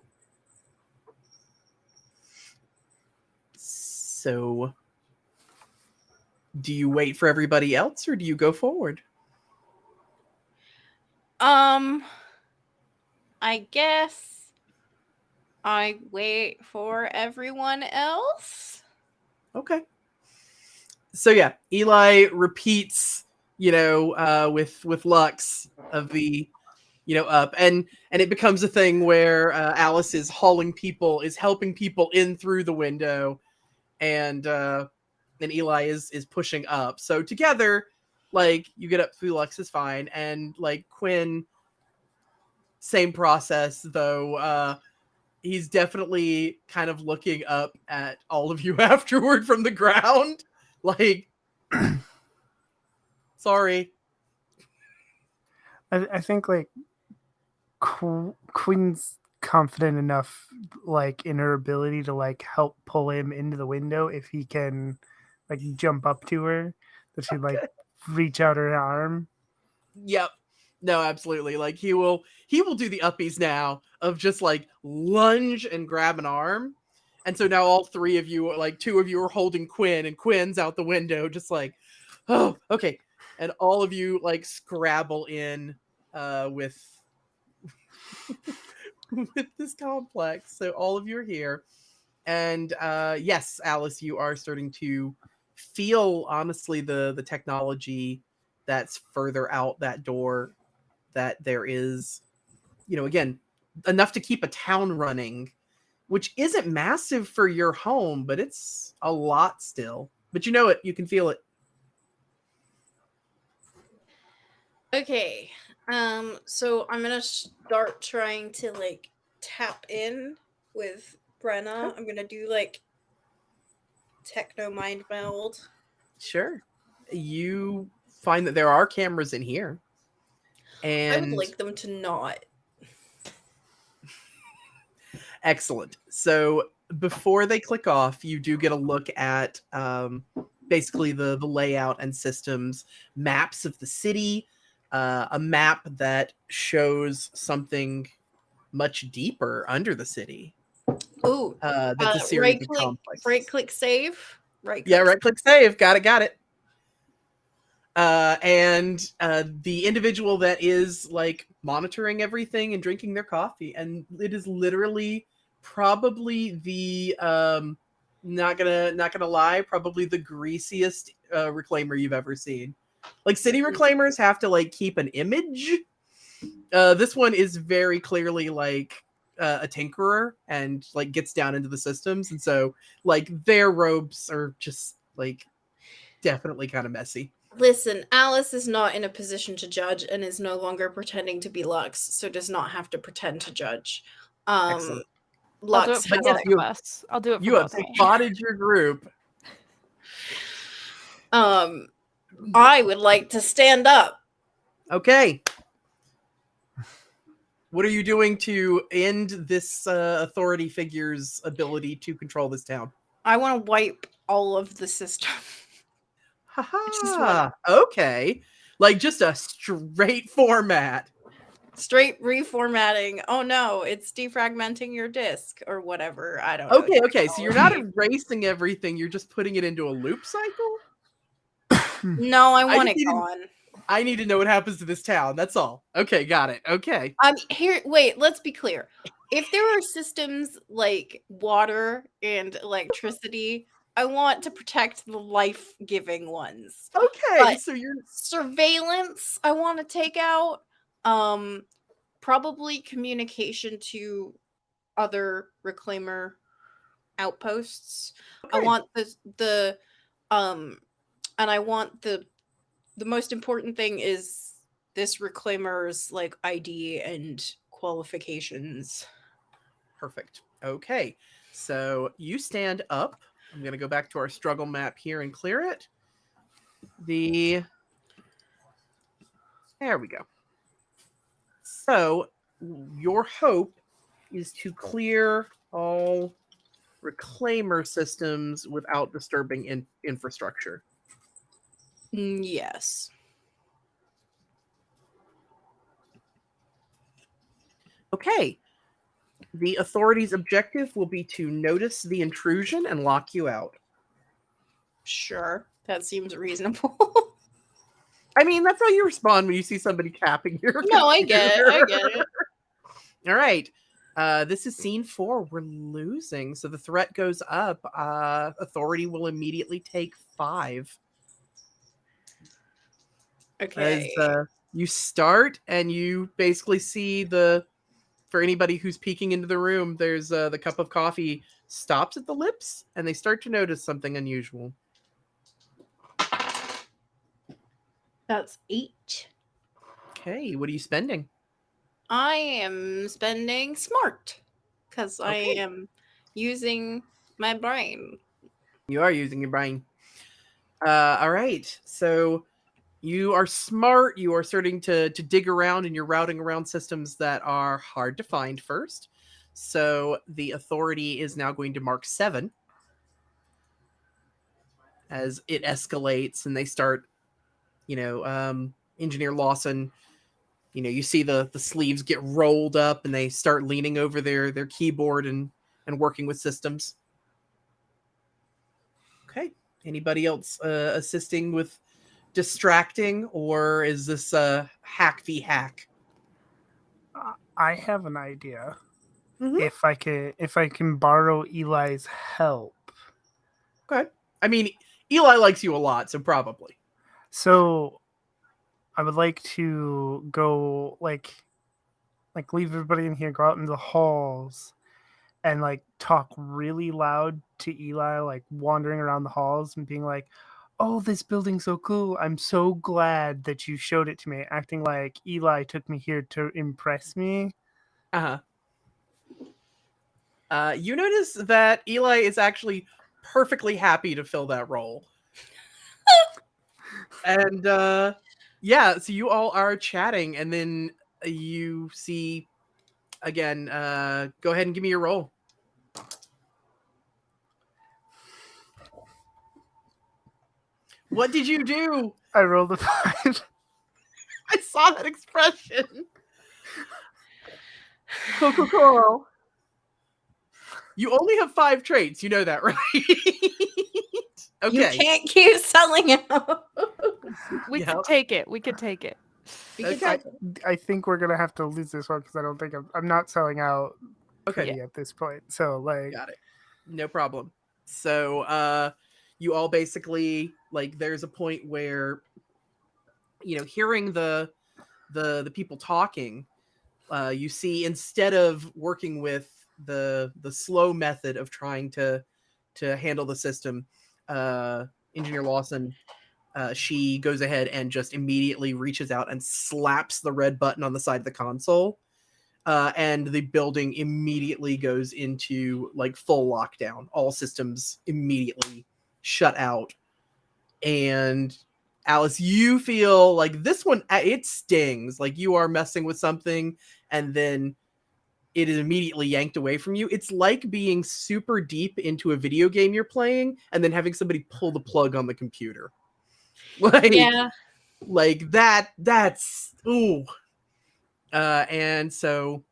So, do you wait for everybody else, or do you go forward? I guess I wait for everyone else. Okay. So yeah, Eli repeats, with Lux of the, up, and it becomes a thing where Alice is helping people in through the window, and Eli is pushing up. So together, like you get up through Lux is fine, and like Quinn, same process though. He's definitely kind of looking up at all of you afterward from the ground. Like, sorry. I think like Quinn's confident enough, like in her ability to like help pull him into the window if he can, like jump up to her, that she'd like reach out her arm. Yep. No, absolutely. Like he will do the uppies now of just like lunge and grab an arm. And so now all three of you, like two of you are holding Quinn, and Quinn's out the window just like, oh, okay. And all of you like scrabble in with with this complex. So all of you are here. And yes, Alice, you are starting to feel honestly the technology that's further out that door, that there is, again, enough to keep a town running, which isn't massive for your home, but it's a lot still. But you can feel it. Okay. So I'm gonna start trying to like tap in with Brenna. I'm gonna do like techno mind meld. Sure. You find that there are cameras in here. And I would like them to not. Excellent. So before they click off, you do get a look at basically the layout and systems, maps of the city, a map that shows something much deeper under the city. Ooh, that's a series of complexes. Right click save. Right click save. Got it. And the individual that is like monitoring everything and drinking their coffee, and it is literally probably the not gonna lie, probably the greasiest reclaimer you've ever seen. Like city reclaimers have to like keep an image. This one is very clearly like a tinkerer and like gets down into the systems, and so like their robes are just like definitely kind of messy. Listen, Alice is not in a position to judge and is no longer pretending to be Lux, so does not have to pretend to judge. Excellent. Lux, I'll do it for both of us. I'll do it for you have both. spotted your group. I would like to stand up. Okay. What are you doing to end this authority figure's ability to control this town? I want to wipe all of the system. Haha. Okay. Like just a straight format. Straight reformatting. Oh no, it's defragmenting your disk or whatever. I don't know. Okay. So you're not erasing everything. You're just putting it into a loop cycle? No, I want it gone. I need to know what happens to this town. That's all. Okay, got it. Okay. Here, wait, let's be clear. if there are systems like water and electricity, I want to protect the life-giving ones. Okay, But so you're surveillance, I want to take out. Probably communication to other reclaimer outposts. I okay. want the and I want the most important thing is this reclaimer's like ID and qualifications. Perfect. Okay, so you stand up. I'm going to go back to our struggle map here and clear it. There we go. So your hope is to clear all reclaimer systems without disturbing infrastructure. Yes. Okay. The authorities' objective will be to notice the intrusion and lock you out. Sure. That seems reasonable. I mean, that's how you respond when you see somebody tapping your No, I computer. get it. I get it. All right. This is scene 4. We're losing. So the threat goes up. Authority will immediately take 5. Okay. As you start and you basically see for anybody who's peeking into the room, there's the cup of coffee stops at the lips and they start to notice something unusual. That's 8. Okay, what are you spending? I am spending smart because I Okay. am using my brain. You are using your brain. All right. So you are smart. You are starting to dig around and you're routing around systems that are hard to find first. So the authority is now going to mark 7 as it escalates and they start, Engineer Lawson, you see the sleeves get rolled up and they start leaning over their keyboard and working with systems. Okay. Anybody else assisting with distracting, or is this hack v hack? I have an idea. Mhm. If I can borrow Eli's help. Okay. I mean, Eli likes you a lot, so probably. So I would like to go like leave everybody in here, go out in the halls, and like talk really loud to Eli, like wandering around the halls and being like, "Oh, this building's so cool! I'm so glad that you showed it to me." Acting like Eli took me here to impress me. Uh-huh. You notice that Eli is actually perfectly happy to fill that role. And yeah, so you all are chatting, and then you see again. Go ahead and give me your roll. What did you do? I rolled a 5. I saw that expression. Cool. You only have 5 traits. You know that, right? Okay. You can't keep selling out. We Yep. could take it. We could take it. We could Okay. take it. I think we're gonna have to lose this one because I don't think I'm not selling out Okay. pretty at this point. So like, Got it. No problem. So you all basically, like, there's a point where hearing the people talking, you see, instead of working with the slow method of trying to handle the system, Engineer Lawson, she goes ahead and just immediately reaches out and slaps the red button on the side of the console, and the building immediately goes into like full lockdown. All systems immediately shut out. And Alice, you feel like this one, it stings. Like you are messing with something and then it is immediately yanked away from you. It's like being super deep into a video game you're playing and then having somebody pull the plug on the computer. Yeah. Like that's ooh. And so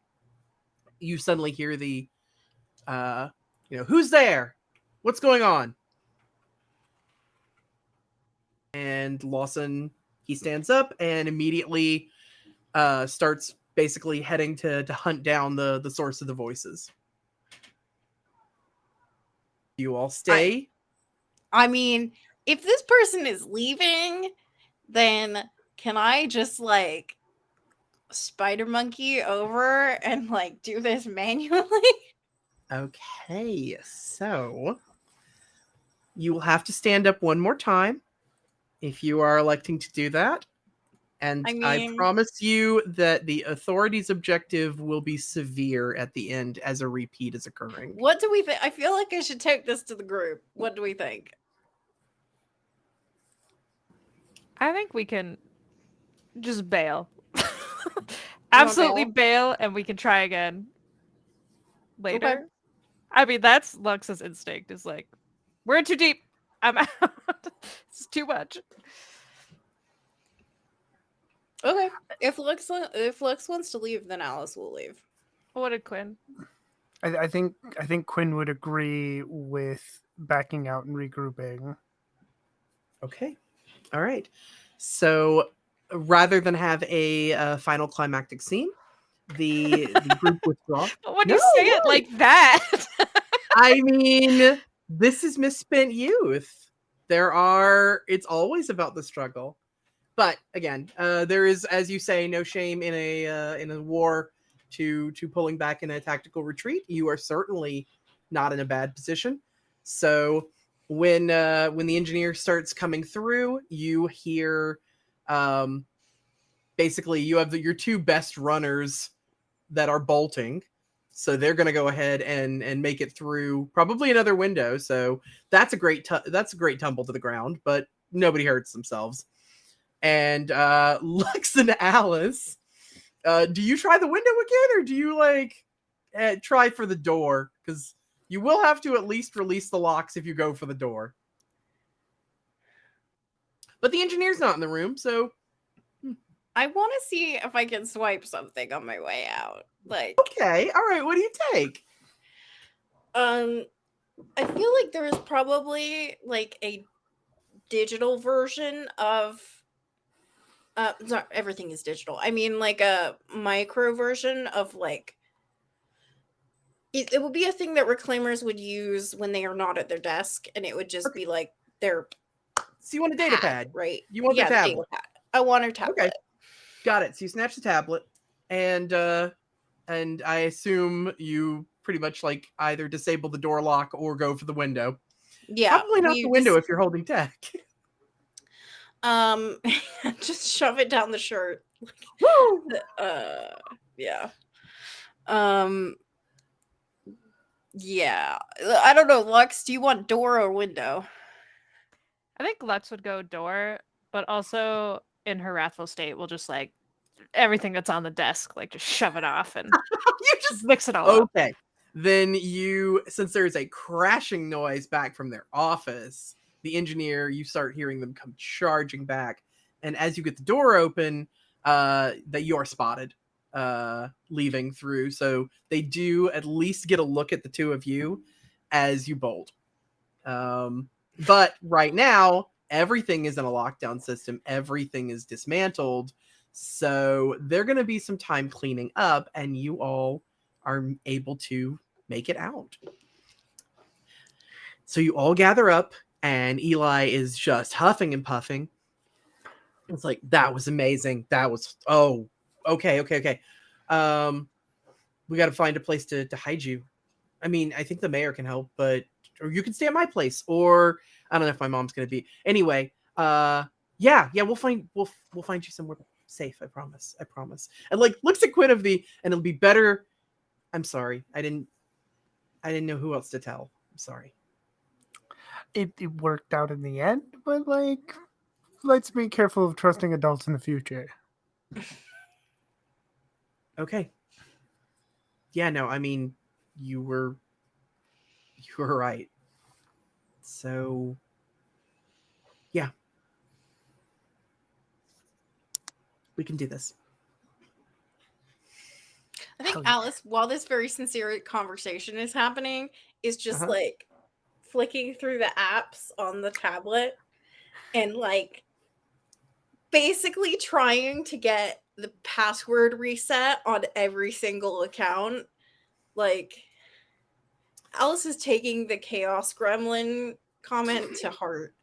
you suddenly hear the who's there? What's going on? And Lawson, he stands up and immediately starts basically heading to hunt down the source of the voices. You all stay. I mean, if this person is leaving, then can I just like spider monkey over and like do this manually? Okay, so you will have to stand up one more time if you are electing to do that. And I I mean- promise you that the authorities' objective will be severe at the end as a repeat is occurring. What do we think? I feel like I should take this to the group. What do we think? I think we can just bail. Absolutely bail, and we can try again later. Okay. I mean, that's Lux's instinct. Is like, we're in too deep. I'm out. It's too much. Okay. If Lux wants to leave, then Alice will leave. What did Quinn? I think Quinn would agree with backing out and regrouping. Okay. All right. So rather than have a final climactic scene, the group withdraw. When you say it like that. I mean, this is Misspent Youth. It's always about the struggle. But again, there is, as you say, no shame in a war to pulling back in a tactical retreat. You are certainly not in a bad position. So when the engineer starts coming through, you hear basically you have your two best runners that are bolting. So they're going to go ahead and make it through probably another window. So that's a great tumble to the ground, but nobody hurts themselves. And Lux and Alice, do you try the window again, or do you try for the door? Because you will have to at least release the locks if you go for the door. But the engineer's not in the room, so I want to see if I can swipe something on my way out. Like, okay, all right. What do you take? I feel like there is probably like a digital version of. Not everything is digital. I mean, like a micro version of like. It would be a thing that reclaimers would use when they are not at their desk, and it would just be like their. So you want a data pad, right? You want the tablet. Data pad. I want her tablet. Okay. Got it. So you snatch the tablet, and I assume you pretty much like either disable the door lock or go for the window. Yeah, probably not the window if you're holding tech. Just shove it down the shirt. Woo! Yeah. Yeah. I don't know, Lux. Do you want door or window? I think Lux would go door, but also in her wrathful state, will just like everything that's on the desk, like just shove it off and you just mix it all up. Okay. Then since there's a crashing noise back from their office, the engineer, you start hearing them come charging back. And as you get the door open, that you are spotted leaving through. So they do at least get a look at the two of you as you bolt. But right now, everything is in a lockdown system. Everything is dismantled. So there going to be some time cleaning up, and you all are able to make it out. So you all gather up, and Eli is just huffing and puffing. It's like, that was amazing. That was, okay. We got to find a place to hide you. I mean, I think the mayor can help, or you can stay at my place, or I don't know if my mom's going to be. Anyway, yeah, we'll find you somewhere safe. I promise. And like looks at Quinn and it'll be better. I'm sorry. I didn't know who else to tell. I'm sorry. It worked out in the end, but like, let's be careful of trusting adults in the future. Okay. Yeah, no, I mean, you were right. So, yeah. We can do this. I think Alice, while this very sincere conversation is happening, is just like flicking through the apps on the tablet and like basically trying to get the password reset on every single account. Like, Alice is taking the Chaos Gremlin comment to heart.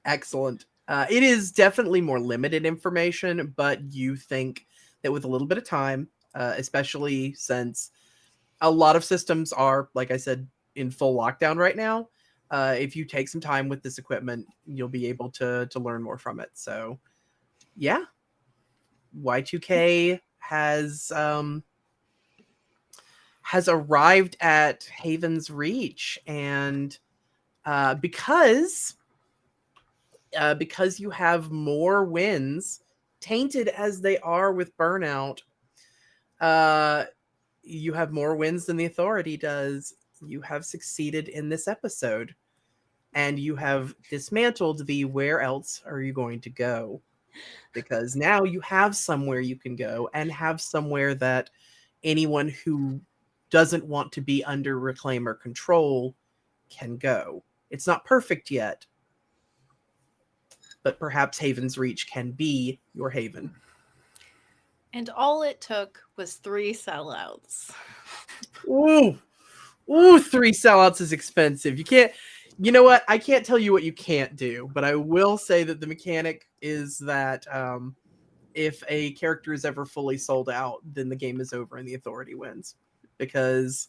Excellent. It is definitely more limited information, but you think that with a little bit of time, especially since a lot of systems are, like I said, in full lockdown right now, if you take some time with this equipment, you'll be able to learn more from it. So, yeah, Y2K has arrived at Haven's Reach, and because you have more wins, tainted as they are with burnout, you have more wins than the Authority does. You have succeeded in this episode, and you have dismantled the where else are you going to go? Because now you have somewhere you can go, and have somewhere that anyone who doesn't want to be under Reclaimer control can go. It's not perfect yet, but perhaps Haven's Reach can be your haven. And all it took was 3 sellouts. Ooh, 3 sellouts is expensive. You know what? I can't tell you what you can't do, but I will say that the mechanic is that if a character is ever fully sold out, then the game is over and the Authority wins. Because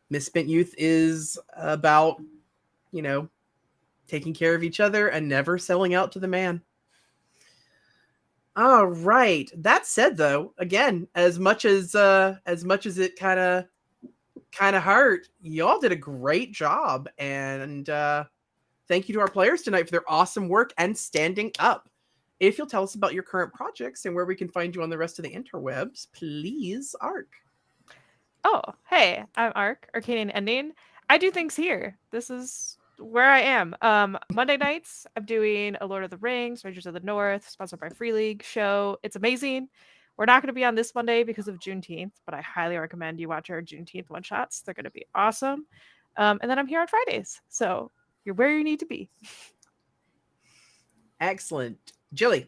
Misspent Youth is about, taking care of each other and never selling out to the man. All right. That said, though, again, as much as it kind of hurt, y'all did a great job, and thank you to our players tonight for their awesome work and standing up. If you'll tell us about your current projects and where we can find you on the rest of the interwebs, please, Ark. Oh, hey, I'm Ark, Arcanian Ending. I do things here. This is where I am. Monday nights, I'm doing a Lord of the Rings, Rangers of the North, sponsored by Free League show. It's amazing. We're not going to be on this Monday because of Juneteenth, but I highly recommend you watch our Juneteenth one-shots. They're going to be awesome. And then I'm here on Fridays. So you're where you need to be. Excellent. Jilly.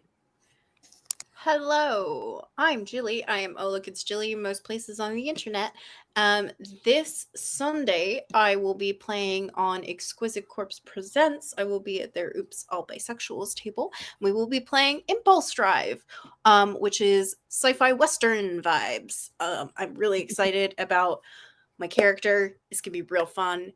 Hello, I'm Jilly. I am Oh Look It's Jilly most places on the internet. This Sunday, I will be playing on Exquisite Corpse Presents. I will be at their Oops All Bisexuals table. We will be playing Impulse Drive, which is sci-fi western vibes. I'm really excited about my character. It's gonna be real fun.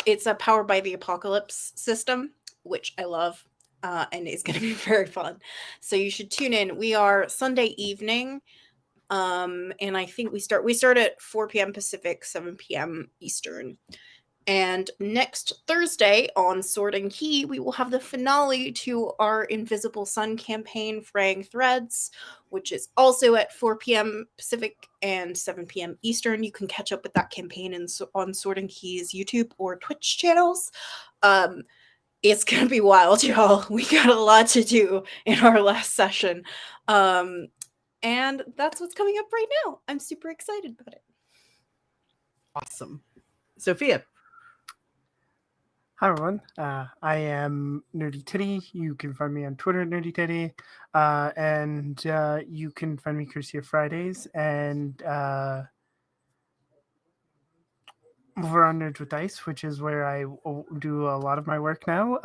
It's a Powered by the Apocalypse system, which I love. And it's going to be very fun. So you should tune in. We are Sunday evening, and I think we start at 4 p.m. Pacific, 7 p.m. Eastern. And next Thursday on Sword and Key, we will have the finale to our Invisible Sun campaign, Fraying Threads, which is also at 4 p.m. Pacific and 7 p.m. Eastern. You can catch up with that campaign on Sword and Key's YouTube or Twitch channels. It's going to be wild, y'all. We got a lot to do in our last session. And that's what's coming up right now. I'm super excited about it. Awesome. Sophia. Hi, everyone. I am Nerdy Titty. You can find me on Twitter at Nerdy Titty. And you can find me Cursia Fridays. And over on Nerds with Dice, which is where I do a lot of my work now.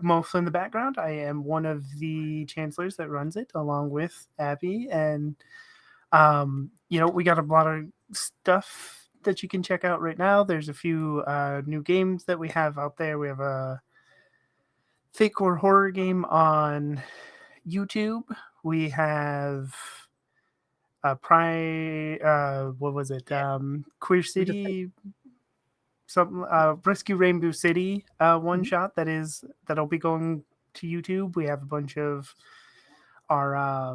Mostly in the background. I am one of the chancellors that runs it, along with Abby. And, we got a lot of stuff that you can check out right now. There's a few new games that we have out there. We have a fake or horror game on YouTube. We have what was it? Queer City, something. Rescue Rainbow City one shot that'll be going to YouTube. We have a bunch of our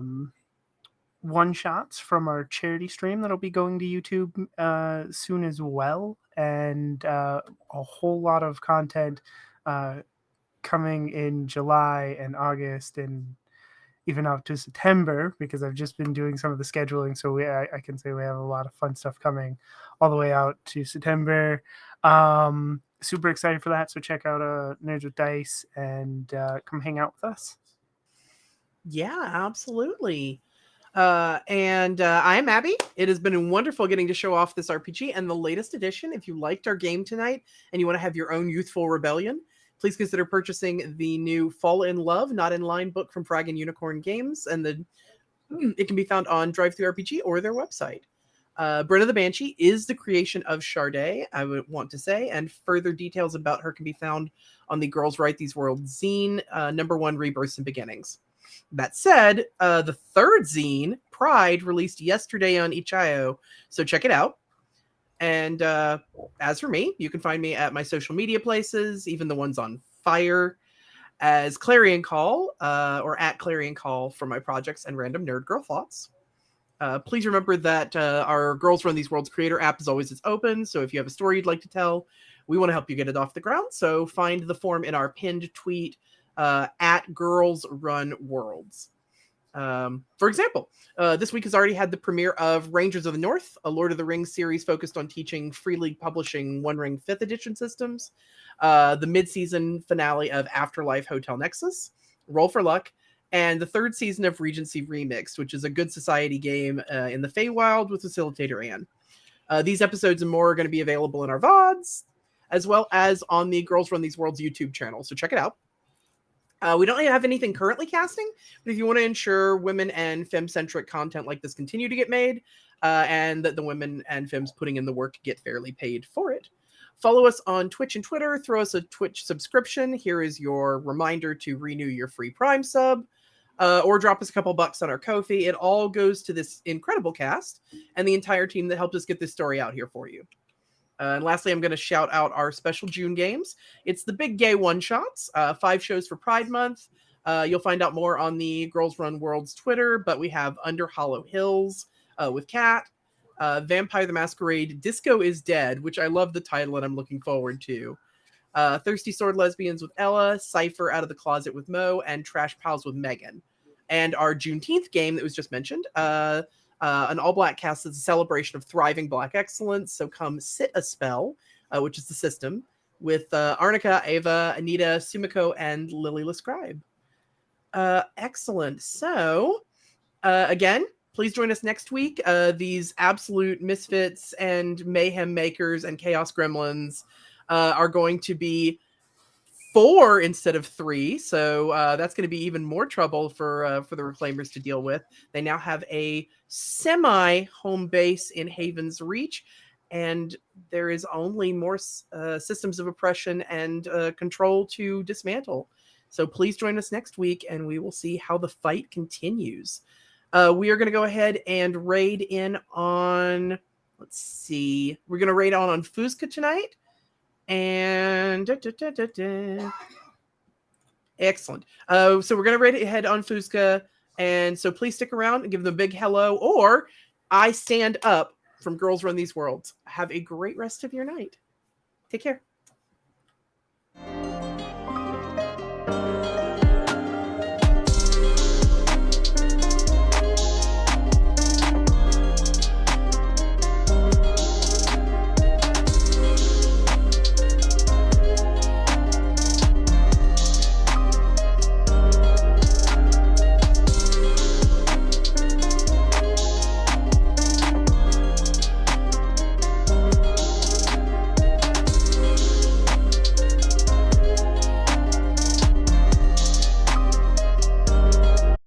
one shots from our charity stream that'll be going to YouTube soon as well, and a whole lot of content coming in July and August and even out to September, because I've just been doing some of the scheduling. So I can say we have a lot of fun stuff coming all the way out to September. Super excited for that. So check out Nerds with Dice and come hang out with us. Yeah, absolutely. And I'm Abby. It has been wonderful getting to show off this RPG and the latest edition. If you liked our game tonight and you want to have your own youthful rebellion, please consider purchasing the new Fall in Love, Not in Line book from Frag and Unicorn Games. And it can be found on Drive-Thru RPG or their website. Brenna the Banshee is the creation of Sharday, I would want to say, and further details about her can be found on the Girls Write These Worlds zine, #1 Rebirths and Beginnings. That said, the third zine, Pride, released yesterday on itch.io, so check it out. And as for me, you can find me at my social media places, even the ones on fire, as Clarion Call, or at Clarion Call for my projects and random nerd girl thoughts. Please remember that our Girls Run These Worlds creator app is always open, so if you have a story you'd like to tell, we want to help you get it off the ground, so find the form in our pinned tweet at Girls Run Worlds. For example, this week has already had the premiere of Rangers of the North, a Lord of the Rings series focused on teaching Free League Publishing One Ring 5th edition systems, the mid-season finale of Afterlife Hotel Nexus, Roll for Luck, and the third season of Regency Remixed, which is a good society game in the Feywild with facilitator Anne. These episodes and more are going to be available in our VODs, as well as on the Girls Run These Worlds YouTube channel, so check it out. We don't have anything currently casting, but if you want to ensure women and femme-centric content like this continue to get made, and that the women and femmes putting in the work get fairly paid for it, follow us on Twitch and Twitter, throw us a Twitch subscription. Here is your reminder to renew your free Prime sub, or drop us a couple bucks on our Ko-fi. It all goes to this incredible cast and the entire team that helped us get this story out here for you. And lastly, I'm going to shout out our special June games. It's the Big Gay One-Shots, 5 shows for Pride Month. You'll find out more on the Girls Run World's Twitter, but we have Under Hollow Hills with Kat, Vampire the Masquerade, Disco is Dead, which I love the title and I'm looking forward to. Thirsty Sword Lesbians with Ella, Cypher Out of the Closet with Mo, and Trash Pals with Megan. And our Juneteenth game that was just mentioned, an all-black cast is a celebration of thriving Black excellence, so come sit a spell, which is the system, with Arnica, Ava, Anita, Sumiko, and Lily Lescribe. Excellent. So, again, please join us next week. These absolute misfits and mayhem makers and chaos gremlins are going to be 4 instead of 3, so that's going to be even more trouble for the Reclaimers to deal with. They now have a semi-home base in Haven's Reach, and there is only more systems of oppression and control to dismantle. So please join us next week, and we will see how the fight continues. We are going to go ahead and raid in on... Let's see. We're going to raid on Fusca tonight. And excellent. So we're gonna rate it ahead on Fusca, and so please stick around and give them a big hello, or I stand up from Girls Run These Worlds. Have a great rest of your night. Take care.